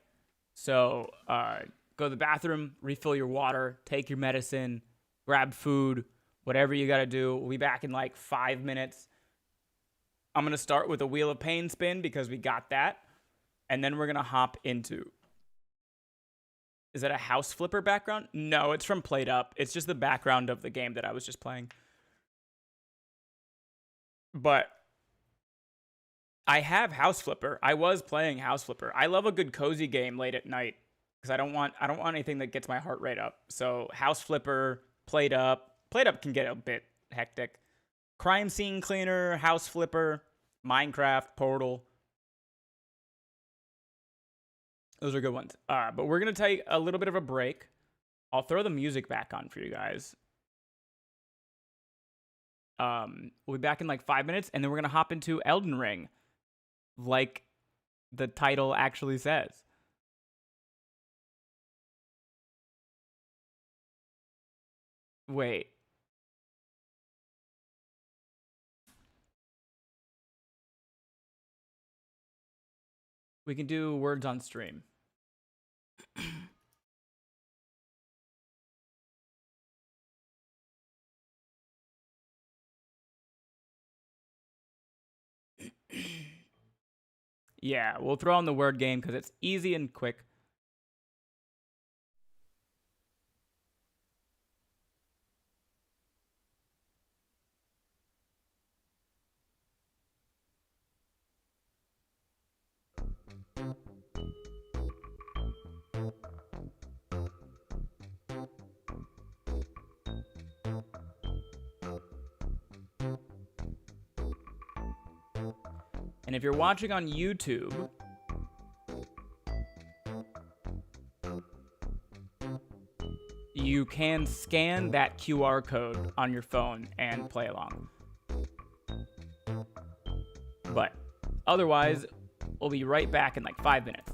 So go to the bathroom, refill your water, take your medicine, grab food, whatever you got to do. We'll be back in like 5 minutes. I'm going to start with a Wheel of Pain spin because we got that. And then we're going to hop into... Is that a house flipper background? No, it's from Played Up. It's just the background of the game that I was just playing. But I have House Flipper. I was playing House Flipper. I love a good cozy game late at night because I don't want anything that gets my heart rate up. So House Flipper, Played Up. Played Up can get a bit hectic. Crime Scene Cleaner, House Flipper, Minecraft, Portal. Those are good ones. But we're going to take a little bit of a break. I'll throw the music back on for you guys. We'll be back in like 5 minutes, and then we're going to hop into Elden Ring, like the title actually says. Wait. We can do words on stream. Yeah, we'll throw on the word game because it's easy and quick. And if you're watching on YouTube, you can scan that QR code on your phone and play along. But otherwise, we'll be right back in like 5 minutes.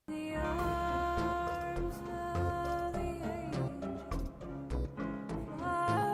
The arms of the angel fly.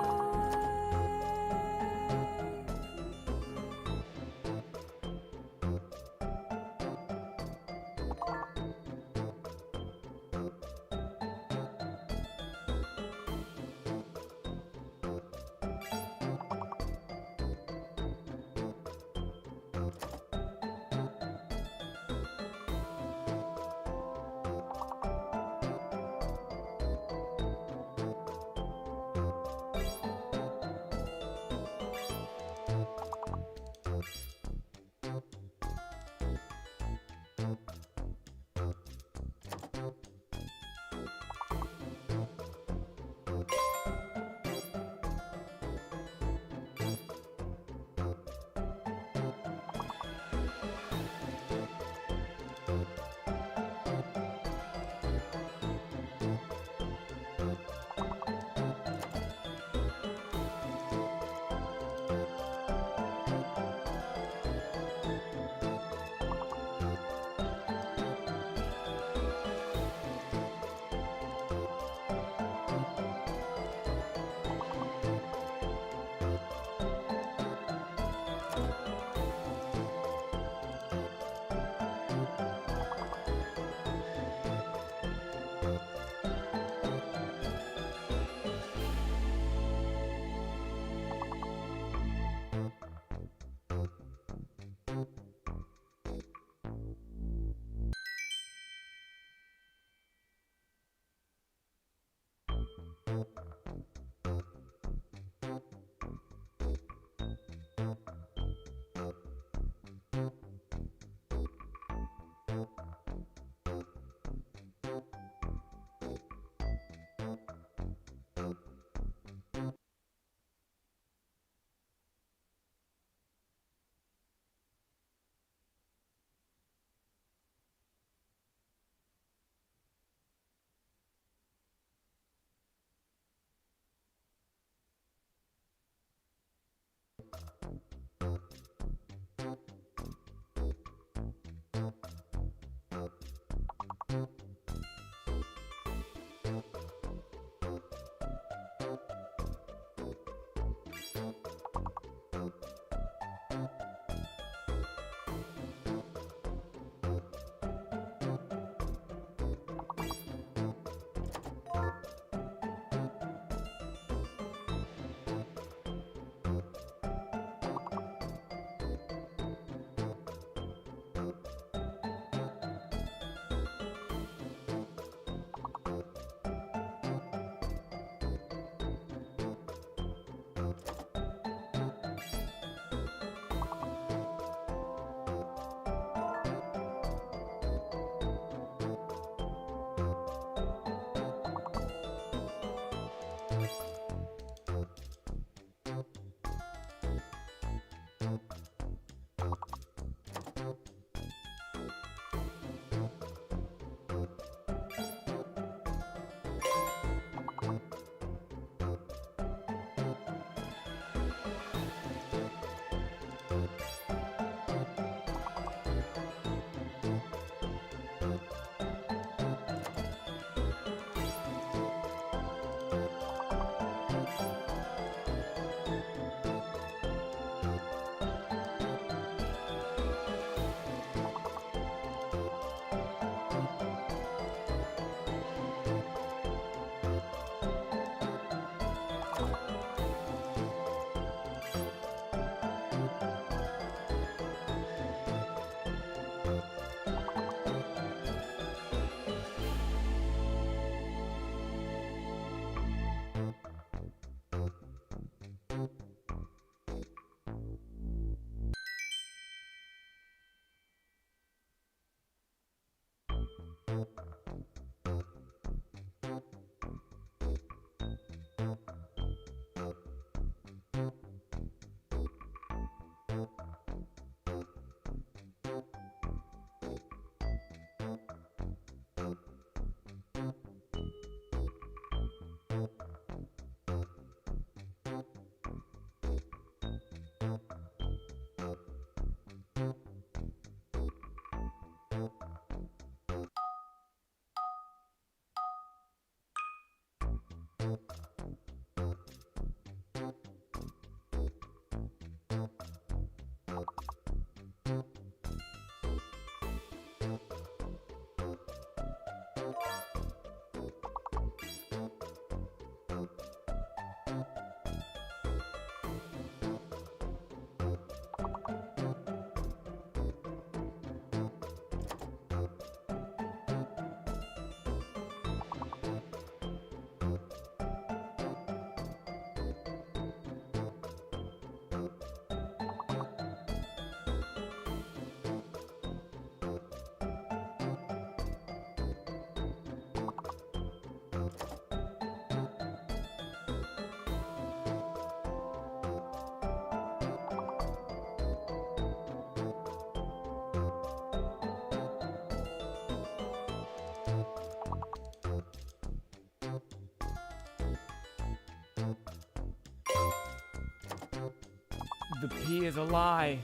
The P is a lie.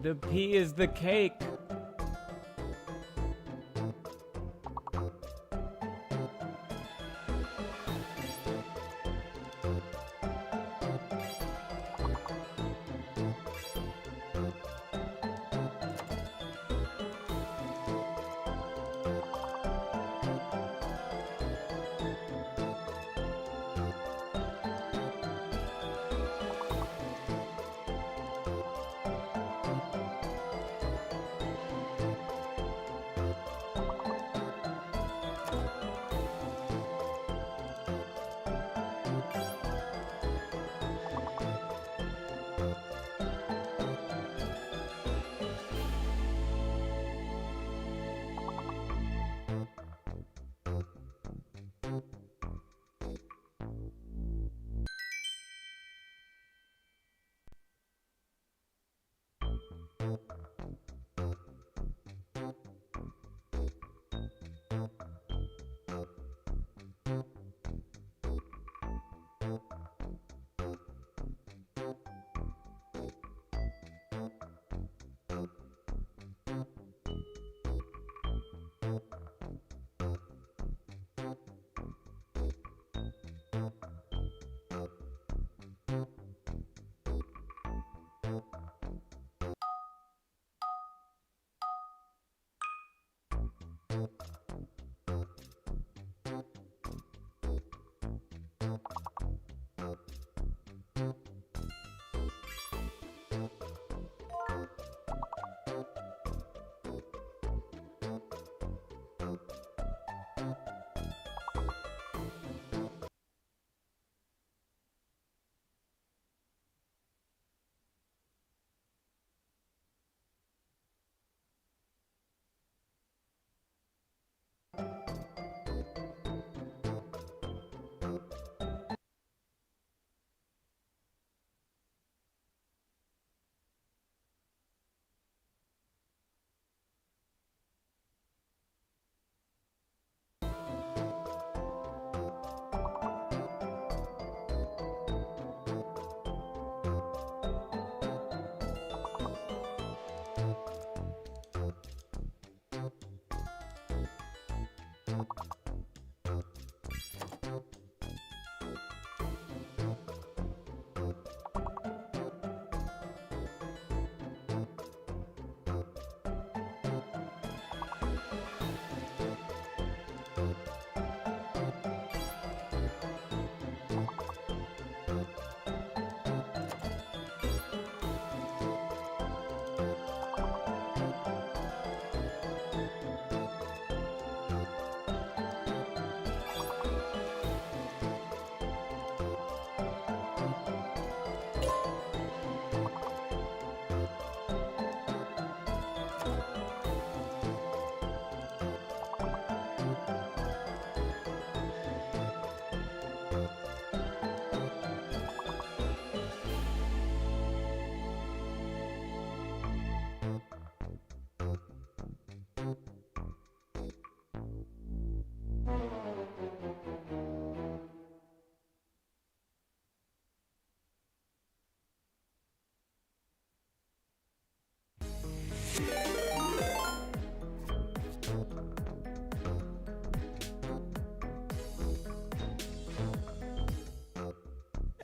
The P is the cake.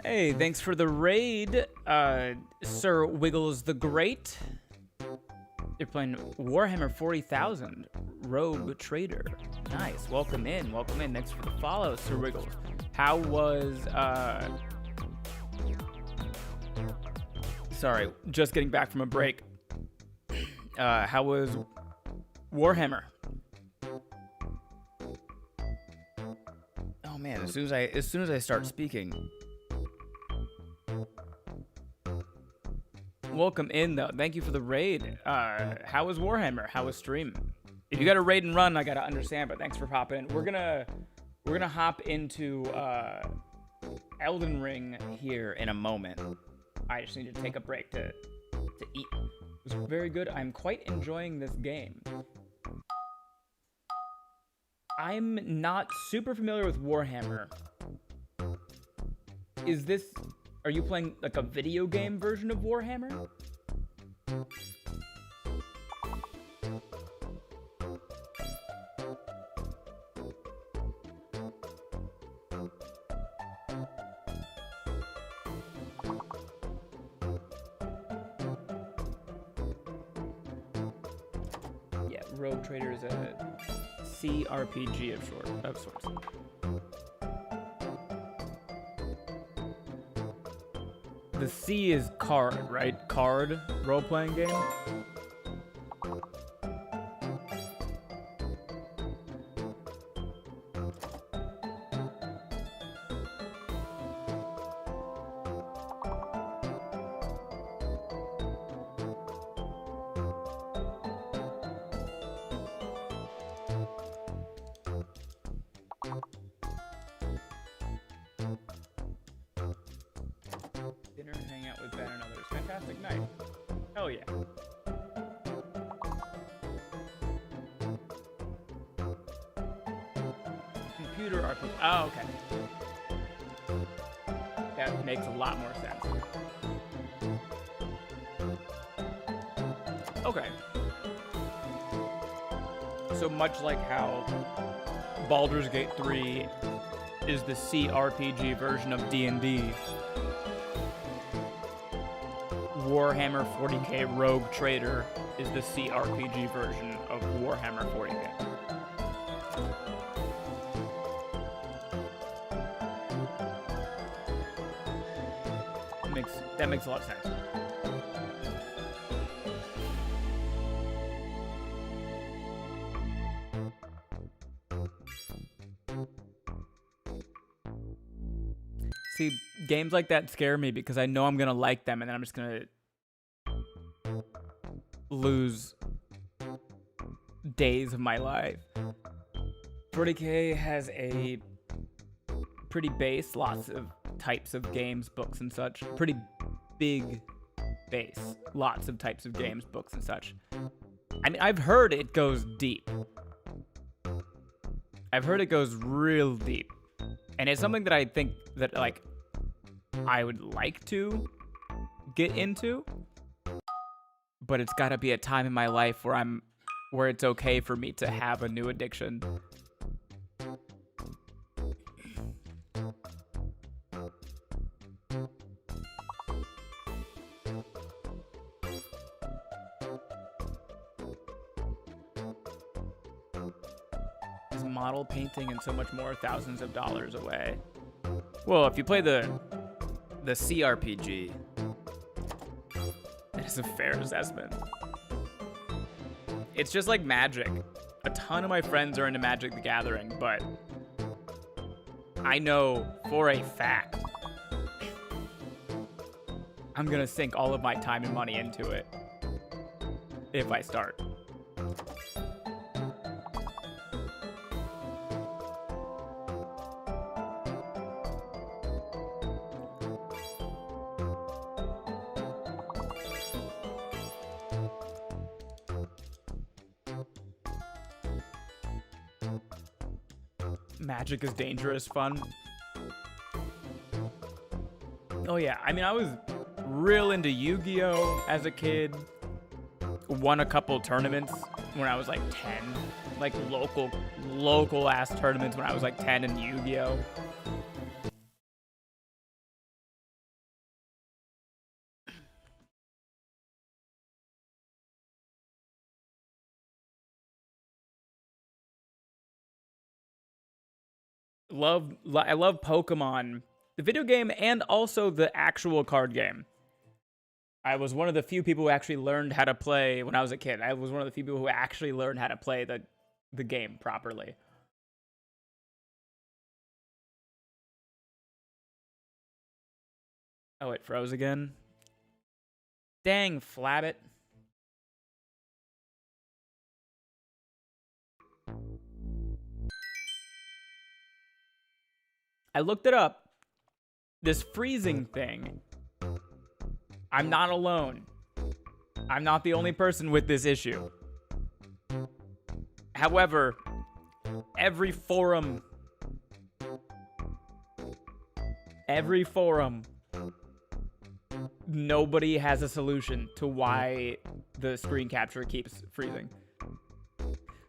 Hey, thanks for the raid, Sir Wiggles the Great. You're playing Warhammer 40,000, Rogue Trader. Nice, welcome in, Thanks for the follow, Sir Wiggles. How was, sorry, just getting back from a break. How was Warhammer? Oh man, as soon as I start speaking. Welcome in though. Thank you for the raid. How was Warhammer? How was stream? If you got a raid and run, I gotta understand, but thanks for popping in. We're gonna hop into Elden Ring here in a moment. I just need to take a break to eat. It was very good. I'm quite enjoying this game. I'm not super familiar with Warhammer. Is this Are you playing like a video game version of Warhammer? Yeah, Rogue Trader is a CRPG of sorts. The C is card, right? Card role-playing game. Dinner and hang out with Ben and others. Fantastic night. Hell yeah. Computer RPG. Oh, okay. That makes a lot more sense. Okay. So much like how Baldur's Gate 3 is the CRPG version of D&D, Warhammer 40k Rogue Trader is the CRPG version of Warhammer 40k. That makes a lot of sense. See, games like that scare me because I know I'm gonna like them and then I'm just gonna lose days of my life. 40k has a pretty base, lots of types of games, books and such. Pretty big base, lots of types of games, books and such. I mean, I've heard it goes deep. I've heard it goes real deep. And it's something that I think that, like, I would like to get into. But it's gotta be a time in my life where it's okay for me to have a new addiction. Is model painting and so much more thousands of dollars away. Well, if you play the CRPG, that is a fair assessment. It's just like Magic. A ton of my friends are into Magic the Gathering, but I know for a fact I'm gonna sink all of my time and money into it if I start. Magic is dangerous fun. Oh yeah, I mean, I was real into Yu-Gi-Oh as a kid. Won a couple tournaments when I was like 10. Like local ass tournaments when I was like 10 in Yu-Gi-Oh. I love Pokemon, the video game, and also the actual card game. I was one of the few people who actually learned how to play when I was a kid. I was one of the few people who actually learned how to play the game properly. Oh, it froze again. Dang, Flabbit. I looked it up. This freezing thing. I'm not alone. I'm not the only person with this issue. However, every forum nobody has a solution to why the screen capture keeps freezing.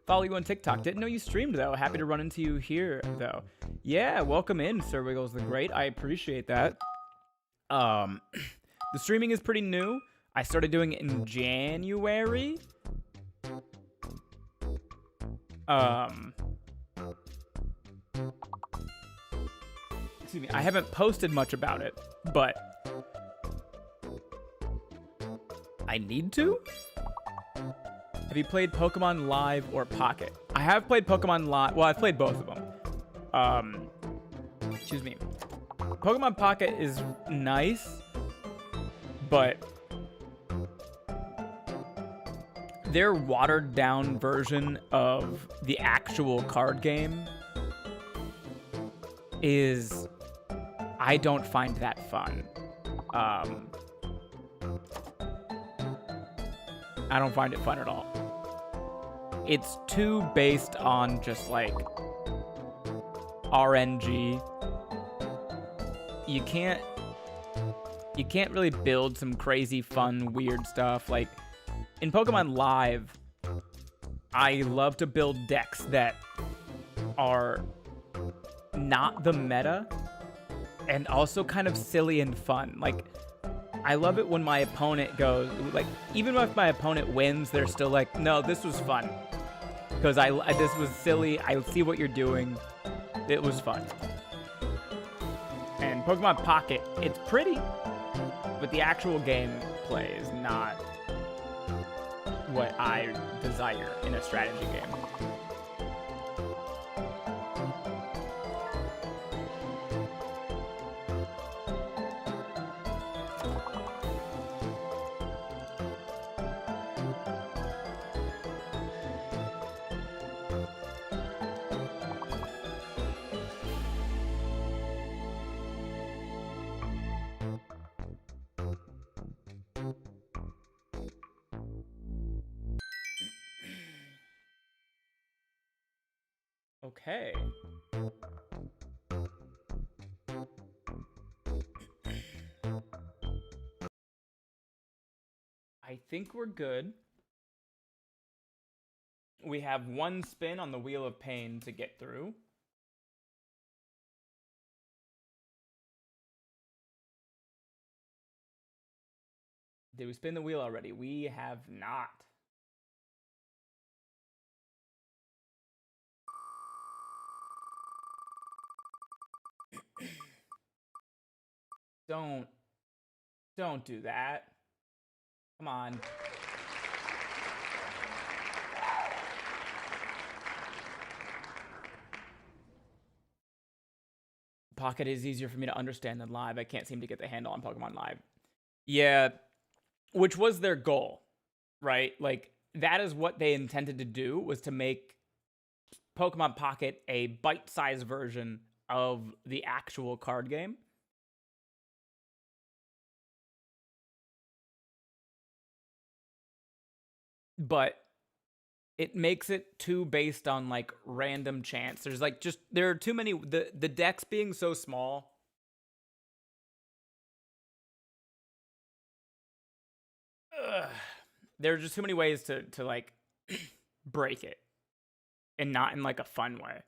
Follow you on TikTok. Didn't know you streamed, though. Happy to run into you here, though. Yeah, welcome in, Sir Wiggles the Great. I appreciate that. The streaming is pretty new. I started doing it in January. Excuse me. I haven't posted much about it, but I need to. Have you played Pokemon Live or Pocket? I have played Pokemon Live. Well, I've played both of them. Excuse me. Pokemon Pocket is nice, but their watered down version of the actual card game is, I don't find that fun. I don't find it fun at all. It's too based on just like RNG. You can't really build some crazy fun weird stuff. Like in Pokemon Live, I love to build decks that are not the meta and also kind of silly and fun. Like I love it when my opponent goes, like, even if my opponent wins, they're still like, no, this was fun. Because this was silly. I see what you're doing. It was fun. And Pokemon Pocket, it's pretty, but the actual gameplay is not what I desire in a strategy game. Okay. I think we're good. We have one spin on the Wheel of Pain to get through. Did we spin the wheel already? We have not. Don't do that. Come on. Pocket is easier for me to understand than Live. I can't seem to get the handle on Pokemon Live. Yeah, which was their goal, right? Like, that is what they intended to do, was to make Pokemon Pocket a bite-sized version of the actual card game. But it makes it too based on like random chance. There's like there are too many, the decks being so small. There are just too many ways to like break it, and not in like a fun way.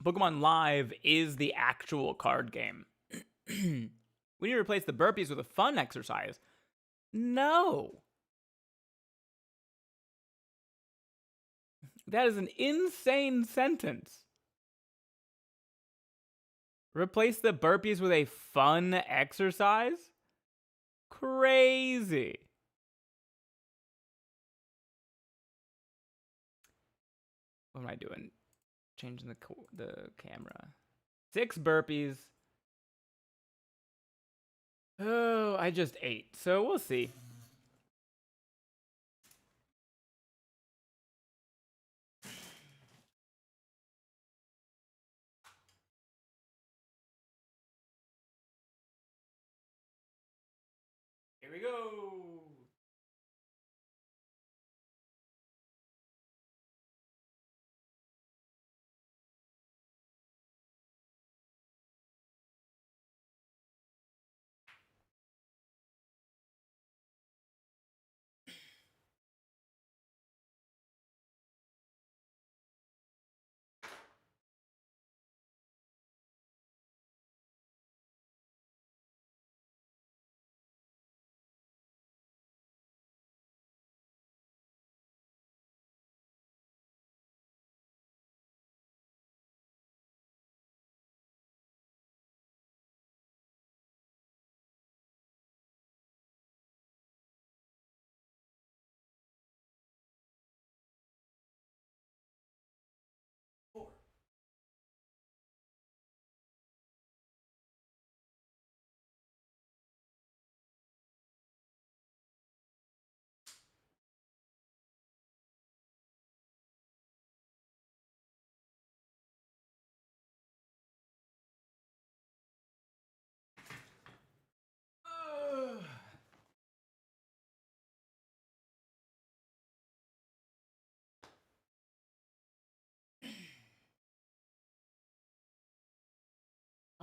Pokemon Live is the actual card game. We need to replace the burpees with a fun exercise. No. That is an insane sentence. Replace the burpees with a fun exercise? Crazy. What am I doing? Changing the camera. 6 burpees. Oh, I just ate. So we'll see. Here we go.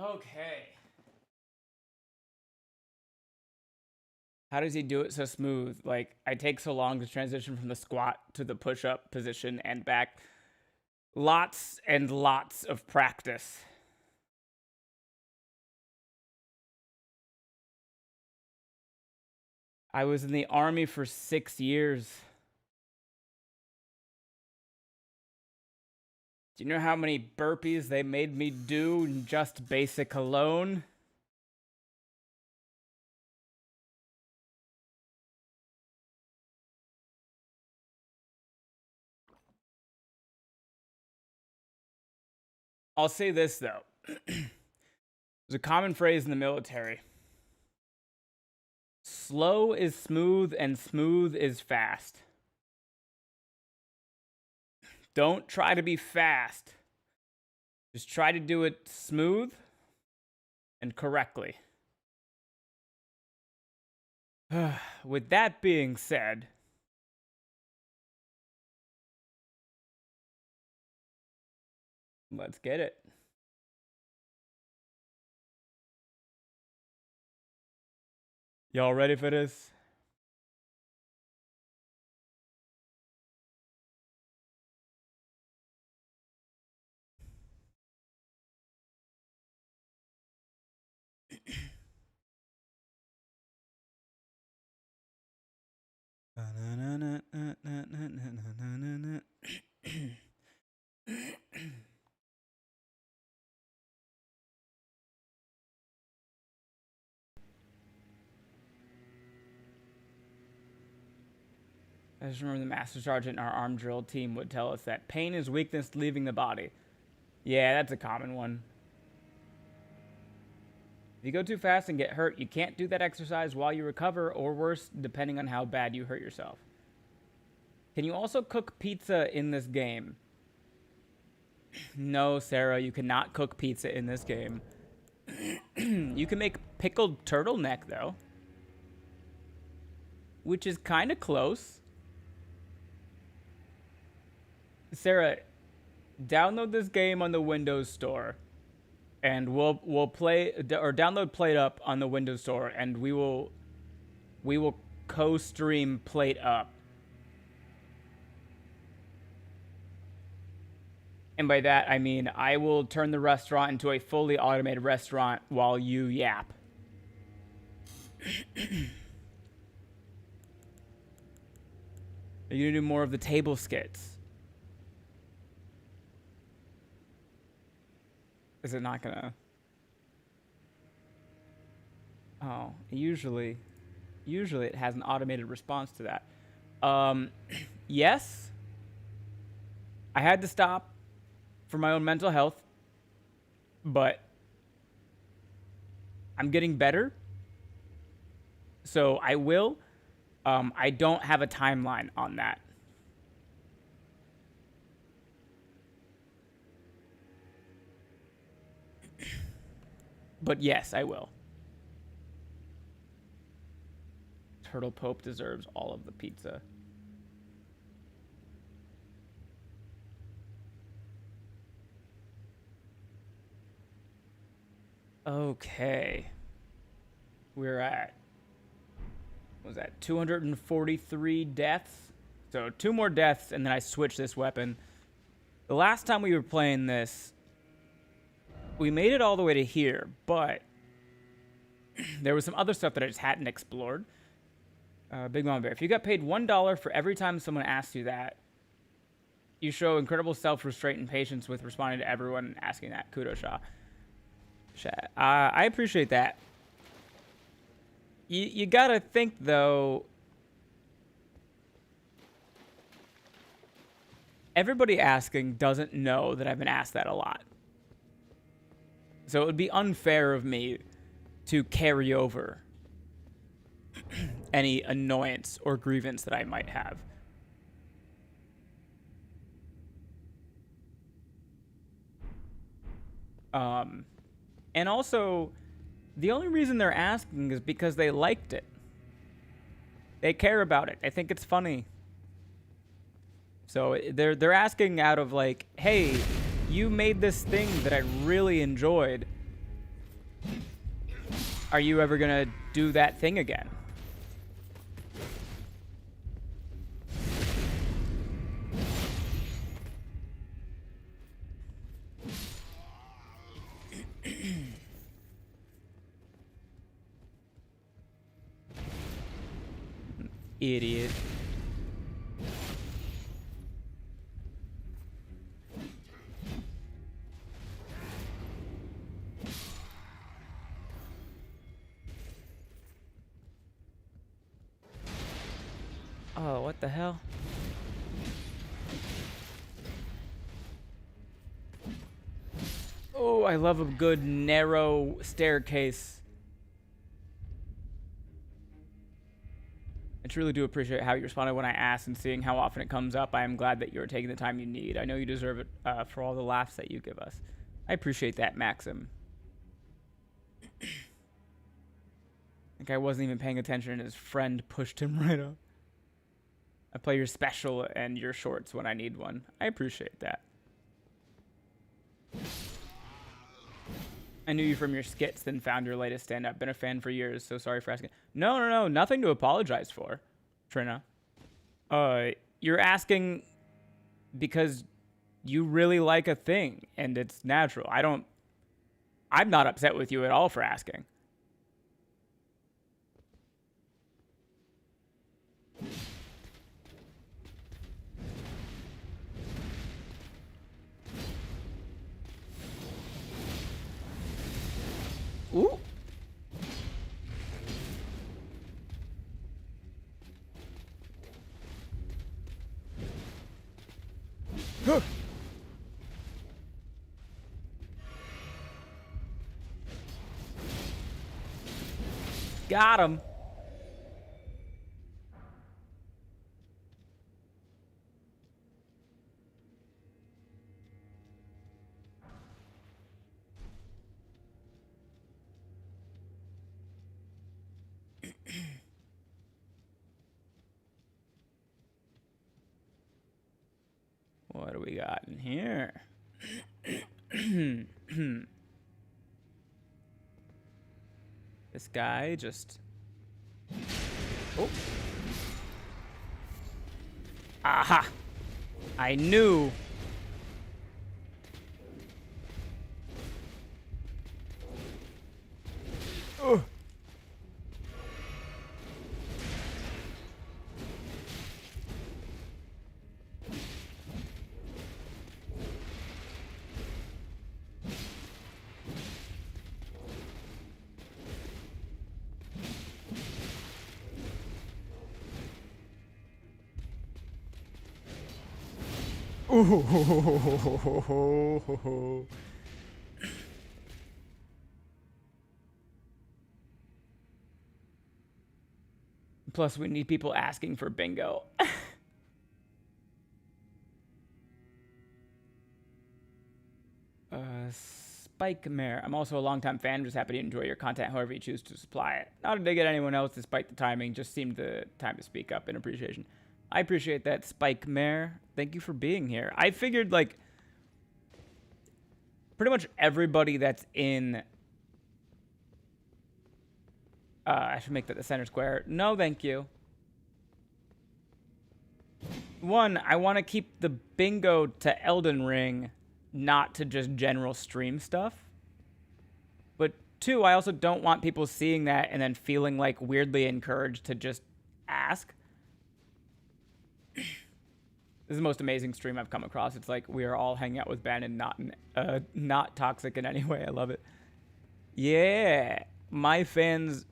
Okay. How does he do it so smooth? Like, I take so long to transition from the squat to the push-up position and back. Lots and lots of practice. I was in the army for 6 years. Do you know how many burpees they made me do in just basic alone? I'll say this, though. There's a common phrase in the military. Slow is smooth and smooth is fast. Don't try to be fast. Just try to do it smooth and correctly. With that being said, let's get it. Y'all ready for this? I just remember the Master Sergeant in our arm drill team would tell us that pain is weakness leaving the body. Yeah, that's a common one. If you go too fast and get hurt, you can't do that exercise while you recover, or worse, depending on how bad you hurt yourself. Can you also cook pizza in this game? No, Sarah, you cannot cook pizza in this game. You can make pickled turtleneck, though. Which is kind of close. Sarah, download this game on the Windows Store. And we'll play, or download Plate Up on the Windows Store, and we will co-stream Plate Up. And by that, I mean I will turn the restaurant into a fully automated restaurant while you yap. Are you gonna do more of the table skits? Is it not gonna? Oh, usually it has an automated response to that. Yes. I had to stop for my own mental health, but I'm getting better. So I will. I don't have a timeline on that. But yes, I will. Turtle Pope deserves all of the pizza. Okay. We're at, what was that, 243 deaths? So 2 more deaths, and then I switch this weapon. The last time we were playing this, we made it all the way to here, but there was some other stuff that I just hadn't explored. Big Mama Bear, if you got paid $1 for every time someone asks you that, you show incredible self-restraint and patience with responding to everyone asking that. Kudos, Shaw. I appreciate that. You gotta think, though, everybody asking doesn't know that I've been asked that a lot. So it would be unfair of me to carry over any annoyance or grievance that I might have. And also, the only reason they're asking is because they liked it. They care about it. I think it's funny. So they're asking out of like, hey, you made this thing that I really enjoyed. are you ever gonna do that thing again? Idiot. Oh, what the hell? Oh, I love a good narrow staircase. I truly do appreciate how you responded when I asked, and seeing how often it comes up. I am glad that you're taking the time you need. I know you deserve it for all the laughs that you give us. I appreciate that, Maxim. I think I wasn't even paying attention and his friend pushed him right up. I play your special and your shorts when I need one. I appreciate that. I knew you from your skits, then found your latest stand-up. Been a fan for years, so sorry for asking. No, nothing to apologize for, Trina. You're asking because you really like a thing, and it's natural. I'm not upset with you at all for asking. Ooh. Huh. Got him. What do we got in here? This guy just... Oh. Aha! I knew. Ugh. Ooh. Plus, we need people asking for bingo. Spike Mare. I'm also a longtime fan. Just happy to enjoy your content however you choose to supply it. Not to dig at anyone else despite the timing. Just seemed the time to speak up in appreciation. I appreciate that, Spike Mare. Thank you for being here. I figured, like, pretty much everybody that's in... I should make that the center square. No, thank you. One, I want to keep the bingo to Elden Ring, not to just general stream stuff. But two, I also don't want people seeing that and then feeling, like, weirdly encouraged to just ask. This is the most amazing stream I've come across. It's like we are all hanging out with Ben and not toxic in any way. I love it. Yeah, my fans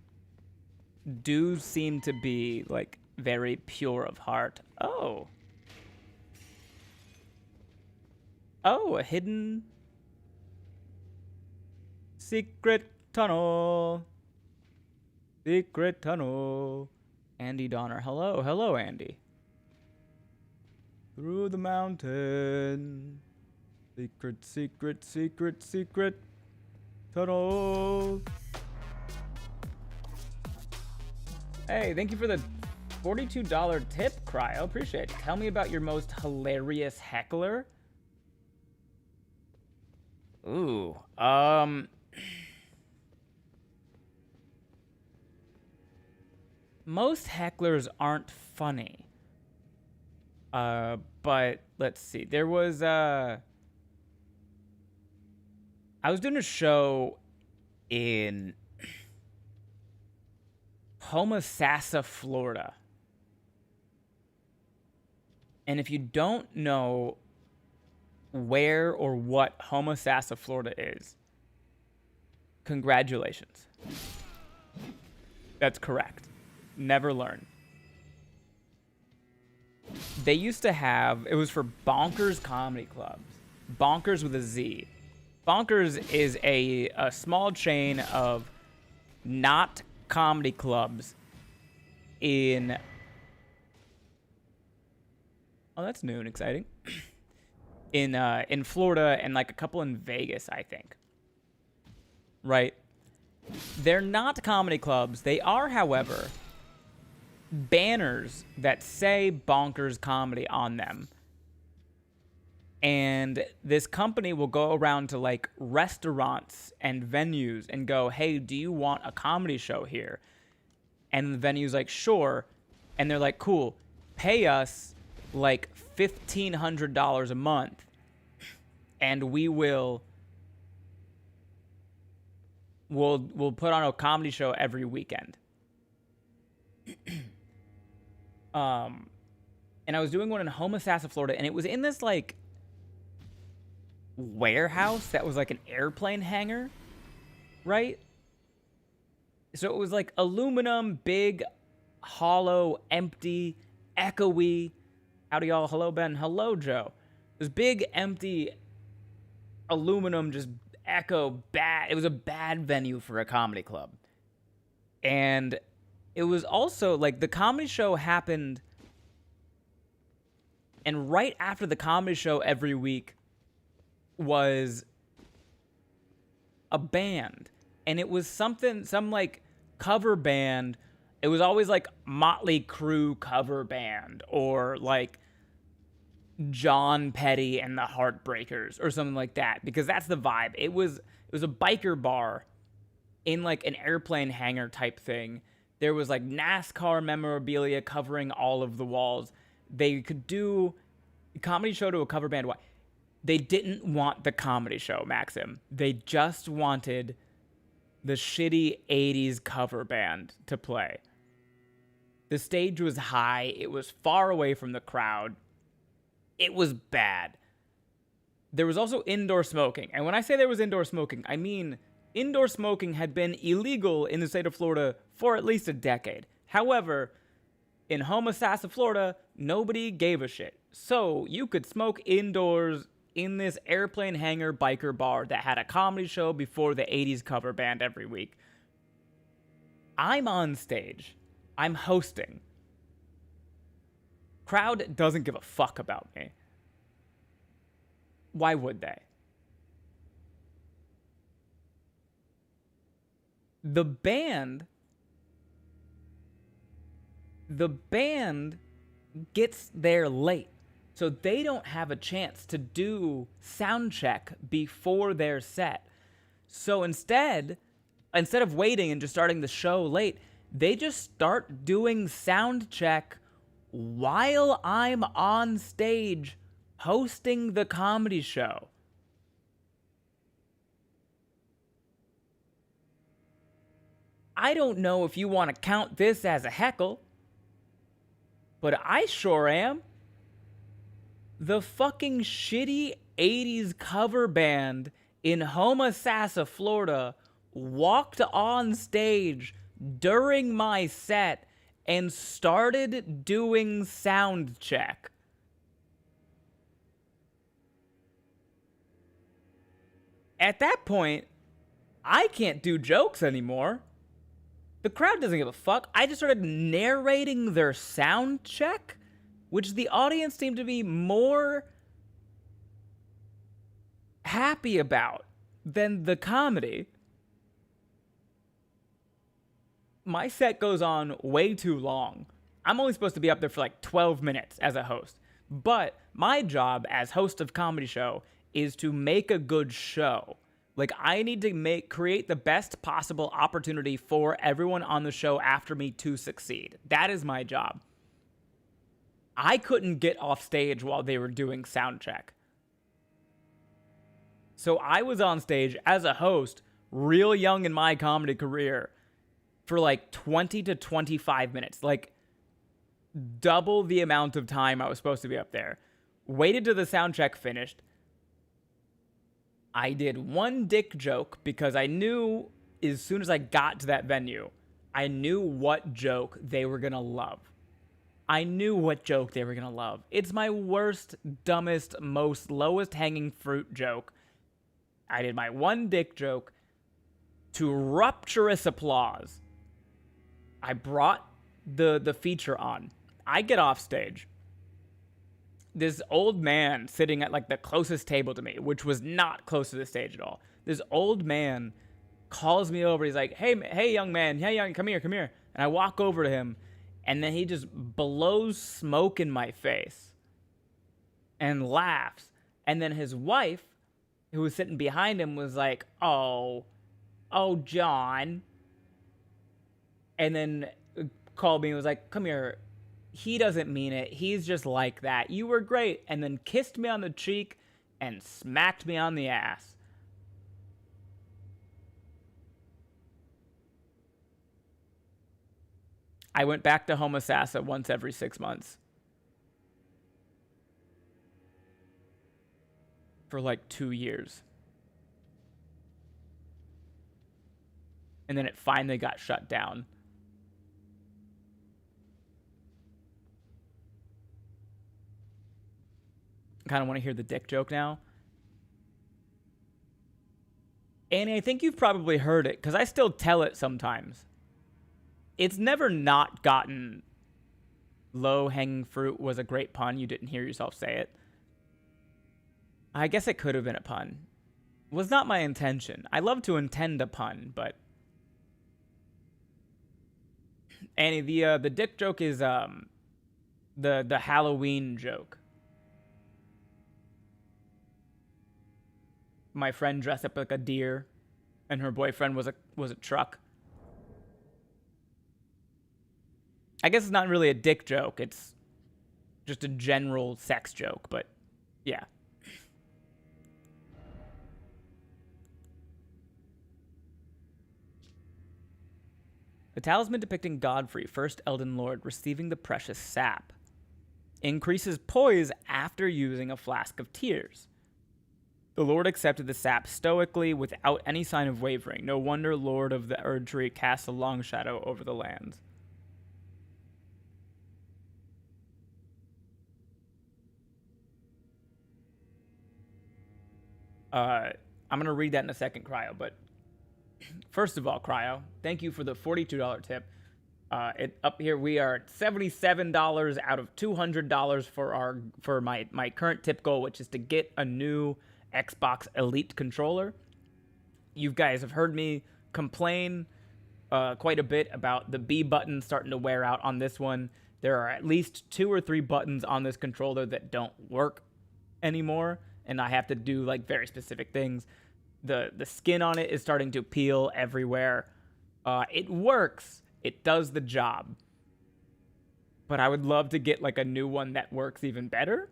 do seem to be like very pure of heart. Oh, a hidden secret tunnel. Secret tunnel. Andy Donner. Hello, Andy. Through the mountain. Secret tunnel. Hey, thank you for the $42 tip, Cryo. Appreciate it. Tell me about your most hilarious heckler. Ooh. most hecklers aren't funny. But let's see. There was I was doing a show in Homosassa, Florida. And if you don't know where or what Homosassa, Florida is, congratulations. That's correct. Never learn. They used to have, it was for Bonkers Comedy Clubs. Bonkers with a Z. Bonkers is a small chain of not comedy clubs in... Oh, that's new and exciting. In Florida and like a couple in Vegas, I think. Right? They're not comedy clubs. They are, however, banners that say Bonkers Comedy on them. And this company will go around to like restaurants and venues and go, hey, do you want a comedy show here? And the venue's like, sure. And they're like, cool, pay us like $1,500 a month and we'll put on a comedy show every weekend. And I was doing one in Homosassa, Florida, and it was in this like warehouse that was like an airplane hangar, right? So it was like aluminum, big, hollow, empty, echoey. Howdy y'all, hello Ben, hello Joe. This big, empty, aluminum, just echo, bad. It was a bad venue for a comedy club. And it was also like the comedy show happened, and right after the comedy show every week was a band. And it was some like cover band. It was always like Motley Crue cover band or like John Petty and the Heartbreakers or something like that, because that's the vibe. It was a biker bar in like an airplane hangar type thing. There was like NASCAR memorabilia covering all of the walls. They could do a comedy show to a cover band. Why? They didn't want the comedy show, Maxim. They just wanted the shitty 80s cover band to play. The stage was high. It was far away from the crowd. It was bad. There was also indoor smoking. And when I say there was indoor smoking, I mean indoor smoking had been illegal in the state of Florida for at least a decade. However, in Homosassa, Florida, nobody gave a shit. So you could smoke indoors in this airplane hangar biker bar that had a comedy show before the 80s cover band every week. I'm on stage. I'm hosting. Crowd doesn't give a fuck about me. Why would they? The band gets there late, so they don't have a chance to do sound check before their set. So instead of waiting and just starting the show late, they just start doing sound check while I'm on stage hosting the comedy show. I don't know if you want to count this as a heckle, but I sure am. The fucking shitty 80s cover band in Homosassa, Florida walked on stage during my set and started doing sound check. At that point, I can't do jokes anymore. The crowd doesn't give a fuck. I just started narrating their sound check, which the audience seemed to be more happy about than the comedy. My set goes on way too long. I'm only supposed to be up there for like 12 minutes as a host. But my job as host of comedy show is to make a good show. Like, I need to create the best possible opportunity for everyone on the show after me to succeed. That is my job. I couldn't get off stage while they were doing sound check. So I was on stage as a host, real young in my comedy career, for like 20 to 25 minutes. Like, double the amount of time I was supposed to be up there. Waited till the sound check finished. I did one dick joke because I knew as soon as I got to that venue, I knew what joke they were going to love. I knew what joke they were going to love. It's my worst, dumbest, most lowest hanging fruit joke. I did my one dick joke to rapturous applause. I brought the feature on. I get off stage. This old man sitting at like the closest table to me, which was not close to the stage at all. This old man calls me over. He's like, hey, young man. Hey, young, come here. And I walk over to him, and then he just blows smoke in my face and laughs. And then his wife, who was sitting behind him, was like, oh, John. And then called me and was like, come here. He doesn't mean it. He's just like that. You were great. And then kissed me on the cheek and smacked me on the ass. I went back to Homosassa once every 6 months. For like 2 years. And then it finally got shut down. Kind of want to hear the dick joke now. Annie, I think you've probably heard it because I still tell it sometimes. It's never not gotten low-hanging fruit was a great pun. You didn't hear yourself say it. I guess it could have been a pun. It was not my intention. I love to intend a pun, but Annie, the dick joke is the Halloween joke. My friend dressed up like a deer, and her boyfriend was a truck. I guess it's not really a dick joke. It's just a general sex joke, but yeah. The talisman depicting Godfrey, first Elden Lord, receiving the precious sap. Increases poise after using a flask of tears. The Lord accepted the sap stoically without any sign of wavering. No wonder Lord of the Erdtree casts a long shadow over the lands. I'm going to read that in a second, Cryo, but first of all, Cryo, thank you for the $42 tip. Up here we are at $77 out of $200 for my current tip goal, which is to get a new Xbox Elite controller. You guys have heard me complain quite a bit about the B button starting to wear out on this one. There are at least 2 or 3 buttons on this controller that don't work anymore, and I have to do like very specific things. The skin on it is starting to peel everywhere. It works. It does the job. But I would love to get like a new one that works even better.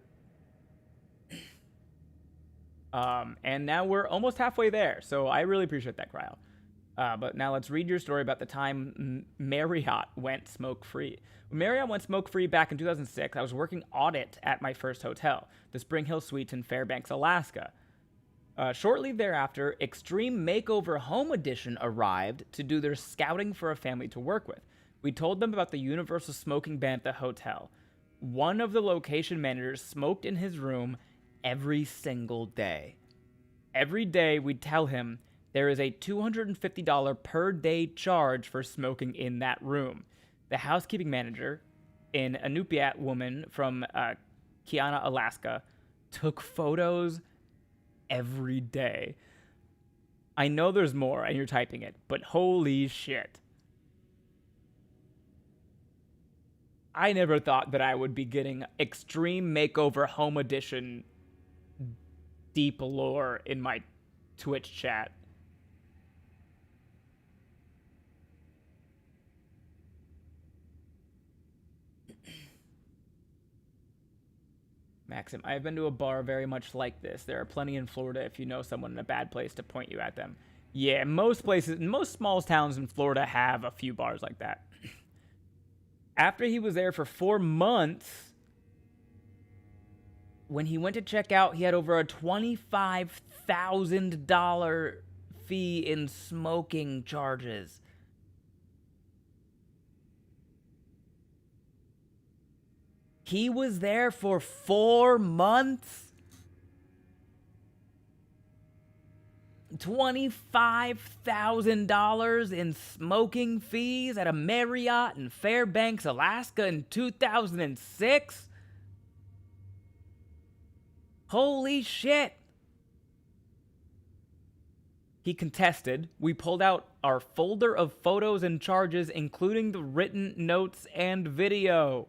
And now we're almost halfway there, so I really appreciate that, Cryo. But now let's read your story about the time Marriott went smoke-free. When Marriott went smoke-free back in 2006, I was working audit at my first hotel, the Spring Hill Suites in Fairbanks, Alaska. Shortly thereafter, Extreme Makeover Home Edition arrived to do their scouting for a family to work with. We told them about the universal smoking ban at the hotel. One of the location managers smoked in his room every single day. Every day we'd tell him there is a $250 per day charge for smoking in that room. The housekeeping manager, an Inupiat woman from Kiana, Alaska, took photos every day. I know there's more and you're typing it, but holy shit. I never thought that I would be getting Extreme Makeover Home Edition deep lore in my Twitch chat. Maxim, I've been to a bar very much like this. There are plenty in Florida if you know someone in a bad place to point you at them. Yeah, most places, most small towns in Florida have a few bars like that. After he was there for 4 months, when he went to check out, he had over a $25,000 fee in smoking charges. He was there for 4 months? $25,000 in smoking fees at a Marriott in Fairbanks, Alaska in 2006? Holy shit. He contested. We pulled out our folder of photos and charges, including the written notes and video.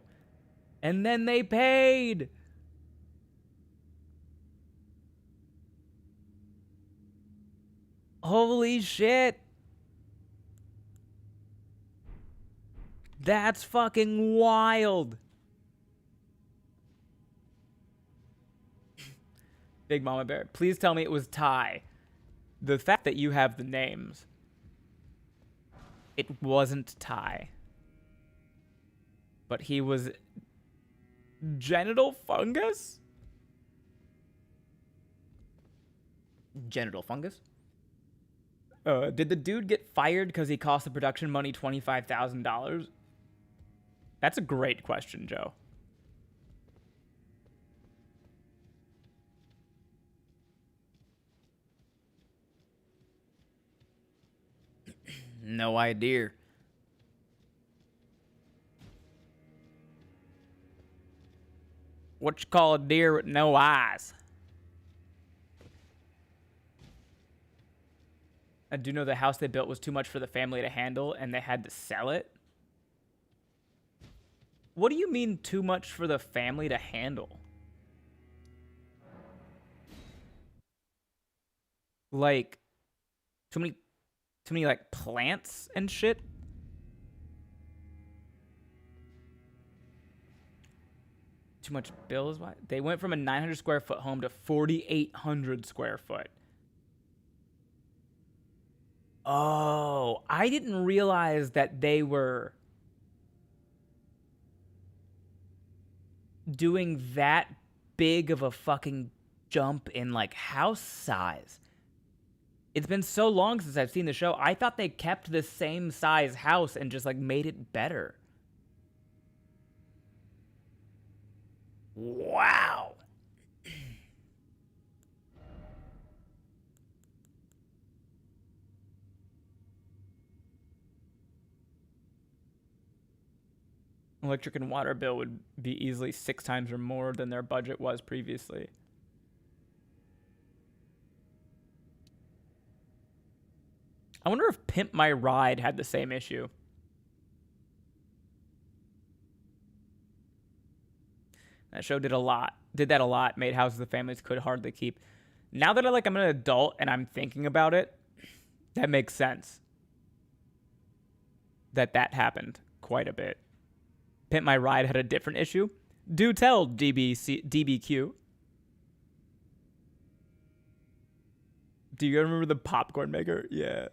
And then they paid. Holy shit. That's fucking wild. Big Mama Bear, please tell me it was Ty. The fact that you have the names, it wasn't Ty. But he was genital fungus? Genital fungus? Did the dude get fired because he cost the production money $25,000? That's a great question, Joe. No idea. What you call a deer with no eyes? I do know the house they built was too much for the family to handle and they had to sell it. What do you mean too much for the family to handle? Like too many like plants and shit? Too much bills? Why? They went from a 900 square foot home to 4,800 square foot. Oh, I didn't realize that they were doing that big of a fucking jump in like house size. It's been so long since I've seen the show. I thought they kept the same size house and just like made it better. Wow. Electric and water bill would be easily 6 times or more than their budget was previously. I wonder if Pimp My Ride had the same issue. That show did that a lot, made houses the families could hardly keep. Now that I'm an adult and I'm thinking about it, that makes sense. That happened quite a bit. Pimp My Ride had a different issue. Do tell, DBQ. Do you remember the popcorn maker? Yeah.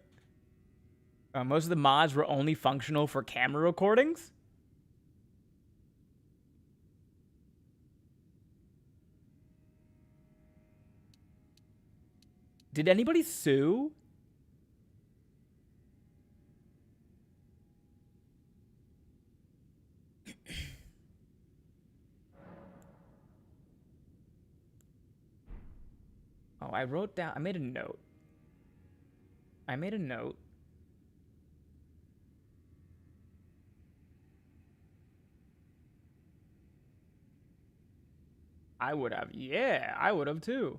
Most of the mods were only functional for camera recordings. Did anybody sue? Oh, I made a note. I would have. Yeah, I would have too.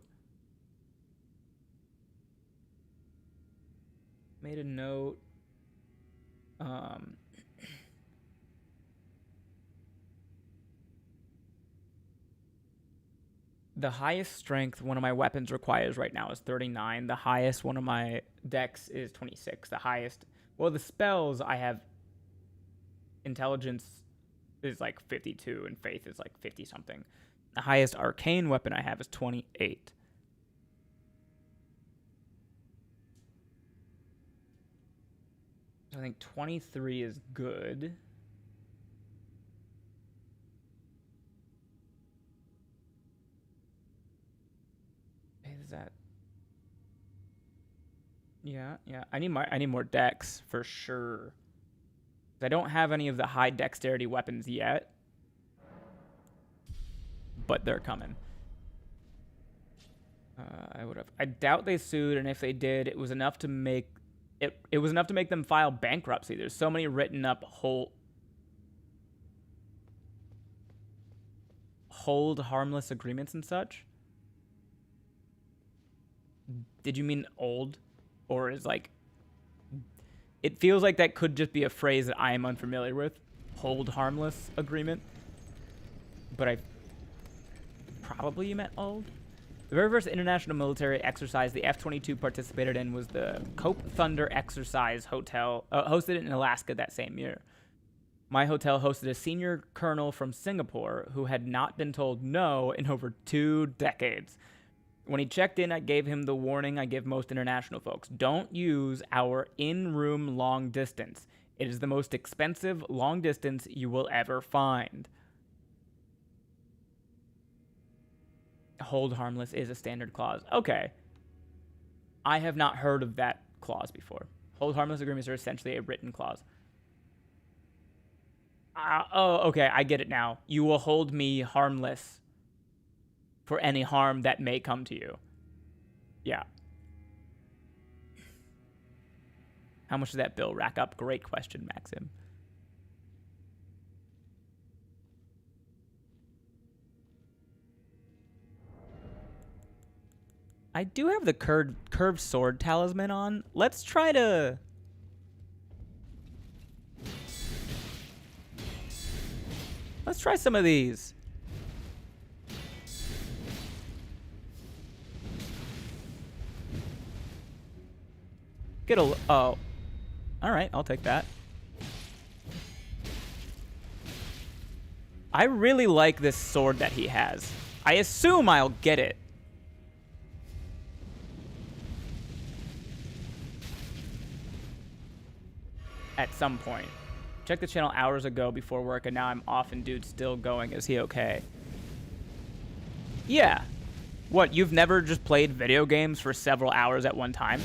Made a note. The highest strength one of my weapons requires right now is 39. The highest one of my decks is 26. The highest, well, the spells I have, intelligence is like 52 and faith is like 50 something. The highest arcane weapon I have is 28. I think 23 is good. Is that? Yeah. I need more dex for sure. I don't have any of the high dexterity weapons yet, but they're coming. I doubt they sued, and if they did, it was enough to make it was enough to make them file bankruptcy. There's so many written up hold harmless agreements and such. Did you mean old? Or is like... It feels like that could just be a phrase that I am unfamiliar with. Hold harmless agreement. But I... Probably you meant old? The very first international military exercise the F-22 participated in was the Cope Thunder Exercise Hotel, hosted in Alaska that same year. My hotel hosted a senior colonel from Singapore who had not been told no in over 2 decades. When he checked in, I gave him the warning I give most international folks. Don't use our in-room long distance. It is the most expensive long distance you will ever find. Hold harmless is a standard clause. Okay. I have not heard of that clause before. Hold harmless agreements are essentially a written clause. Okay, I get it now. You will hold me harmless for any harm that may come to you. Yeah. How much does that bill rack up? Great question, Maxim. I do have the curved sword talisman on. Let's try to... Let's try some of these. Get a... Oh. All right, I'll take that. I really like this sword that he has. I assume I'll get it. At some point. Checked the channel hours ago before work, and now I'm off and dude's still going. Is he okay? Yeah. What, you've never just played video games for several hours at one time?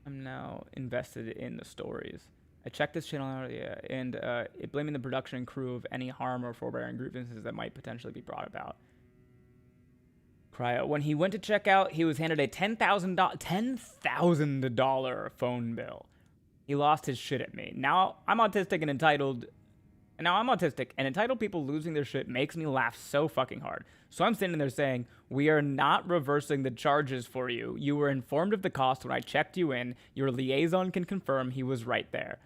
I'm now invested in the stories. I checked this channel out, yeah, and it blaming the production and crew of any harm or forbearing grievances that might potentially be brought about. Cryo. When he went to check out, he was handed a $10,000 phone bill. He lost his shit at me. Now I'm autistic and entitled. Now I'm autistic, and entitled people losing their shit makes me laugh so fucking hard. So I'm standing there saying, we are not reversing the charges for you. You were informed of the cost when I checked you in. Your liaison can confirm he was right there.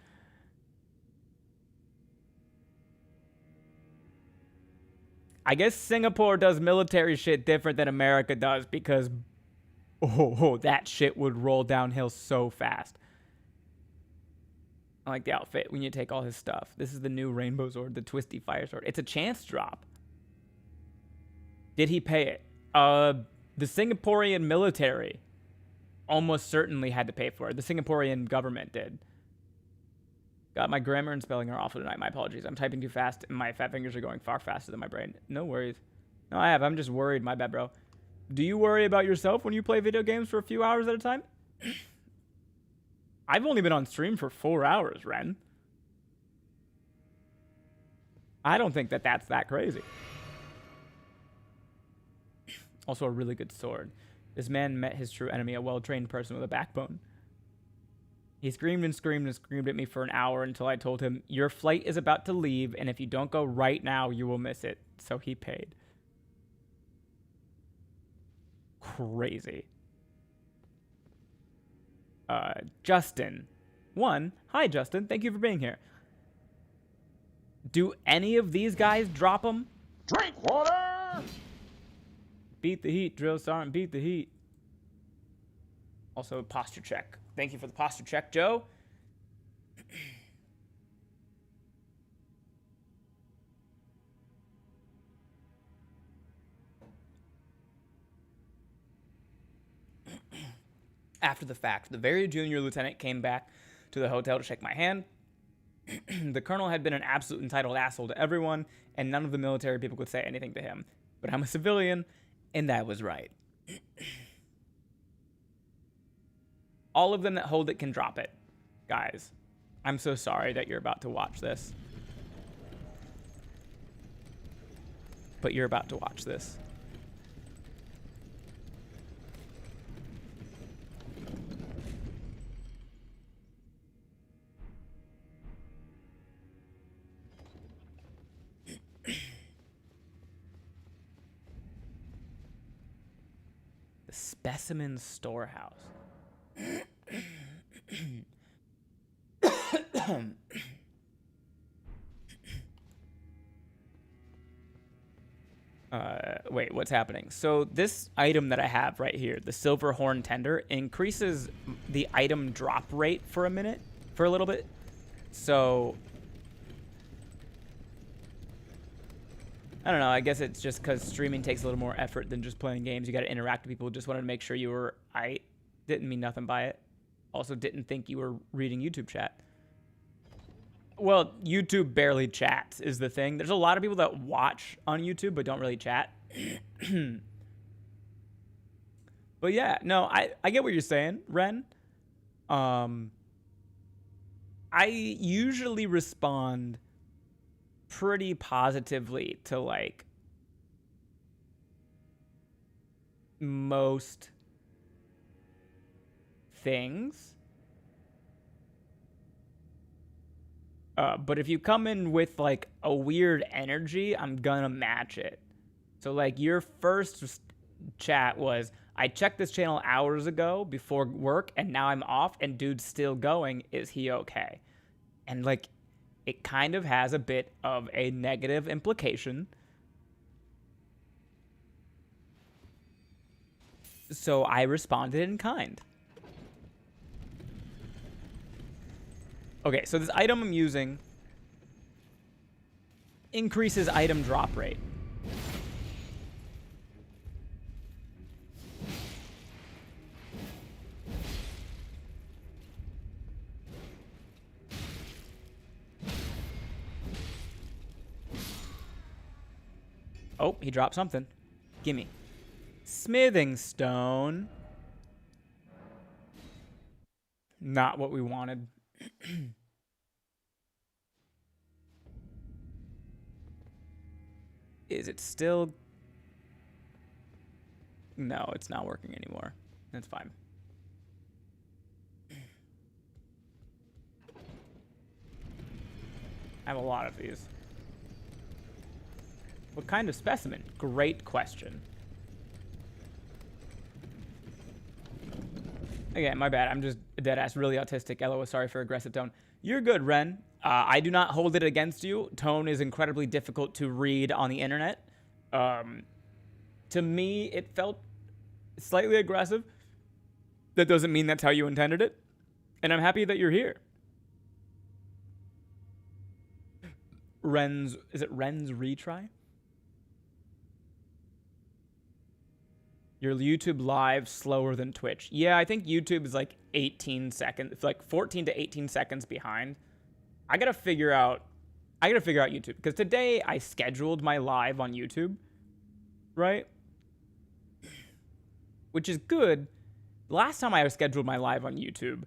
I guess Singapore does military shit different than America does because, that shit would roll downhill so fast. I like the outfit. We need to take all his stuff. This is the new rainbow sword, the twisty fire sword. It's a chance drop. Did he pay it? The Singaporean military almost certainly had to pay for it. The Singaporean government did. God, my grammar and spelling are awful tonight. My apologies. I'm typing too fast, and my fat fingers are going far faster than my brain. No worries. No, I'm just worried. My bad, bro. Do you worry about yourself when you play video games for a few hours at a time? I've only been on stream for 4 hours, Ren. I don't think that's that crazy. Also a really good sword. This man met his true enemy, a well-trained person with a backbone. He screamed and screamed and screamed at me for an hour until I told him, your flight is about to leave, and if you don't go right now, you will miss it. So he paid. Crazy. Justin. Hi, Justin. Thank you for being here. Do any of these guys drop them? Drink water! Beat the heat, drill sergeant. Beat the heat. Also, posture check. Thank you for the posture check, Joe. After the fact, the very junior lieutenant came back to the hotel to shake my hand. The colonel had been an absolute entitled asshole to everyone, and none of the military people could say anything to him. But I'm a civilian, and that was right. All of them that hold it can drop it. Guys, I'm so sorry that you're about to watch this. But you're about to watch this. The specimen storehouse. Wait, what's happening? So this item that I have right here, the silver horn tender, increases the item drop rate for a little bit. So I don't know. I guess it's just because streaming takes a little more effort than just playing games. You got to interact with people. Just wanted to make sure you were. I didn't mean nothing by it. Also, didn't think you were reading YouTube chat. Well, YouTube barely chats is the thing. There's a lot of people that watch on YouTube but don't really chat. But yeah, no, I get what you're saying, Ren. I usually respond pretty positively to like most things. But if you come in with like a weird energy, I'm gonna match it. So like your first chat was, I checked this channel hours ago before work and now I'm off and dude's still going. Is he okay? And like, it kind of has a bit of a negative implication. So I responded in kind. Okay, so this item I'm using increases item drop rate. Oh, he dropped something. Gimme. Smithing stone. Not what we wanted. Is it still? No, it's not working anymore. That's fine. I have a lot of these. What kind of specimen? Great question. Again, my bad. I'm just deadass really autistic. LOL, sorry for aggressive tone. You're good, Ren. I do not hold it against you. Tone is incredibly difficult to read on the internet. To me, it felt slightly aggressive. That doesn't mean that's how you intended it. And I'm happy that you're here. Is it Ren's retry? Your YouTube live slower than Twitch. Yeah, I think YouTube is like 18 seconds. It's like 14 to 18 seconds behind. I gotta figure out YouTube. Because today I scheduled my live on YouTube. Right? Which is good. Last time I scheduled my live on YouTube,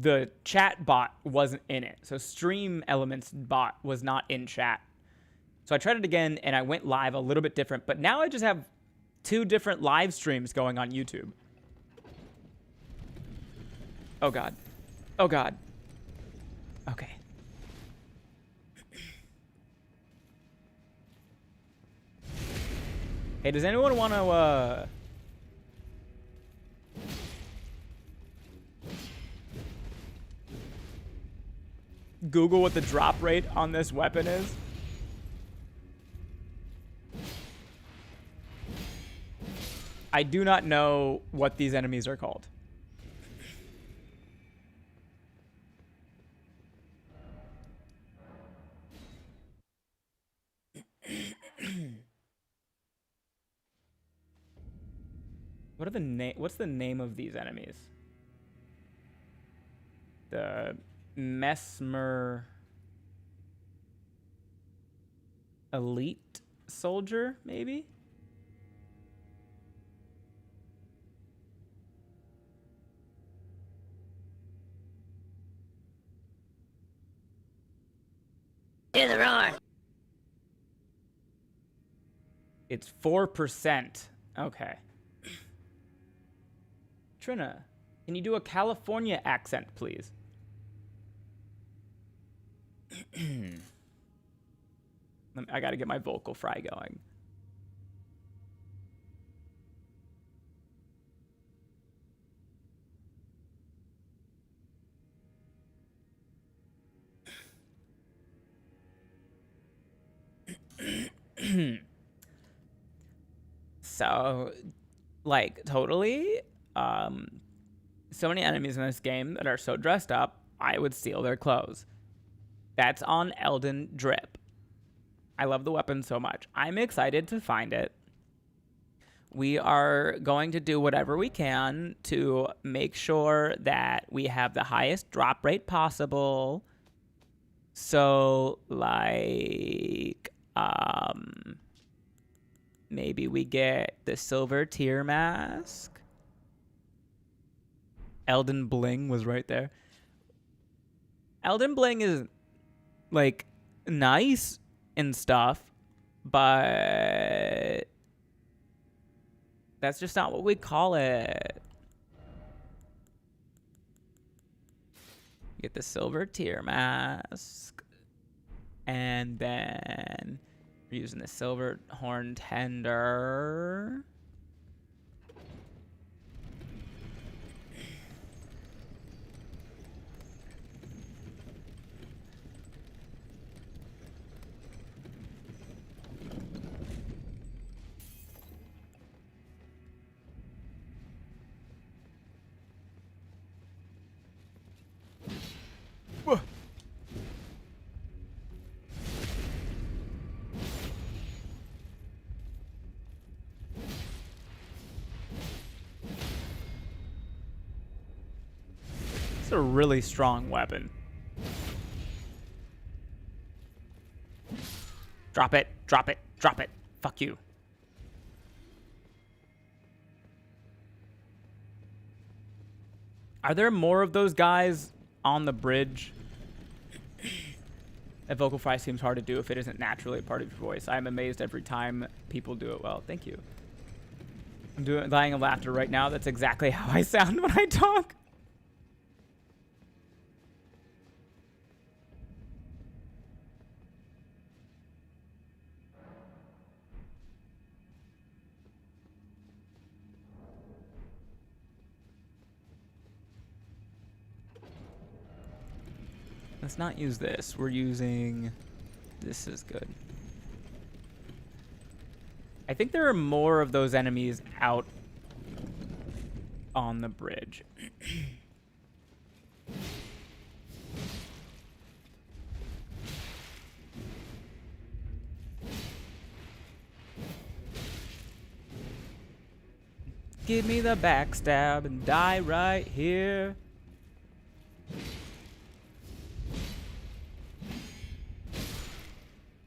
the chat bot wasn't in it. So Stream Elements bot was not in chat. So I tried it again and I went live a little bit different, but now I just have 2 different live streams going on YouTube. Oh God. Oh God. Okay. Hey, does anyone want to, Google what the drop rate on this weapon is? I do not know what these enemies are called. What are the what's the name of these enemies? The Mesmer Elite Soldier, maybe? Hear the roar. It's 4%. Okay. Trina, can you do a California accent, please? I gotta get my vocal fry going. So, like, totally, so many enemies in this game that are so dressed up, I would steal their clothes. That's on Elden Drip. I love the weapon so much. I'm excited to find it. We are going to do whatever we can to make sure that we have the highest drop rate possible. So, like, maybe we get the silver tier mask. Elden Bling was right there. Elden Bling is, like, nice and stuff, but that's just not what we call it. Get the silver tier mask. And then we're using the silver horn tender. It's a really strong weapon. Drop it, drop it, drop it. Fuck you. Are there more of those guys on the bridge? That vocal fry seems hard to do if it isn't naturally a part of your voice. I'm amazed every time people do it well. Thank you. I'm dying of laughter right now. That's exactly how I sound when I talk. Let's not use this. We're using... This is good. I think there are more of those enemies out on the bridge. Give me the backstab and die right here.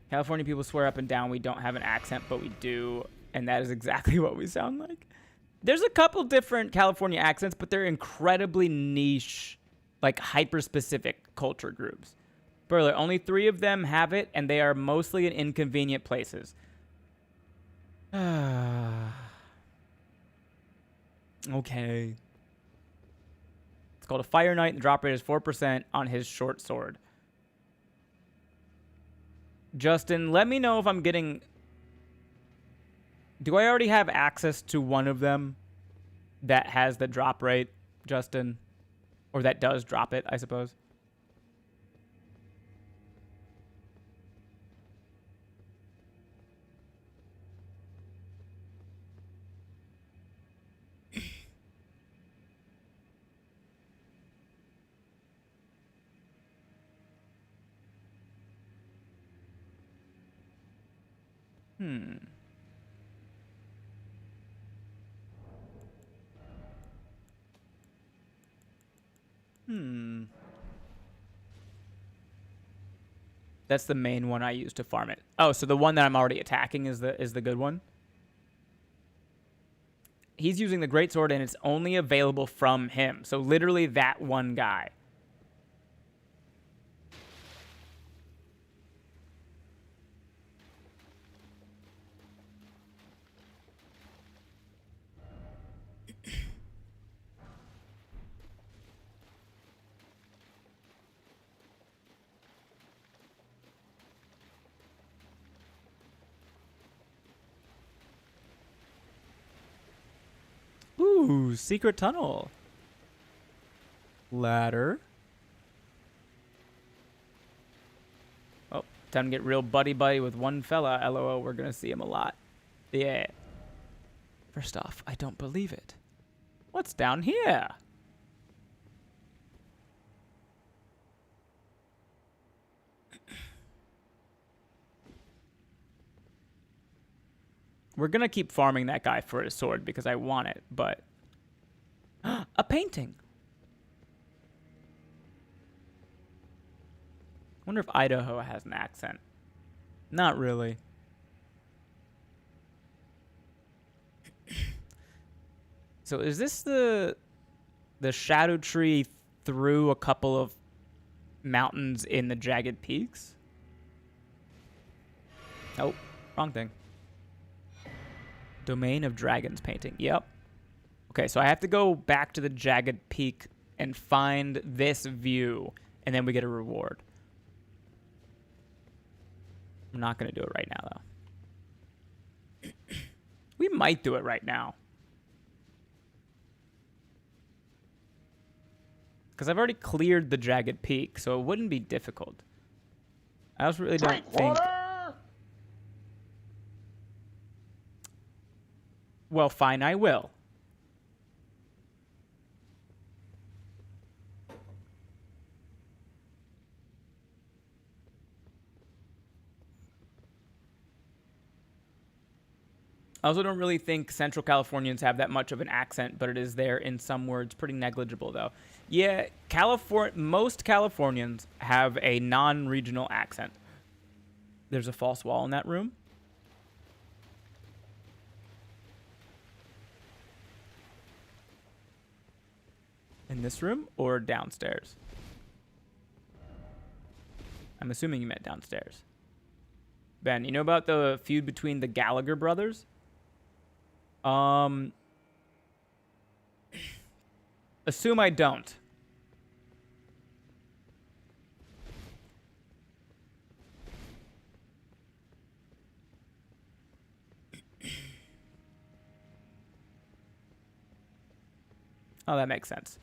California people swear up and down we don't have an accent, but we do, and that is exactly what we sound like. There's a couple different California accents, but they're incredibly niche, like hyper-specific culture groups. Burler, only 3 of them have it, and they are mostly in inconvenient places. Okay. It's called a Fire Knight, and the drop rate is 4% on his short sword. Justin, let me know if I'm getting... Do I already have access to one of them that has the drop rate, Justin? Or that does drop it, I suppose. Hmm. Hmm. That's the main one I use to farm it. Oh, so the one that I'm already attacking is the good one? He's using the greatsword and it's only available from him. So literally that one guy. Ooh, secret tunnel. Ladder. Oh, time to get real buddy-buddy with one fella. LOL, we're going to see him a lot. Yeah. First off, I don't believe it. What's down here? We're going to keep farming that guy for his sword because I want it, but... a painting! Wonder if Idaho has an accent. Not really. So is this the shadow tree through a couple of mountains in the jagged peaks? Oh, wrong thing. Domain of Dragons painting. Yep. Okay, so I have to go back to the jagged peak and find this view, and then we get a reward. I'm not going to do it right now, though. We might do it right now. Because I've already cleared the jagged peak, so it wouldn't be difficult. I also really don't think... Well, fine, I will. I also don't really think Central Californians have that much of an accent, but it is there in some words. Pretty negligible, though. Yeah, most Californians have a non-regional accent. There's a false wall in that room. In this room or downstairs? I'm assuming you meant downstairs. Ben, you know about the feud between the Gallagher brothers? Assume I don't. Oh, that makes sense.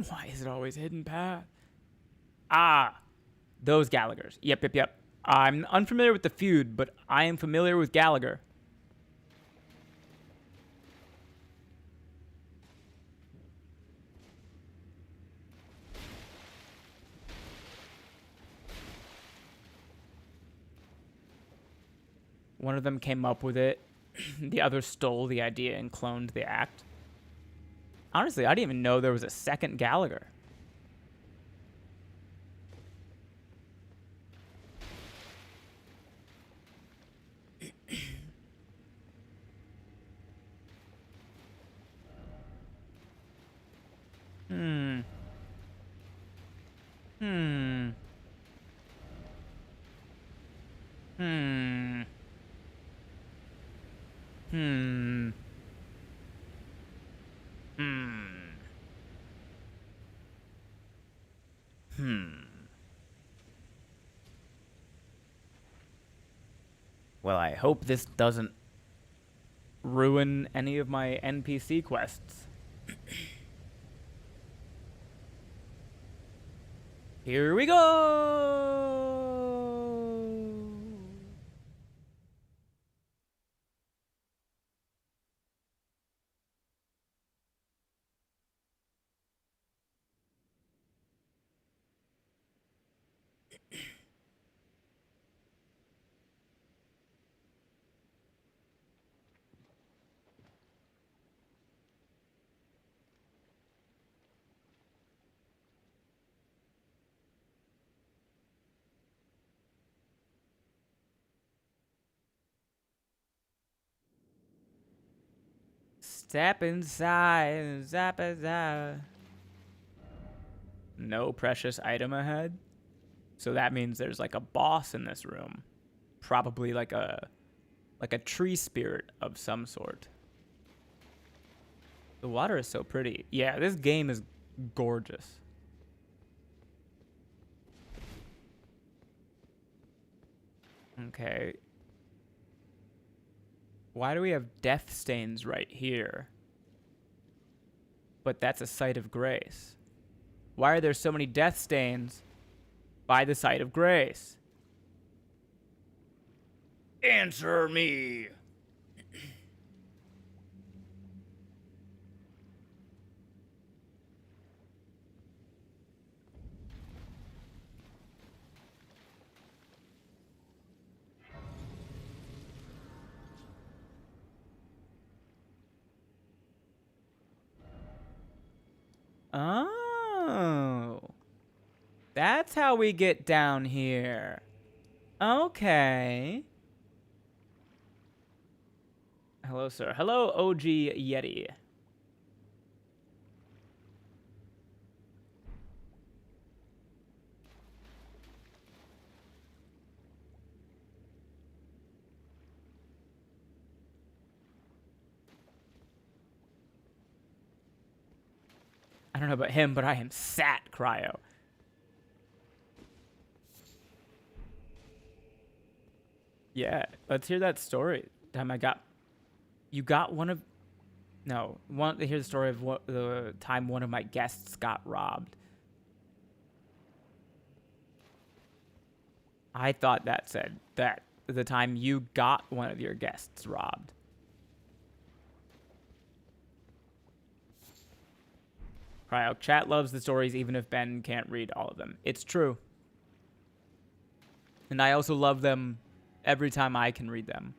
Why is it always hidden path? Ah, those Gallaghers. Yep. I'm unfamiliar with the feud, but I am familiar with Gallagher. One of them came up with it. The other stole the idea and cloned the act. Honestly, I didn't even know there was a second Gallagher. Hmm. Well, I hope this doesn't ruin any of my NPC quests. Here we go! Step inside. Zap No precious item ahead. So that means there's like a boss in this room. Probably like a tree spirit of some sort. The water is so pretty. Yeah, this game is gorgeous. Okay. Why do we have death stains right here? But that's a site of grace. Why are there so many death stains by the site of grace? Answer me. Oh. That's how we get down here. Okay. Hello, sir. Hello, OG Yeti. I don't know about him, but I am sat cryo. Yeah, let's hear that story. Time you got one of, no, want to hear the story of what the time one of my guests got robbed. I thought that said that the time you got one of your guests robbed. Cryo, chat loves the stories even if Ben can't read all of them. It's true. And I also love them every time I can read them.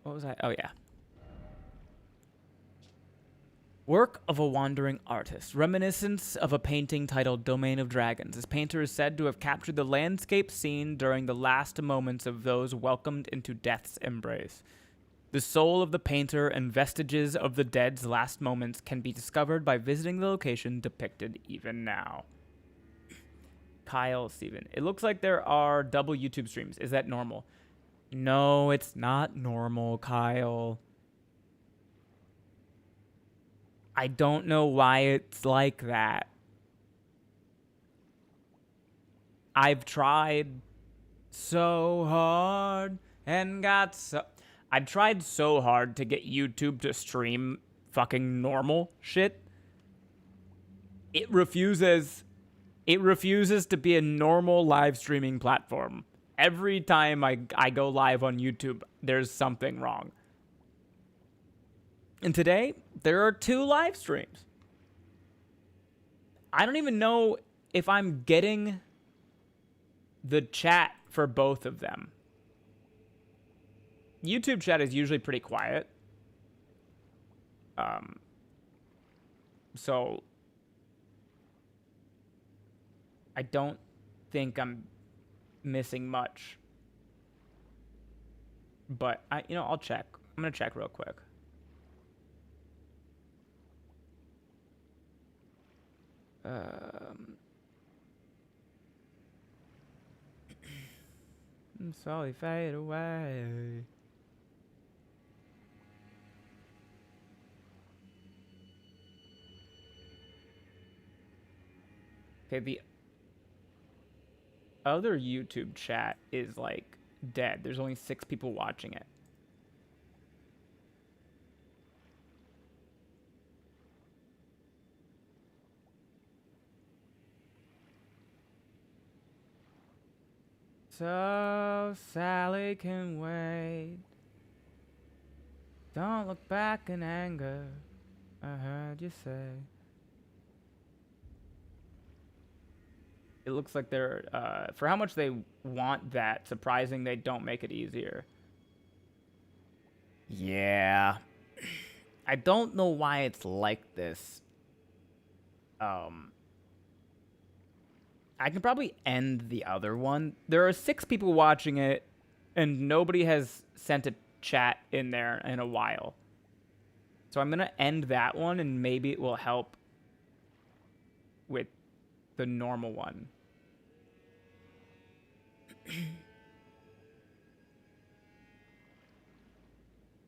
What was I? Oh, yeah. Work of a wandering artist. Reminiscence of a painting titled Domain of Dragons. This painter is said to have captured the landscape scene during the last moments of those welcomed into death's embrace. The soul of the painter and vestiges of the dead's last moments can be discovered by visiting the location depicted even now. Kyle Steven. It looks like there are double YouTube streams. Is that normal? No, it's not normal, Kyle. I don't know why it's like that. I've tried so hard and got so... I tried so hard to get YouTube to stream fucking normal shit. It refuses to be a normal live streaming platform. Every time I go live on YouTube, there's something wrong. And today, there are 2 live streams. I don't even know if I'm getting the chat for both of them. YouTube chat is usually pretty quiet. So I don't think I'm missing much. But I'll check. I'm gonna check real quick. Slowly fade away. Okay, the other YouTube chat is like dead. There's only 6 people watching it. So Sally can wait. Don't look back in anger. I heard you say. it looks like they're for how much they want that, surprising they don't make it easier. Yeah. I don't know why it's like this. I can probably end the other one. There are 6 people watching it, and nobody has sent a chat in there in a while. So I'm going to end that one, and maybe it will help with the normal one.